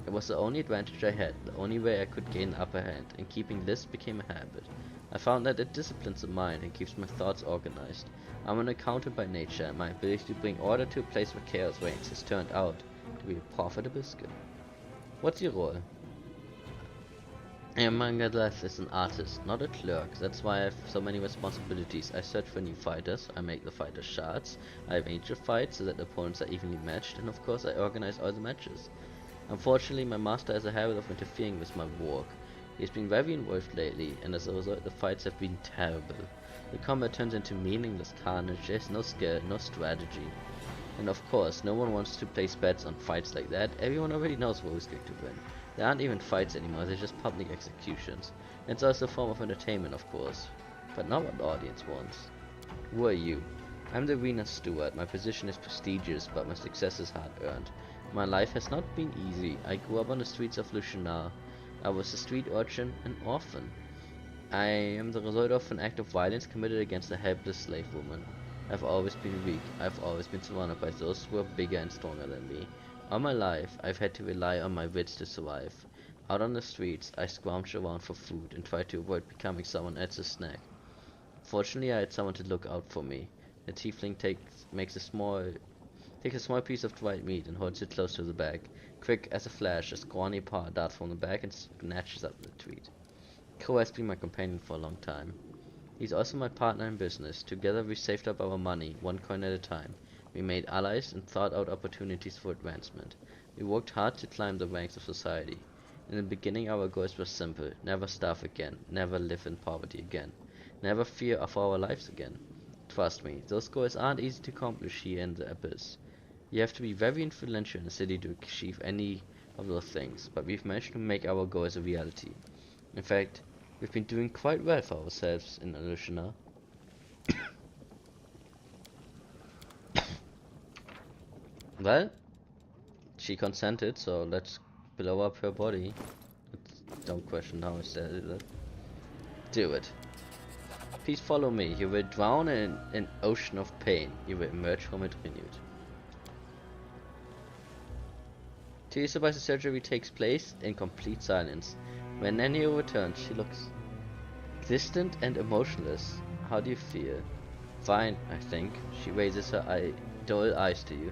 It was the only advantage I had, the only way I could gain the upper hand, and keeping lists became a habit. I found that it disciplines the mind and keeps my thoughts organized. I'm an accountant by nature, and my ability to bring order to a place where chaos reigns has turned out to be a profitable skill. What's your role? Ermengareth is an artist, not a clerk. That's why I have so many responsibilities. I search for new fighters, I make the fighters shards, I arrange the fights so that the opponents are evenly matched, and of course I organize all the matches. Unfortunately, my master has a habit of interfering with my work. He's been very involved lately, and as a result the fights have been terrible. The combat turns into meaningless carnage, there's no skill, no strategy. And of course, no one wants to place bets on fights like that. Everyone already knows who's going to win. There aren't even fights anymore, they're just public executions. It's also a form of entertainment, of course, but not what the audience wants. Who are you? I'm the arena steward. My position is prestigious, but my success is hard-earned. My life has not been easy. I grew up on the streets of Lushnar. I was a street urchin, an orphan. I am the result of an act of violence committed against a helpless slave woman. I've always been weak. I've always been surrounded by those who are bigger and stronger than me. All my life, I've had to rely on my wits to survive. Out on the streets, I scrounged around for food and tried to avoid becoming someone else's snack. Fortunately, I had someone to look out for me. The tiefling takes a small piece of dried meat and holds it close to the bag. Quick as a flash, a scrawny paw darts from the bag and snatches up the treat. Crow has been my companion for a long time. He's also my partner in business. Together we saved up our money, one coin at a time. We made allies and thought out opportunities for advancement. We worked hard to climb the ranks of society. In the beginning our goals were simple. Never starve again. Never live in poverty again. Never fear for our lives again. Trust me, those goals aren't easy to accomplish here in the abyss. You have to be very influential in the city to achieve any of those things, but we've managed to make our goals a reality. In fact, we've been doing quite well for ourselves in Alushina. Well, she consented, so let's blow up her body. Don't question how I said it. Do it. Please follow me. You will drown in an ocean of pain. You will emerge from it renewed. 2 years after the surgery takes place in complete silence. When Nanny returns, she looks distant and emotionless. How do you feel? Fine, I think. She raises her dull eyes to you.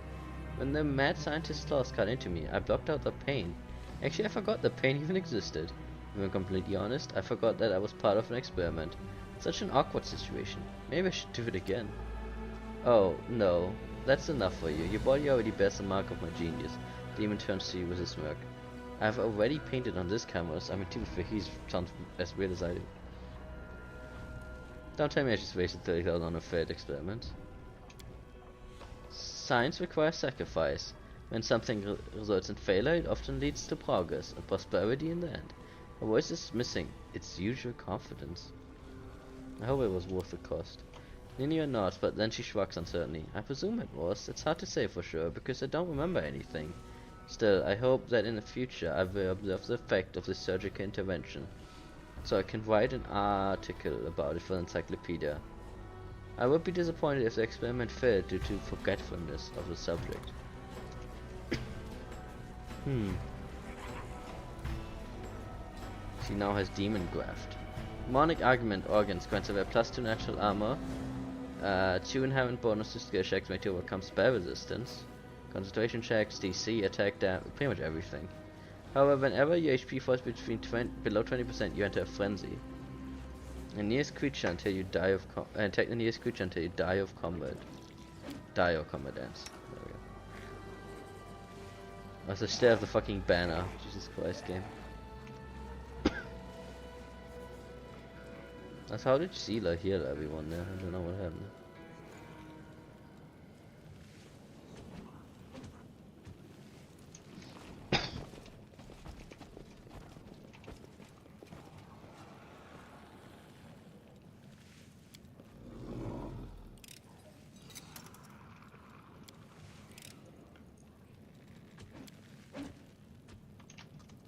When the mad scientist claws cut into me, I blocked out the pain. Actually, I forgot the pain even existed. If I'm completely honest, I forgot that I was part of an experiment. Such an awkward situation. Maybe I should do it again. Oh, no. That's enough for you. Your body already bears the mark of my genius. Demon turns to you with a smirk. I've already painted on this canvas. I mean, to be fair, he sounds as weird as I do. Don't tell me I just wasted 30,000 on a failed experiment. Science requires sacrifice. When something results in failure, it often leads to progress and prosperity in the end. Her voice is missing its usual confidence. I hope it was worth the cost. Nina nods, but then she shrugs uncertainly. I presume it was. It's hard to say for sure, because I don't remember anything. Still, I hope that in the future I will observe the effect of this surgical intervention, so I can write an article about it for the encyclopedia. I would be disappointed if the experiment failed due to forgetfulness of the subject. She now has demon graft. Demonic argument organs grants away +2 natural armor, 2 inherent bonus to skill checks made to overcome spell resistance, concentration checks, DC, attack damage, pretty much everything. However, whenever your HP falls below 20%, you enter a frenzy. The nearest creature until you die of attack the nearest creature until you die of combat. Die or combat ends. There we go. Also, stare at the fucking banner. Jesus Christ, game. That's how did Sheila heal everyone there? I don't know what happened.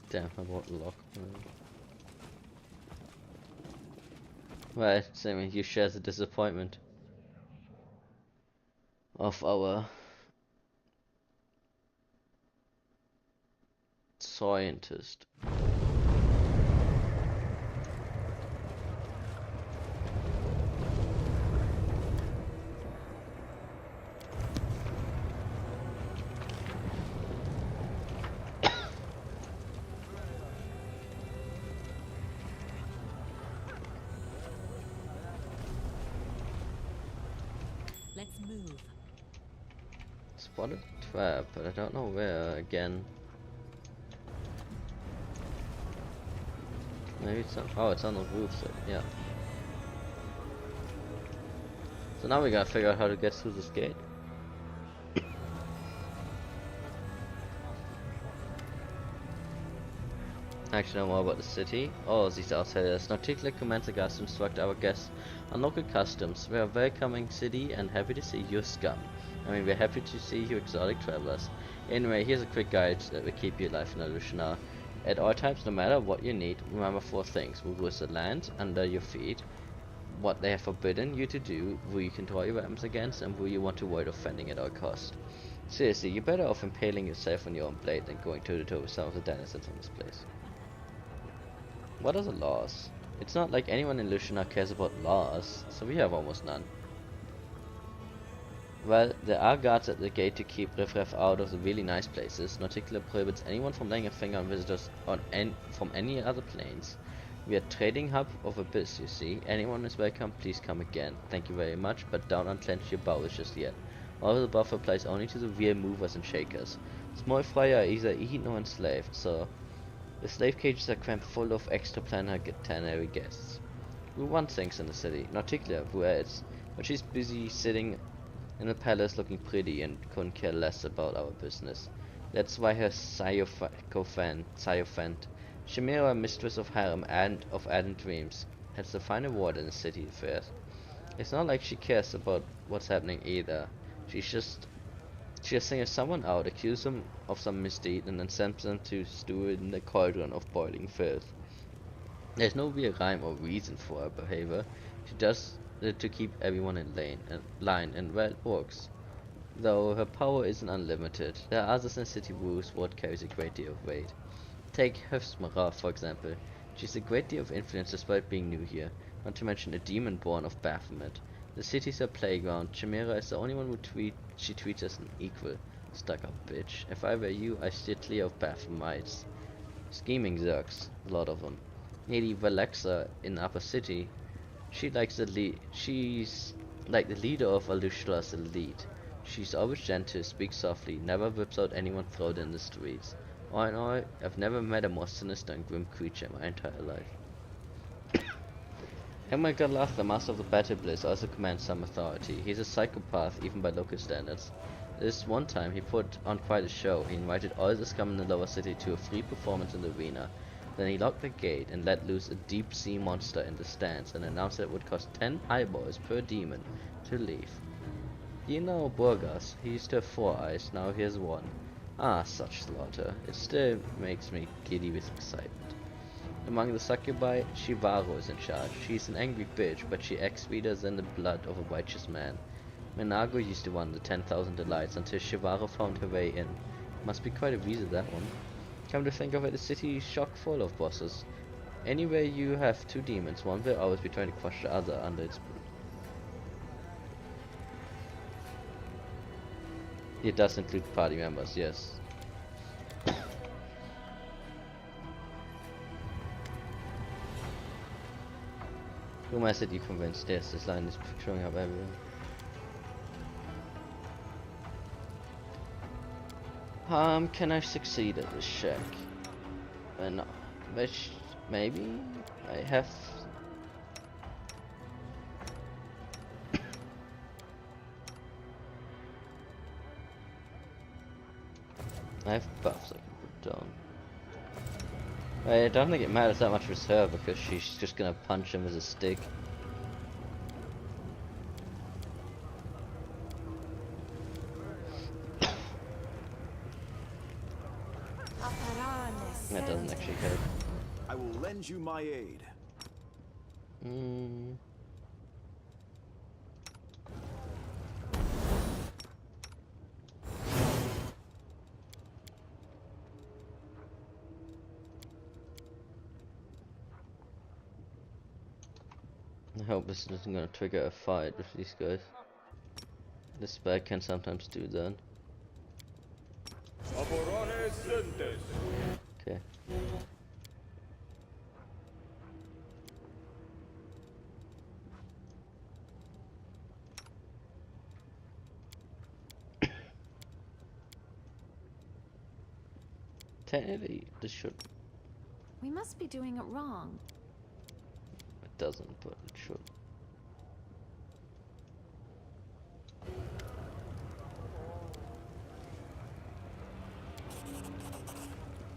Damn, I bought the lock. Right, Sammy, you share the disappointment of our scientist. Let's move. Spotted trap, but I don't know where again. Maybe it's on. Oh, it's on the roof. So yeah. So now we gotta figure out how to get through this gate. Actually know more about the city. All these outsiders particularly commands the guards to instruct our guests on local customs. We are a welcoming city and happy to see you scum. I mean, we're happy to see you exotic travelers. Anyway, here's a quick guide that will keep you alive in Alushnar. At all times, no matter what you need, remember 4 things. Who rules the land under your feet, what they have forbidden you to do, who you can draw your weapons against, and who you want to avoid offending at all costs. Seriously, you're better off impaling yourself on your own blade than going toe to toe with some of the denizens of this place. What are the laws? It's not like anyone in Lushnar cares about laws, so we have almost none. Well, there are guards at the gate to keep riffraff out of the really nice places. Particular prohibits anyone from laying a finger on visitors from any other planes. We are trading hub of abyss, you see. Anyone is welcome, please come again. Thank you very much, but don't unclench your bowels just yet. All the buff applies only to the real movers and shakers. Small fry are either eaten or enslaved, so the slave cages are crammed full of extraordinary guests. We want things in the city, not particularly Vuez, but she's busy sitting in the palace looking pretty and couldn't care less about our business. That's why her Sycophant, Chimera, mistress of harem and of ardent dreams, has the final word in the city affairs. It's not like she cares about what's happening either. She's She'll single someone out, accuse them of some misdeed, and then send them to stew in the cauldron of boiling filth. There's no real rhyme or reason for her behavior. She does it to keep everyone in line, and well, it works. Though her power isn't unlimited, there are others in city rules what carries a great deal of weight. Take Hefsmara, for example. She's a great deal of influence despite being new here, not to mention a demon born of Baphomet. The city's her playground. Chimera is the only one she treats as an equal. Stuck up bitch. If I were you, I'd steer clear of Baphomets. Scheming Zergs, a lot of them. Lady Valexa in Upper City. She's like the leader of Alushla's elite. She's always gentle, speaks softly, never whips out anyone thrown in the streets. All in all, I've never met a more sinister and grim creature in my entire life. Emma Galaf, the master of the Battle Bliss, also commands some authority. He's a psychopath, even by local standards. This one time, he put on quite a show. He invited all the scum in the lower city to a free performance in the arena. Then he locked the gate and let loose a deep-sea monster in the stands and announced that it would cost 10 eyeballs per demon to leave. You know Burgas, he used to have 4 eyes, now he has 1. Ah, such slaughter. It still makes me giddy with excitement. Among the succubi, Shivaro is in charge. She's an angry bitch, but she acts sweeter than the blood of a righteous man. Menago used to run the 10,000 delights until Shivaro found her way in. Must be quite a visa, that one. Come to think of it, the city is chock full of bosses. Anywhere you have 2 demons, one will always be trying to crush the other under its boot. It does include party members, yes. Whom has it you convinced? Yes, this line is showing up everywhere. Can I succeed at this check? No. Which, maybe? I have... I have buffs I can put down. I don't think it matters that much with her because she's just gonna punch him with a stick. That doesn't actually help. I will lend you my aid. I hope this isn't gonna trigger a fight with these guys. This spell can sometimes do that. Okay. Technically, this should. We must be doing it wrong. It doesn't, but it should.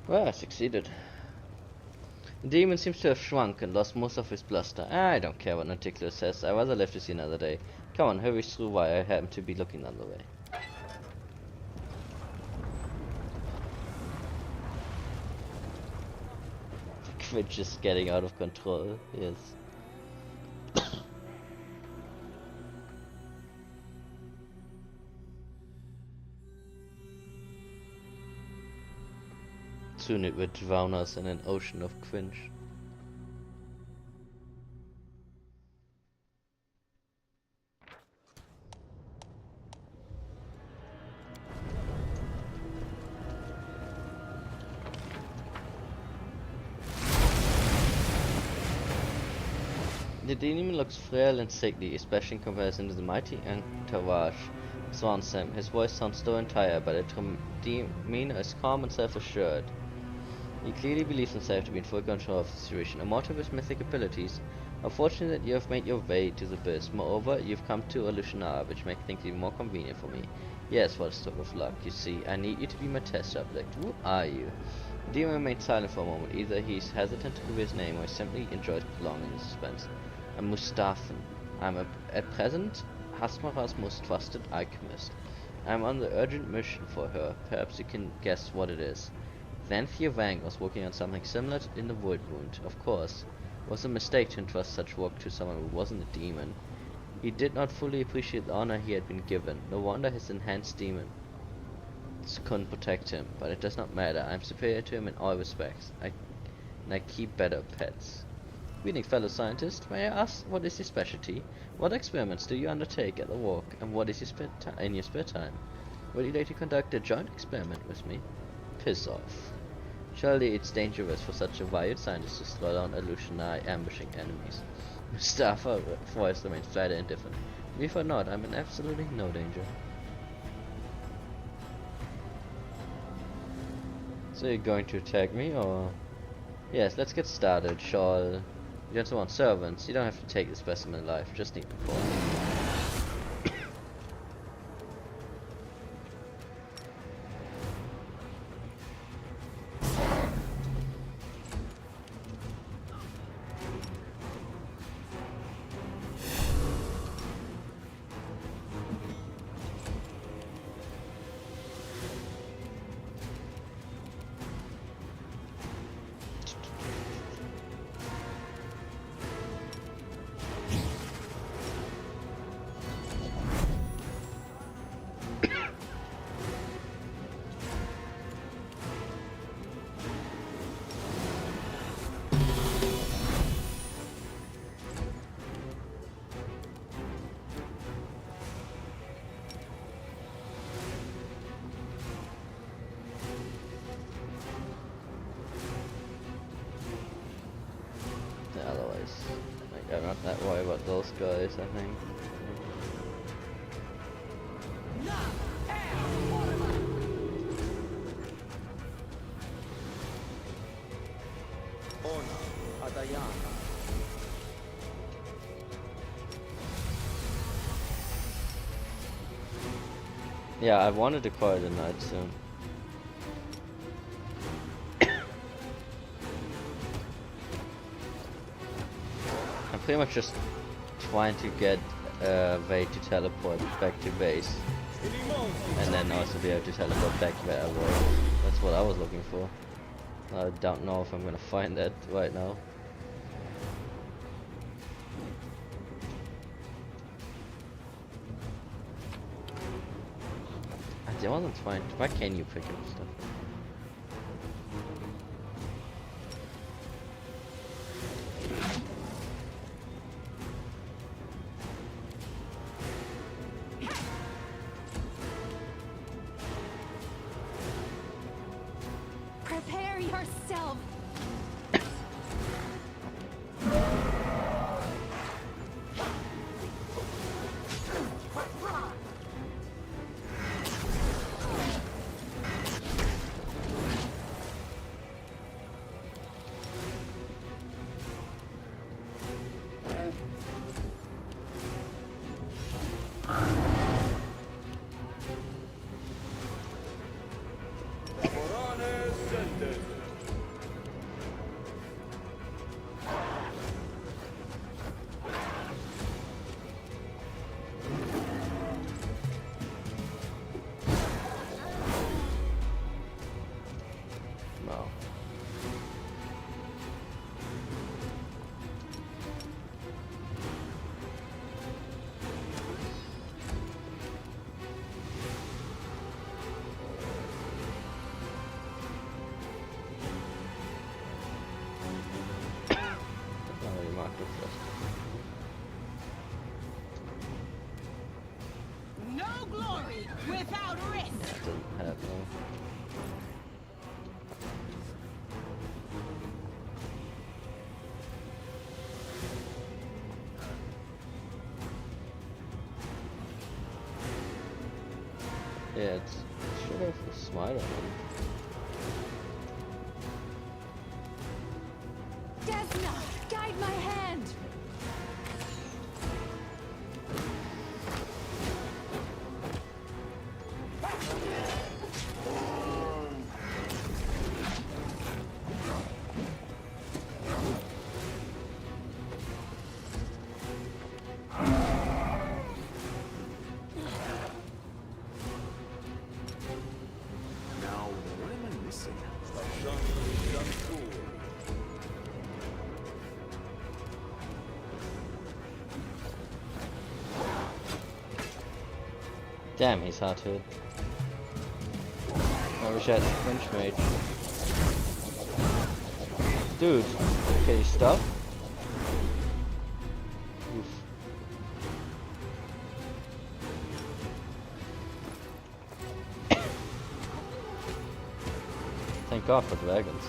Well, I succeeded. The demon seems to have shrunk and lost most of his bluster. I don't care what Naticulus says. I'd rather live to see another day. Come on, hurry through while I happen to be looking the other way. The cringe is getting out of control. Yes. Soon it would drown us in an ocean of cringe. The demon looks frail and sickly, especially in comparison to the mighty entourage surrounds him. His voice sounds slow and tired, but the demeanor is calm and self-assured. He clearly believes himself to be in full control of the situation. A mortal with mythic abilities. Unfortunate that you have made your way to the abyss. Moreover, you've come to Alushanara, which makes things even more convenient for me. Yes, what a stroke of luck. You see, I need you to be my test subject. Who are you? The demon remained silent for a moment. Either he's hesitant to give his name, or he simply enjoys prolonging the suspense. I'm Mustafan. I'm at present Hasmara's most trusted alchemist. I'm on the urgent mission for her. Perhaps you can guess what it is. Vanthia Wang was working on something similar in the Void Wound. Of course, it was a mistake to entrust such work to someone who wasn't a demon. He did not fully appreciate the honor he had been given. No wonder his enhanced demon couldn't protect him, but it does not matter. I'm superior to him in all respects. I keep better pets. Greetings, fellow scientist. May I ask, what is your specialty? What experiments do you undertake at the walk, and what is your in your spare time? Would you like to conduct a joint experiment with me? Piss off. Surely it's dangerous for such a wild scientist to throw down illusionary ambushing enemies. Mustafa voice remains flat and indifferent. Me for not, I'm in absolutely no danger. So you're going to attack me, or? Yes, let's get started, Shawl. You just want servants. You don't have to take the specimen alive, just need the core. Otherwise, like, I'm not that worried about those guys, I think. Yeah, I wanted to call it a night soon. I'm pretty much just trying to get a way to teleport back to base, and then also be able to teleport back where I was. That's what I was looking for. I don't know if I'm gonna find that right now. I wasn't fine. Why can you pick up stuff? Prepare yourself. No. No glory without risk. Yeah, it doesn't have no. Yeah, it should have a smite on him. Desna, guide my hand. Damn, he's hard to hit. I wish I had a flinch mage. Dude, okay, stop. Oof. Thank God for dragons.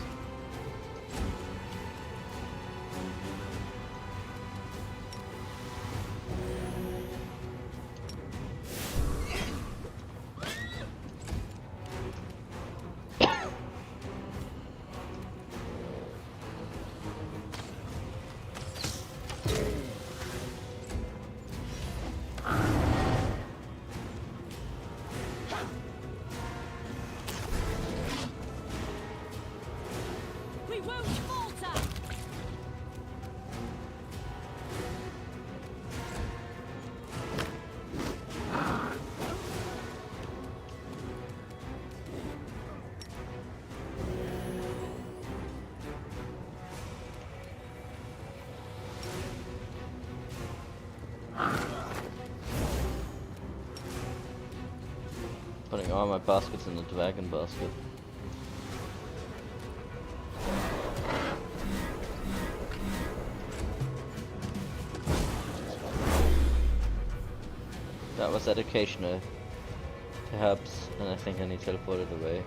We won't falter! Putting all my baskets in the dragon basket. That was educational, perhaps, and I think he teleported away.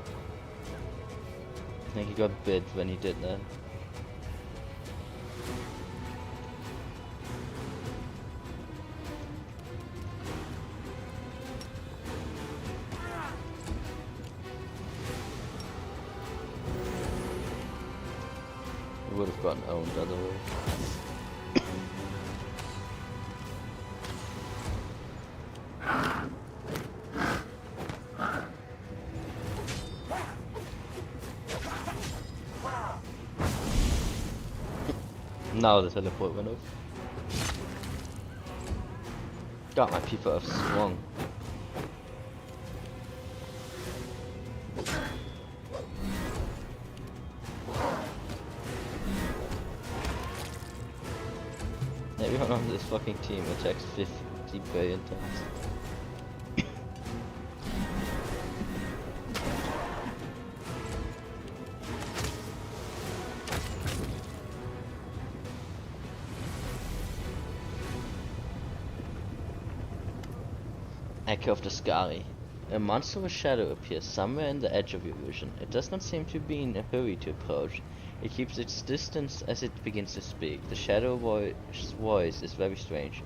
I think he got bit when he did that. He would have gotten owned otherwise. Now the teleport went off. Got my people have swung. Everyone on this fucking team attacks 50 billion times. Echo of the Skari. A monstrous shadow appears somewhere in the edge of your vision. It does not seem to be in a hurry to approach. It keeps its distance as it begins to speak. The shadow voice is very strange.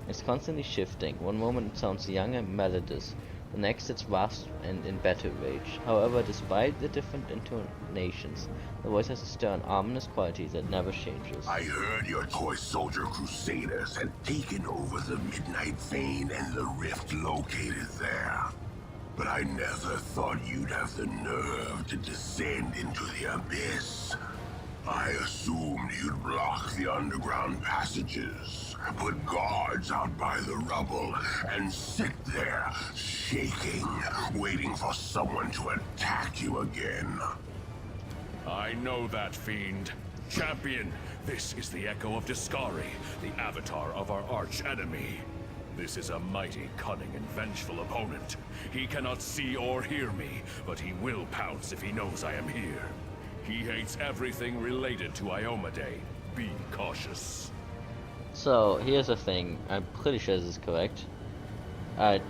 It's constantly shifting. One moment it sounds young and melodious. The next it's vast and in battle rage. However, despite the different intonations, the voice has a stern, ominous quality that never changes. I heard your toy soldier crusaders had taken over the Midnight Fane and the rift located there. But I never thought you'd have the nerve to descend into the abyss. I assumed you'd block the underground passages, put guards out by the rubble, and sit there, shaking, waiting for someone to attack you again. I know that, fiend. Champion, this is the Echo of Discari, the avatar of our arch-enemy. This is a mighty, cunning, and vengeful opponent. He cannot see or hear me, but he will pounce if he knows I am here. He hates everything related to Iomedae. Be cautious. So, here's the thing. I'm pretty sure this is correct. I'm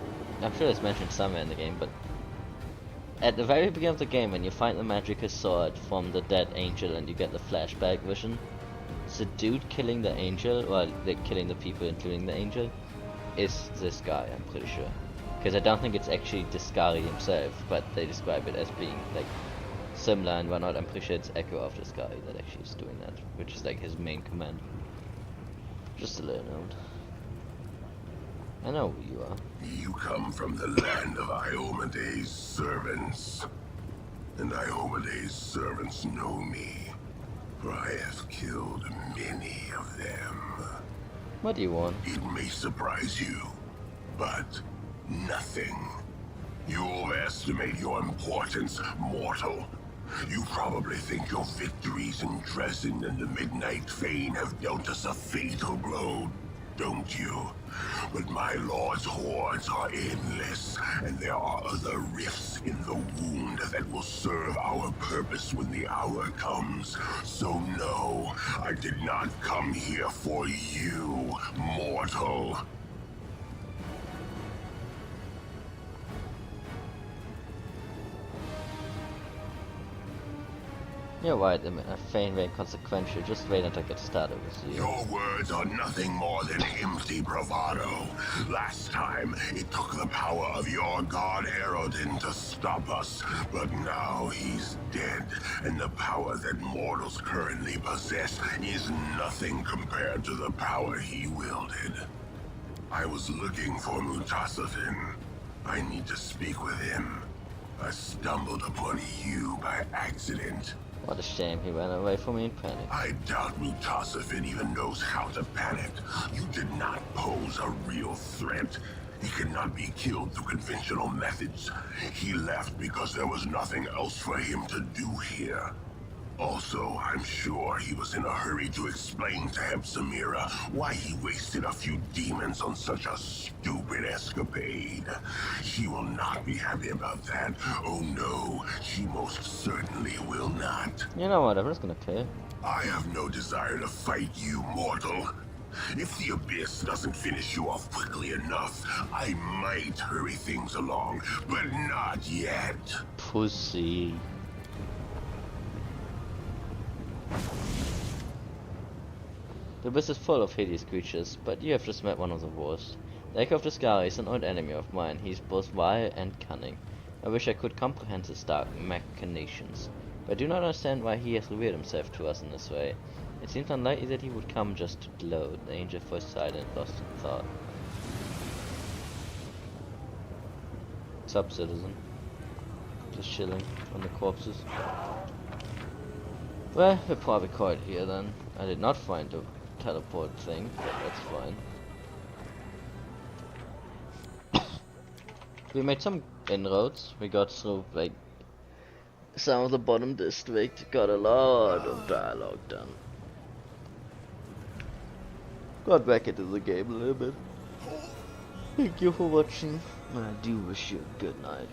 sure it's mentioned somewhere in the game, but at the very beginning of the game, when you find the magical sword from the dead angel and you get the flashback vision, the dude killing the angel, well, killing the people including the angel, is this guy, I'm pretty sure. Because I don't think it's actually Discari himself, but they describe it as being, like, similar and whatnot. I'm pretty sure it's Echo of Discari that actually is doing that, which is, like, his main command. Just a little note. I know who you are. You come from the land of Iomedae's servants. And Iomedae's servants know me, for I have killed many of them. What do you want? It may surprise you, but nothing. You overestimate your importance, mortal. You probably think your victories in Dresden and the Midnight Fane have dealt us a fatal blow. don't you? But my lord's hordes are endless, and there are other rifts in the wound that will serve our purpose when the hour comes. So no, I did not come here for you, mortal. You're right, I feign very consequential. Just wait until I get started with you. Your words are nothing more than empty bravado. Last time, it took the power of your god Erodin to stop us, but now he's dead, and the power that mortals currently possess is nothing compared to the power he wielded. I was looking for Mutasafin. I need to speak with him. I stumbled upon you by accident. What a shame he ran away from me in panic. I doubt Mutasafin even knows how to panic. You did not pose a real threat. He cannot be killed through conventional methods. He left because there was nothing else for him to do here. Also, I'm sure he was in a hurry to explain to Hepsamira why he wasted a few demons on such a stupid escapade. She will not be happy about that. Oh no, she most certainly will not. You know what, I'm just gonna clear. I have no desire to fight you, mortal. If the Abyss doesn't finish you off quickly enough, I might hurry things along, but not yet. Pussy. The abyss is full of hideous creatures, but you have just met one of the worst. The Echo of the Sky is an old enemy of mine. He's both vile and cunning. I wish I could comprehend his dark machinations, but I do not understand why he has revealed himself to us in this way. It seems unlikely that he would come just to gloat, the angel first silent, lost in thought. Sup, citizen? Just chilling on the corpses. Well, we'll probably call it here then. I did not find the teleport thing, but that's fine. We made some inroads. We got through like some of the bottom district, got a lot of dialogue done. Got back into the game a little bit. Thank you for watching, and I do wish you a good night.